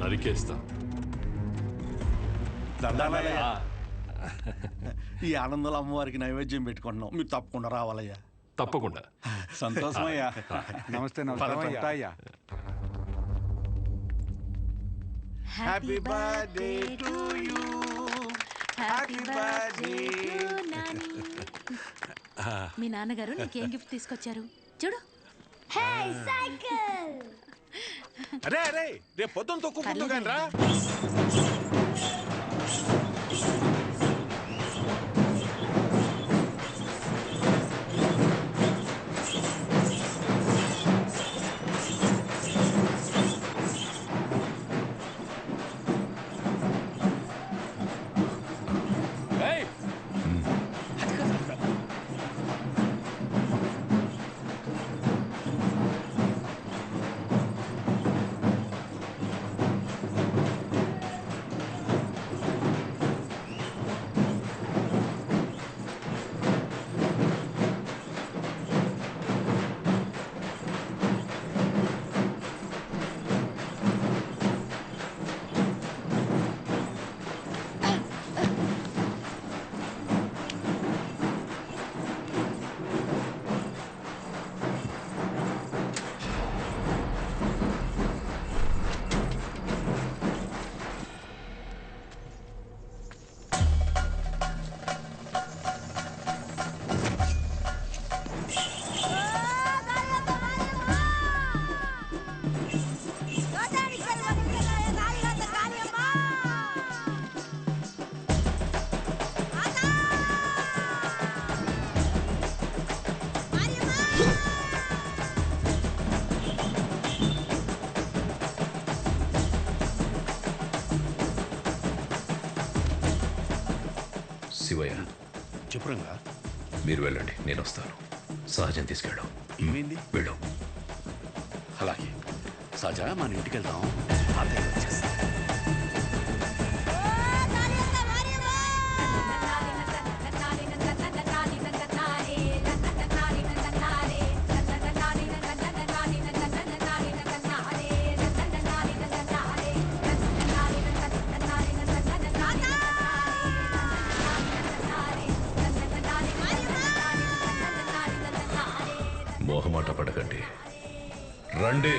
నరికేస్తా. ఈ ఆనందంలో అమ్మవారికి నైవేద్యం పెట్టుకుంటున్నాం, మీరు తప్పకుండా రావాలయ్యా. తప్పకుండా. సంతోషమయ్యా. నమస్తే. నమస్తే. Happy birthday to you. Happy birthday. మీ నాన్నగారు నీకేం గిఫ్ట్ తీసుకొచ్చారు చూడు. అరే అరే, రేపు పొద్దున తొక్కుకుంటూ కానీ రా. శివయ్య, చెప్పురంగా. మీరు వెళ్ళండి, నేను వస్తాను. సహజం తీసుకెళ్ళు. ఏమైంది? వెళ్ళు. అలాగే సహజ, మన ఇంటికి వెళ్దాం. మొహమాట పడకండి, రండి.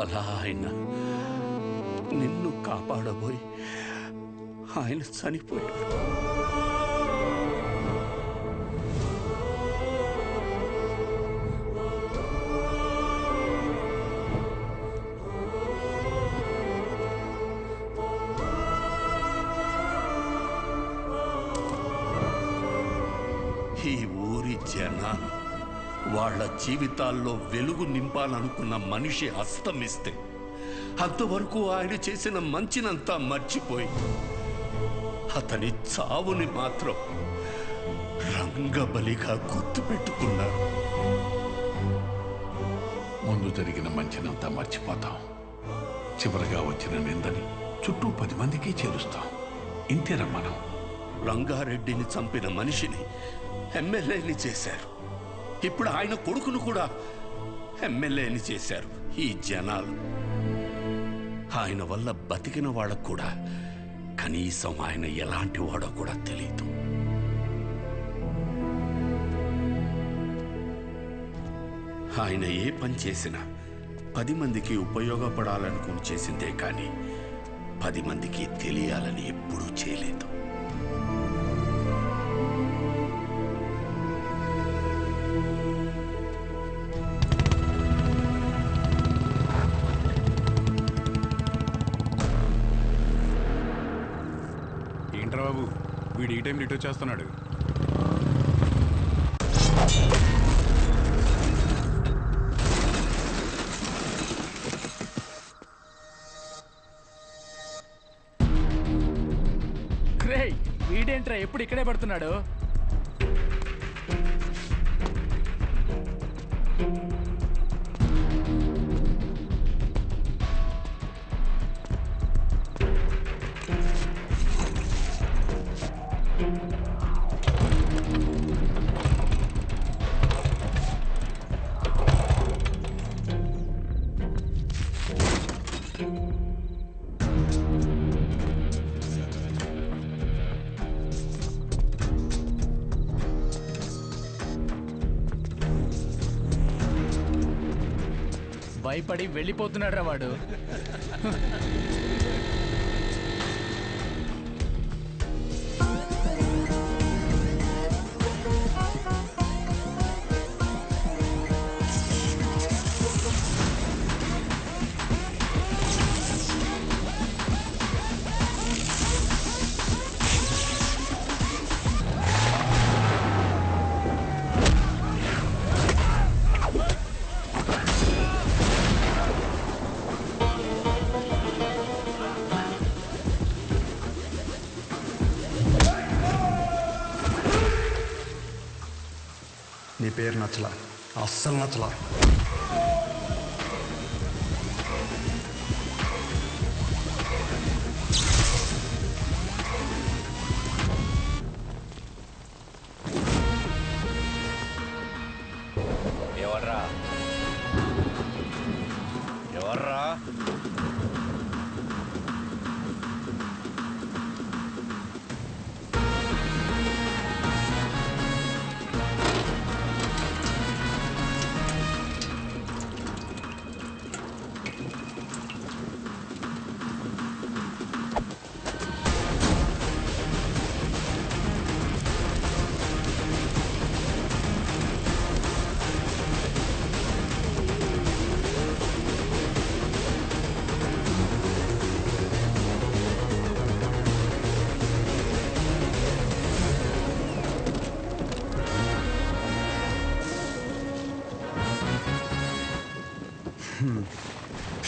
అలా ఆయన నిన్ను కాపాడబోయి ఆయన చనిపోయాడు. ఈ ఊరి జనాలు వాళ్ళ జీవితాల్లో వెలుగు నింపాలనుకున్న మనిషి అస్తమిస్తే అంతవరకు ఆయన చేసిన మంచినంతా మర్చిపోయి అతని చావుని మాత్రం రంగబలిగా గుర్తుపెట్టుకున్నారు. ముందు జరిగిన మంచినంతా మర్చిపోతాం, చివరిగా వచ్చిన నిందని చుట్టూ 10 మందికి చేరుస్తాం. ఇంతేనా మనం? రంగారెడ్డిని చంపిన మనిషిని ఎమ్మెల్యేని చేశారు. ఇప్పుడు ఆయన కొడుకును కూడా ఎమ్మెల్యేని చేశారు ఈ జనాలు. ఆయన వల్ల బతికిన వాళ్ళకు కూడా కనీసం ఆయన ఎలాంటి వాడో కూడా తెలియదు. ఆయన ఏ పని చేసినా 10 మందికి ఉపయోగపడాలనుకుని చేసిందే కానీ 10 మందికి తెలియాలని ఎప్పుడూ చేయలేదు. ఏంట్రా బాబు, వీడు ఈ టైం రిటర్న్ వచ్చేస్తున్నాడు. వీడేంట్రా ఎప్పుడు ఇక్కడే పడుతున్నాడు? భయపడి వెళ్ళిపోతున్నాడు రా వాడు. నీ పేరు నచ్చలా, అస్సలు నచ్చలా. ఎవర్రా ఎవర్రా?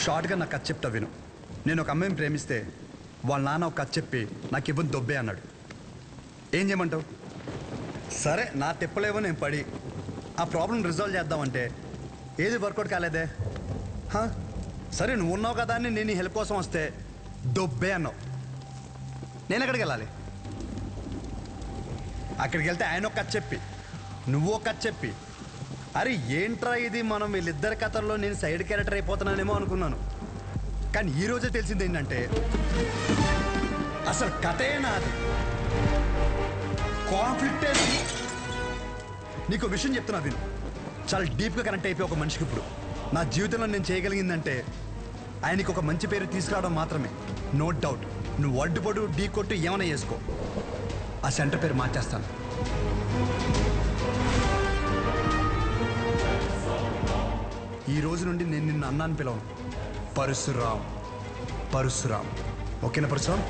షార్ట్గా నాకు కథ చెప్తా విను. నేను ఒక అమ్మాయిని ప్రేమిస్తే వాళ్ళ నాన్న ఒక కథ చెప్పి నాకు ఇవ్వని దొబ్బే అన్నాడు. ఏం చేయమంటావు? సరే నా తిప్పలేవో నేను పడి ఆ ప్రాబ్లం రిజాల్వ్ చేద్దామంటే ఏది వర్కౌట్ కాలేదే. సరే నువ్వు ఉన్నావు కదా అని నేను నీ హెల్ప్ కోసం వస్తే దొబ్బే అన్నావు. నేను ఎక్కడికి వెళ్ళాలి? అక్కడికి వెళ్తే ఆయన ఒక కథ చెప్పి నువ్వు ఒక కథ చెప్పి, అరే ఏంట్రా ఇది, మనం వీళ్ళిద్దరి కథల్లో నేను సైడ్ క్యారెక్టర్ అయిపోతున్నానేమో అనుకున్నాను. కానీ ఈరోజే తెలిసింది ఏంటంటే అసలు కథే నాది, కాన్ఫ్లిక్టే. నీకు విషయం చెప్తున్నా విను. చాలా డీప్గా కనెక్ట్ అయిపోయి ఒక మనిషికి ఇప్పుడు నా జీవితంలో నేను చేయగలిగిందంటే ఆయనకి ఒక మంచి పేరు తీసుకురావడం మాత్రమే. నో డౌట్, నువ్వు అడ్డుపడు ఢీ కొట్టు ఏమైనా చేసుకో, ఆ సెంటర్ పేరు మార్చేస్తాను. ఈ రోజు నుండి నేను నిన్ను అన్నాను పిలవను, పరశురామ్. పరశురామ్, ఓకేనా పరశురామ్?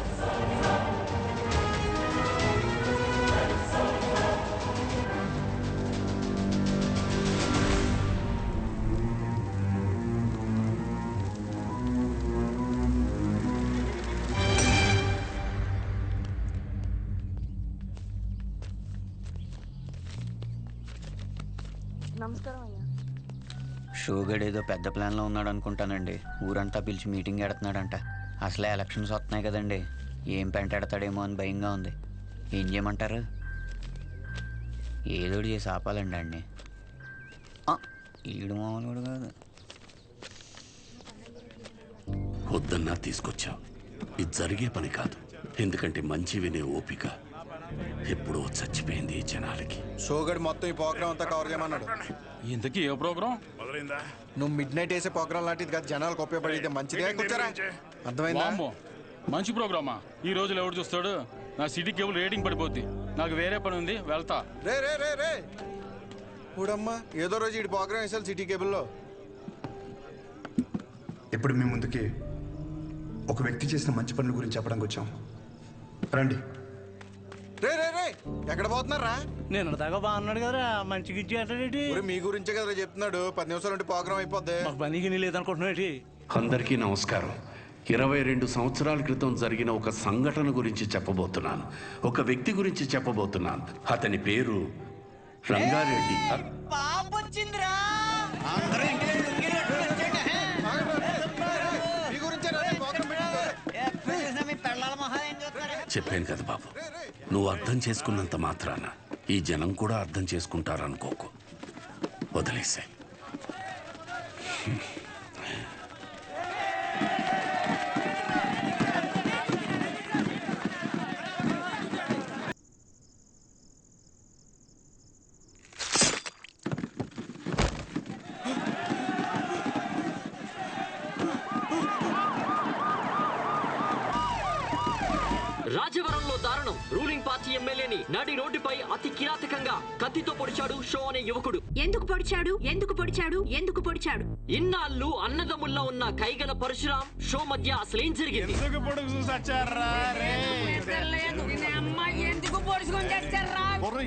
షోగడ్ ఏదో పెద్ద ప్లాన్లో ఉన్నాడు అనుకుంటానండి. ఊరంతా పిలిచి మీటింగ్ ఎడుతున్నాడంట. అసలే ఎలక్షన్స్ వస్తున్నాయి కదండి, ఏం పెంటాడతాడేమో అని భయంగా ఉంది. ఏం చేయమంటారు? ఏదోడు చేసి ఆపాలండి అండి. ఈడు మామూలు కాదు. వద్దన్నా తీసుకొచ్చావు, ఇది జరిగే పని కాదు. ఎందుకంటే మంచి వినే ఓపిక ఎప్పుడో చచ్చిపోయింది ఈ జనాలకి. షోగడ్ మొత్తం ఈ ప్రోగ్రామ్ అంతా కవర్ చేయమన్నాడు. ఇంతకీ ఏ ప్రోగ్రామ్? నువ్వు మిడ్ నైట్ వేసే ప్రోగ్రామ్ లాంటిది కాదు, జనాలకు ఉపయోగపడితే మంచిదే. కూర్చోరా, అర్థమైందా? మంచి ప్రోగ్రామా? ఈ రోజులు ఎవడు చూస్తాడు? నా సిటీ కేబుల్ రేటింగ్ పడిపోద్ది. నాకు వేరే పని ఉంది, వెళ్తా. రే రే రే రే ఊడమ్మా, ఏదో రోజు ఈ ప్రోగ్రామ్ వేసాలి సిటీ కేబుల్లో. ఇప్పుడు మీ ముందుకి ఒక వ్యక్తి చేసిన మంచి పనుల గురించి చెప్పడానికి వచ్చాం. రండి. రే రే రే ఎక్కడ పోతున్నారా? నేను దాకా బాగున్నాడు కదరా, మంచి గిచ్చి అంటాడేటి? మీ గురించే కదా చెప్తున్నాడు. 10 నిమిషాలు ఉంటే ప్రోగ్రామ్ అయిపోద్ది. మాకు పనికి లేదనుకుంటున్నాడు. అందరికీ నమస్కారం. 22 సంవత్సరాల క్రితం జరిగిన ఒక సంఘటన గురించి చెప్పబోతున్నాను. ఒక వ్యక్తి గురించి చెప్పబోతున్నాను. అతని పేరు రంగారెడ్డి. చెప్పాను కదా బాబు, నువ్వు అర్థం చేసుకున్నంత మాత్రాన ఈ జనం కూడా అర్థం చేసుకుంటారనుకోకు. వదిలేసాయి. రాజవరంలో దారుణం. రూలింగ్ పార్టీ ఎమ్మెల్యేని నడి రోడ్డుపై అతి కిరాతకంగా కత్తితో పొడిచాడు షో అనే యువకుడు. ఎందుకు పొడిచాడు? ఎందుకు పొడిచాడు? ఎందుకు పొడిచాడు? ఇన్నాళ్ళు అన్నదమ్ముల్లో ఉన్న కైగల పరశురాం షో మధ్య అసలేం జరిగింది?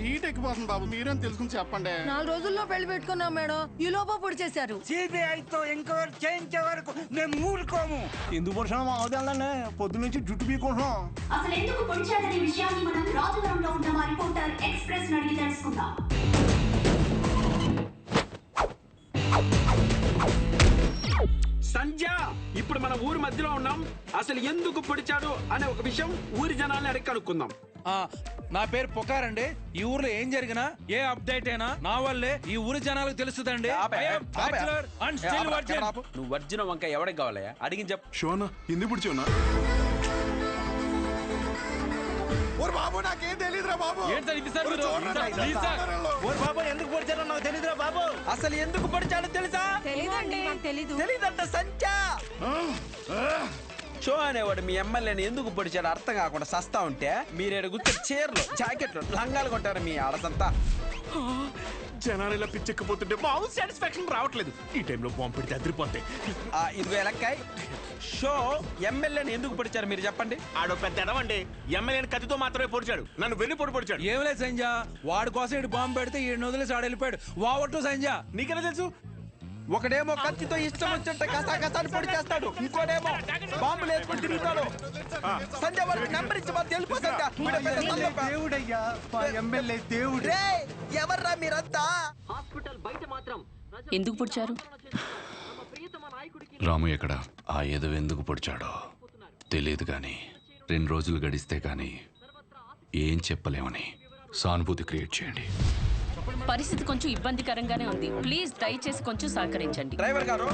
హీట్ ఎక్కిపోతుంది బాబు, మీరేం తెలుసుకుని చెప్పండి. 4 రోజుల్లో పెళ్లి పెట్టుకున్నాం మేడం, ఈ లోప పొడి చేశారు. సిబిఐతో ఎంక్వైరీ చేయించే వరకు మేము ఊరుకోము. ఎందుకు పొడిచాము అవదాలనే పొద్దు నుంచి జుట్టు పీకుంటున్నాం. అసలు ఎందుకు పొడిచాడనే విషయాన్ని మనం రాజవరంలో ఉన్న మా రిపోర్టర్ ఎక్స్ప్రెస్ అడిగి తెలుసుకుందాం. సంధ్య, ఇప్పుడు మన ఊరి మధ్యలో ఉన్నాం. అసలు ఎందుకు పొడిచాడు అనే ఒక విషయం ఊరి జనాల్ని అడిగి కనుక్కుందాం. నా పేరు పొకారండి. ఈ ఊర్లో ఏం జరిగినా ఏ అప్డేట్ అయినా నా వల్లే ఈ ఊరి జనాలకు తెలుస్తుందండి. నువ్వు వర్జిన వంక ఎవరికి కావాలయ్యా? అడిగి చెప్పు. షోనా ఎందుకు పుడిచోనా? బాబు నాకేం తెలియదురా బాబు. బాబు ఎందుకు పొడిచాడో నాకు తెలియదురా బాబు. అసలు ఎందుకు పొడిచాడో తెలుసా? తెలీదండి. తెలీదంట సంధ్య. షో అనేవాడు మీ ఎమ్మెల్యేని ఎందుకు పొడిచాడు అర్థం కాకుండా సస్తా ఉంటే మీరేడు గుర్తు చీరలు, జాకెట్లు, లంగాలు కొట్టారు మీ ఆడసంతా. జనాలు ఇలా పిచ్చెక్కిపోతుంటే మాకు సాటిస్ఫాక్షన్ రావట్లేదు. ఈ టైంలో బాంబు పెడితే అదిరిపోతాయి. ఇదిగో ఎలక్కాయ్, షో ఎమ్మెల్యేని ఎందుకు పొడిచారు మీరు చెప్పండి. ఆడో పెద్ద ఎడవండి, ఎమ్మెల్యేని కత్తితో మాత్రమే పొడిచాడు. నన్ను వెన్ను పొడిచాడు. ఏం లేదు సంజ, వాడి కోసం ఇటు బాంబు పెడితే ఈ వదిలేసి ఆడ వెళ్ళిపోయాడు. వావట్టు సంజ. నీకెలా తెలుసు? ఒకడేమో కత్తితో ఇష్టం వచ్చినట్టు కసాకసాన్ని పొడి చేస్తాడు, ఇంకోడేమో బాంబులు వేసుకొని తిరుగుతాడు. సంజయ్ వాళ్ళకి నెంబర్ ఇచ్చి మాకు తెలుపు. దేవుడయ్యా, ఎమ్మెల్యే దేవుడు. ఎవర్రా మీరంతా? హాస్పిటల్ బయట మాత్రం ఎందుకు పొడిచారు? రాము ఎక్కడ? ఆ ఏదో ఎందుకు పొడిచాడో తెలియదు కానీ 2 రోజులు గడిస్తే కానీ ఏం చెప్పలేమని సానుభూతి క్రియేట్ చేయండి. పరిస్థితి కొంచెం ఇబ్బందికరంగానే ఉంది. ప్లీజ్ దయచేసి కొంచెం సహకరించండి. డ్రైవర్ గారు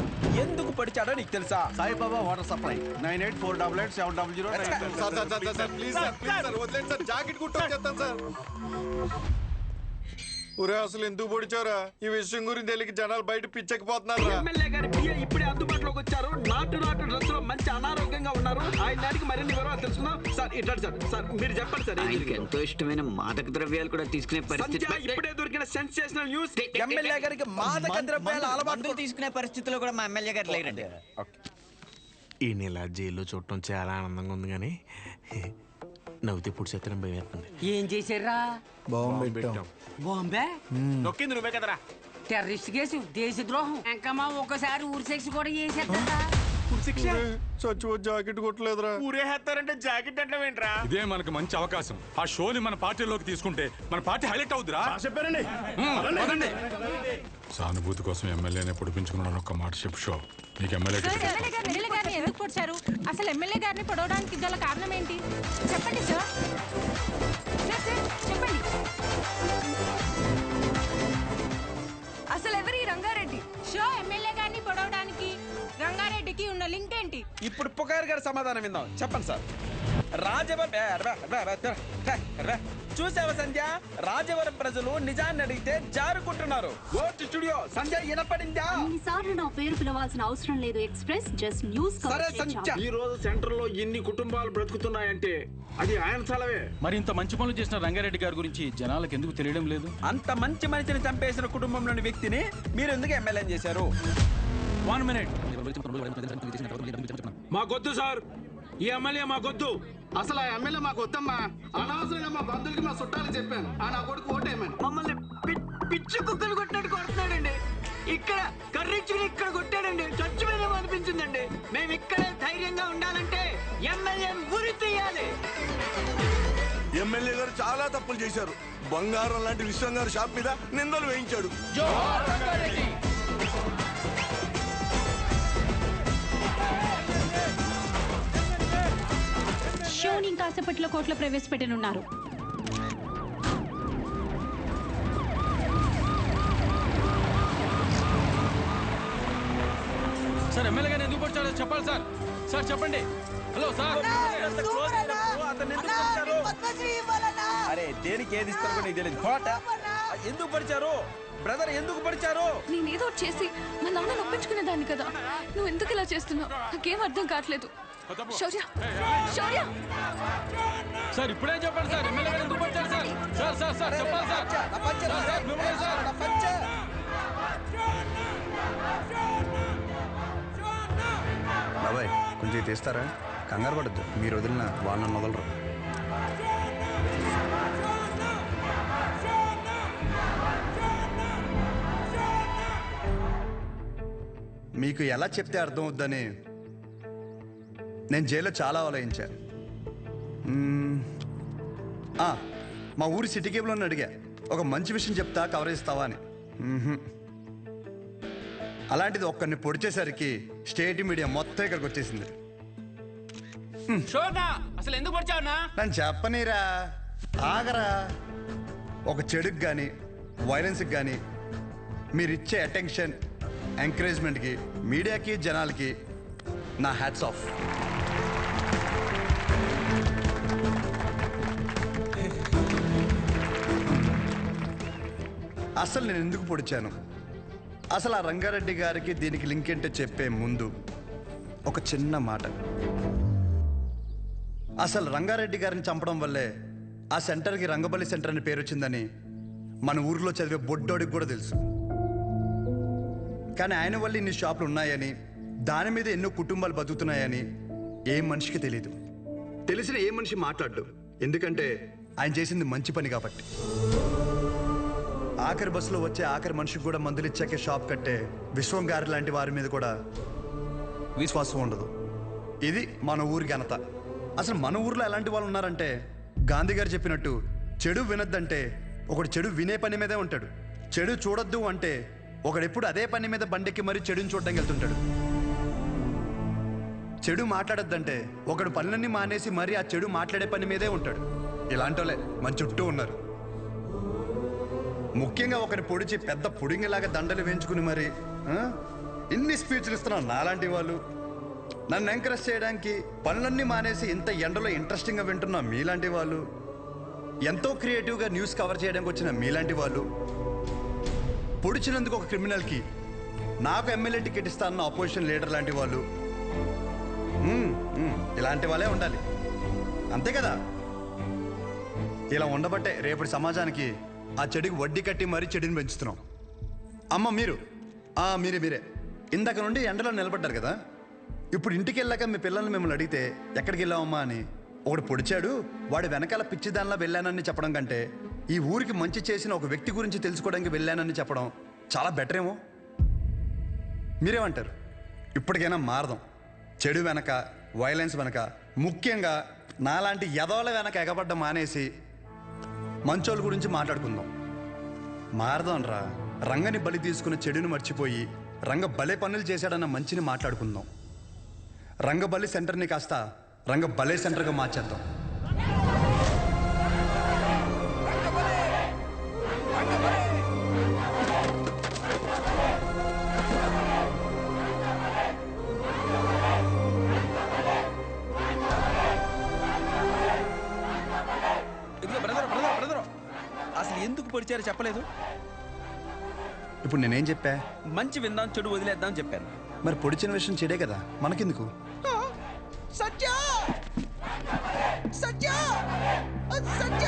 ఎందుకు పొడిచాడో నీకు తెలుసా? Saibaba water supply 98488700. Please sir వదిలేండి సార్, జాకెట్ కుట్టొచ్చేస్తాను సార్. ఒరే అసలు ఎందుకు పొడిచారా? ఈ విషయం గురించి తెలియక జనాలు బయట పిచ్చెక్కిపోతున్నారు. ఎమ్మెల్యే గారి బియ్యం ఇప్పుడే అందుబాటులో లోకి వచ్చారు. నాటు డ్రెస్ లో మంచి అనారోగ్యంగా ఉన్నారు. ఆయన అడిగి మరిన్ని వివరాలు తెలుసుకుందాం. సార్ ఇట్లా సార్ మీరు చెప్పండి సార్. ఆయనకి ఎంతో ఇష్టమైన మాదక ద్రవ్యాలు కూడా తీసుకునే పరిస్థితి. ఇప్పుడే దొరికిన సెన్సేషనల్ న్యూస్, ఎమ్మెల్యే గారికి మాదక ద్రవ్యాల అలవాటు తీసుకునే పరిస్థితిలో కూడా మా ఎమ్మెల్యే గారు లేరండి. ఈ నెల జైల్లో చూడటం చాలా ఆనందంగా ఉంది కానీ నవ్వుతే పుడిసేత్తనం భయం వేస్తుంది. ఏం చేశారా? బాంబే నొక్కింది నువ్వే కదరా. టెర్రరిస్ట్ కేసు, దేశద్రోహం, ఇంకా మా ఒక్కసారి ఊరి శిక్ష కూడా చేసేద్దా? చచ్చిపో జాకెట్ కొట్టలేదురా. ఊరేస్తారంటే జాకెట్ అంటే ఏంట్రా? ఇదే మనకు మంచి అవకాశం. ఆ షోని మన పార్టీలోకి తీసుకుంటే మన పార్టీ హైలైట్ అవుతురా. చెప్పారండి. సానుభూతి కోసం ఎమ్మెల్యేనే పొడిపించుకున్నాను. ఒక్క మాట చెప్పు షో. నీకు ఎమ్మెల్యే గారిని ఎందుకు పొడిచారు? అసలు ఎమ్మెల్యే గారిని పొడవడానికి గల కారణం ఏంటి? చెప్పండి సార్. చెప్పండి. అసలు ఎవరి రంగారెడ్డి? షో ఎమ్మెల్యే గారిని పొడవడానికి రంగారెడ్డికి ఉన్న లింక్ ఏంటి? ఇప్పుడు పుకార్ గారి సమాధానం విందాం. చెప్పండి సార్. చూసావా సంధ్య, రాజవరం ప్రజలు నిజాన్ని అడిగితే జారుకుంటున్నారు. స్టూడియో సంధ్య వినపడిందా? సార్లు నా పేరు పిలవాల్సిన అవసరం లేదు. Express just news. సరే సంధ్య, ఈ రోజు సెంటర్ లో ఎన్ని కుటుంబాలు బ్రతుకుతున్నాయంటే అది ఆయన చలవే. మరి ఇంత మంచి పనులు చేసిన రంగారెడ్డి గారి గురించి జనాలకు ఎందుకు తెలియడం లేదు? అంత మంచి మనిషిని చంపేసిన కుటుంబంలోని వ్యక్తిని మీరు ఎందుకు ఎమ్మెల్యే చేశారు? 1 మినిట్. మాకొద్దు సార్, ఈ ఎమ్మెల్యే మాకొద్దు. అసలు ఆ ఎమ్మెల్యే మాకు వద్దమ్మా. అనవసరంగా మా బంధువులకి మా చుట్టాలు చెప్పాను. ఆ నా కొడుకు ఓటేమని మమ్మల్ని పిచ్చి కుక్కలు కొట్టినట్టు కొడుతున్నాడండి. ఇక్కడ కర్రీచ్చుకుని ఇక్కడ కొట్టాడండి. చచ్చిపోయినాం అనిపించిందండి. మేము ఇక్కడే ధైర్యంగా ఉండాలంటే ఎమ్మెల్యే ఉరి తీయాలి. ఎమ్మెల్యే గారు చాలా తప్పులు చేశారు. బంగారం లాంటి విశ్వం గారు షాప్ మీద నిందలు వేయించాడు. షోని కాసేపట్లో కోర్టులో ప్రవేశపెట్టనున్నారు. సార్ ఎమ్మెల్యే గారిని ఎందుకు పొడిచాడో చెప్పాలి సార్. సార్ చెప్పండి. Hello sir. అరే దేనికి ఏది ఇస్తారో నీకు తెలియదు. ఎందుకు పడిచారు బ్రదర్? ఎందుకు పడిచారు? నేనేదో చేసి మా నాన్న నొప్పించుకునేదాన్ని కదా. నువ్వు ఎందుకు ఇలా చేస్తున్నావు? నాకేం అర్థం కావట్లేదు. శౌర్య, శౌర్య. సార్ ఇప్పుడే చెప్పండి సార్. ఎమ్మెల్యే గారు ఎందుకు పడిచారు సార్? సార్ సార్ సార్ చెప్పాలి సార్. సార్ మిమ్మల్ని సార్. బాబాయ్ కొంచెం తీస్తారా? కంగారు పడద్దు. మీరు వదిలిన వాళ్ళని వదలరు. మీకు ఎలా చెప్తే అర్థం అవుద్దని నేను జైల్లో చాలా ఆలోచించాను. మా ఊరి సిటీ కేబుల్ అని అడిగా, ఒక మంచి విషయం చెప్తా కవరేజ్ ఇస్తావా అని. అలాంటిది ఒక్కరిని పొడిచేసరికి స్టేట్ మీడియా మొత్తం ఇక్కడికి వచ్చేసింది. అసలు ఎందుకు పడిచావునా? నన్ను చెప్పనీరా, ఆగరా. ఒక చెడుకు కానీ వైలెన్స్కి కానీ మీరిచ్చే అటెన్షన్, ఎంకరేజ్మెంట్కి మీడియాకి జనాలకి నా హ్యాట్స్ ఆఫ్. అసలు నేను ఎందుకు పొడిచాను, అసలు ఆ రంగారెడ్డి గారికి దీనికి లింక్ ఏంటో చెప్పే ముందు ఒక చిన్న మాట. అసలు రంగారెడ్డి గారిని చంపడం వల్లే ఆ సెంటర్కి రంగబల్లి సెంటర్ అని పేరు వచ్చిందని మన ఊర్లో చదివే బొడ్డోడికి కూడా తెలుసు. కానీ ఆయన వల్ల ఇన్ని షాపులు ఉన్నాయని, దాని మీద ఎన్నో కుటుంబాలు బతుకుతున్నాయని ఏ మనిషికి తెలియదు. తెలిసిన ఏ మనిషి మాట్లాడు, ఎందుకంటే ఆయన చేసింది మంచి పని కాబట్టి. ఆఖరి బస్సులో వచ్చే ఆఖరి మనిషికి కూడా మందులు ఇచ్చాకే షాప్ కట్టే విశ్వం గారి లాంటి వారి మీద కూడా విశ్వాసం ఉండదు. ఇది మన ఊరి ఘనత. అసలు మన ఊర్లో ఎలాంటి వాళ్ళు ఉన్నారంటే, గాంధీ గారు చెప్పినట్టు చెడు వినొద్దంటే ఒకడు చెడు వినే పని మీదే ఉంటాడు. చెడు చూడొద్దు అంటే ఒకడెప్పుడు అదే పని మీద బండెక్కి మరీ చెడుని చూడడానికి వెళ్తుంటాడు. చెడు మాట్లాడొద్దంటే ఒకడు పనులన్నీ మానేసి మరీ ఆ చెడు మాట్లాడే పని మీదే ఉంటాడు. ఇలాంటి వాళ్ళే మన చుట్టూ ఉన్నారు. ముఖ్యంగా ఒకరి పొడిచి పెద్ద పుడింగిలాగా దండలు వేయించుకుని మరి ఇన్ని స్పీచ్లు ఇస్తున్నారు నాలాంటి వాళ్ళు. నన్ను ఎంకరేజ్ చేయడానికి పనులన్నీ మానేసి ఇంత ఎండలో ఇంట్రెస్టింగ్గా వింటున్న మీలాంటి వాళ్ళు, ఎంతో క్రియేటివ్గా న్యూస్ కవర్ చేయడానికి వచ్చిన మీలాంటి వాళ్ళు, పొడిచినందుకు ఒక క్రిమినల్కి నాకు ఎమ్మెల్యే టికెట్ ఇస్తానన్న అపోజిషన్ లీడర్ లాంటి వాళ్ళు ఇలాంటి వాళ్ళే ఉండాలి, అంతే కదా? ఇలా ఉండబట్టే రేపటి సమాజానికి ఆ చెడుకి వడ్డీ కట్టి మరీ చెడుని పెంచుతున్నాం. అమ్మ మీరే ఇందాక నుండి ఎండలో నిలబడ్డారు కదా, ఇప్పుడు ఇంటికి వెళ్ళాక మీ పిల్లల్ని మిమ్మల్ని అడిగితే ఎక్కడికి వెళ్ళావమ్మా అని, ఒకడు పొడిచాడు వాడి వెనకాల పిచ్చిదానిలా వెళ్ళానని చెప్పడం కంటే ఈ ఊరికి మంచి చేసిన ఒక వ్యక్తి గురించి తెలుసుకోవడానికి వెళ్ళానని చెప్పడం చాలా బెటర్ ఏమో. మీరేమంటారు? ఇప్పటికైనా మారదాం. చెడు వెనక, వైలెన్స్ వెనక, ముఖ్యంగా నాలాంటి యదోల వెనక ఎగబడ్డ మానేసి మంచోళ్ళ గురించి మాట్లాడుకుందాం. మారదాం రా. రంగని బలి తీసుకున్న చెడుని మర్చిపోయి రంగ బలే పనులు చేశాడన్న మంచిని మాట్లాడుకుందాం. రంగబలి సెంటర్ని కాస్త రంగ బలే సెంటర్గా మార్చేద్దాం. అసలు ఎందుకు పొడిచారో చెప్పలేదు. ఇప్పుడు నేనేం చెప్పా? మంచి విందాం, చెడు వదిలేద్దాం చెప్పాను. మరి పొడిచిన విషయం చెడే కదా, మనకెందుకు? సత్య సత్య సత్య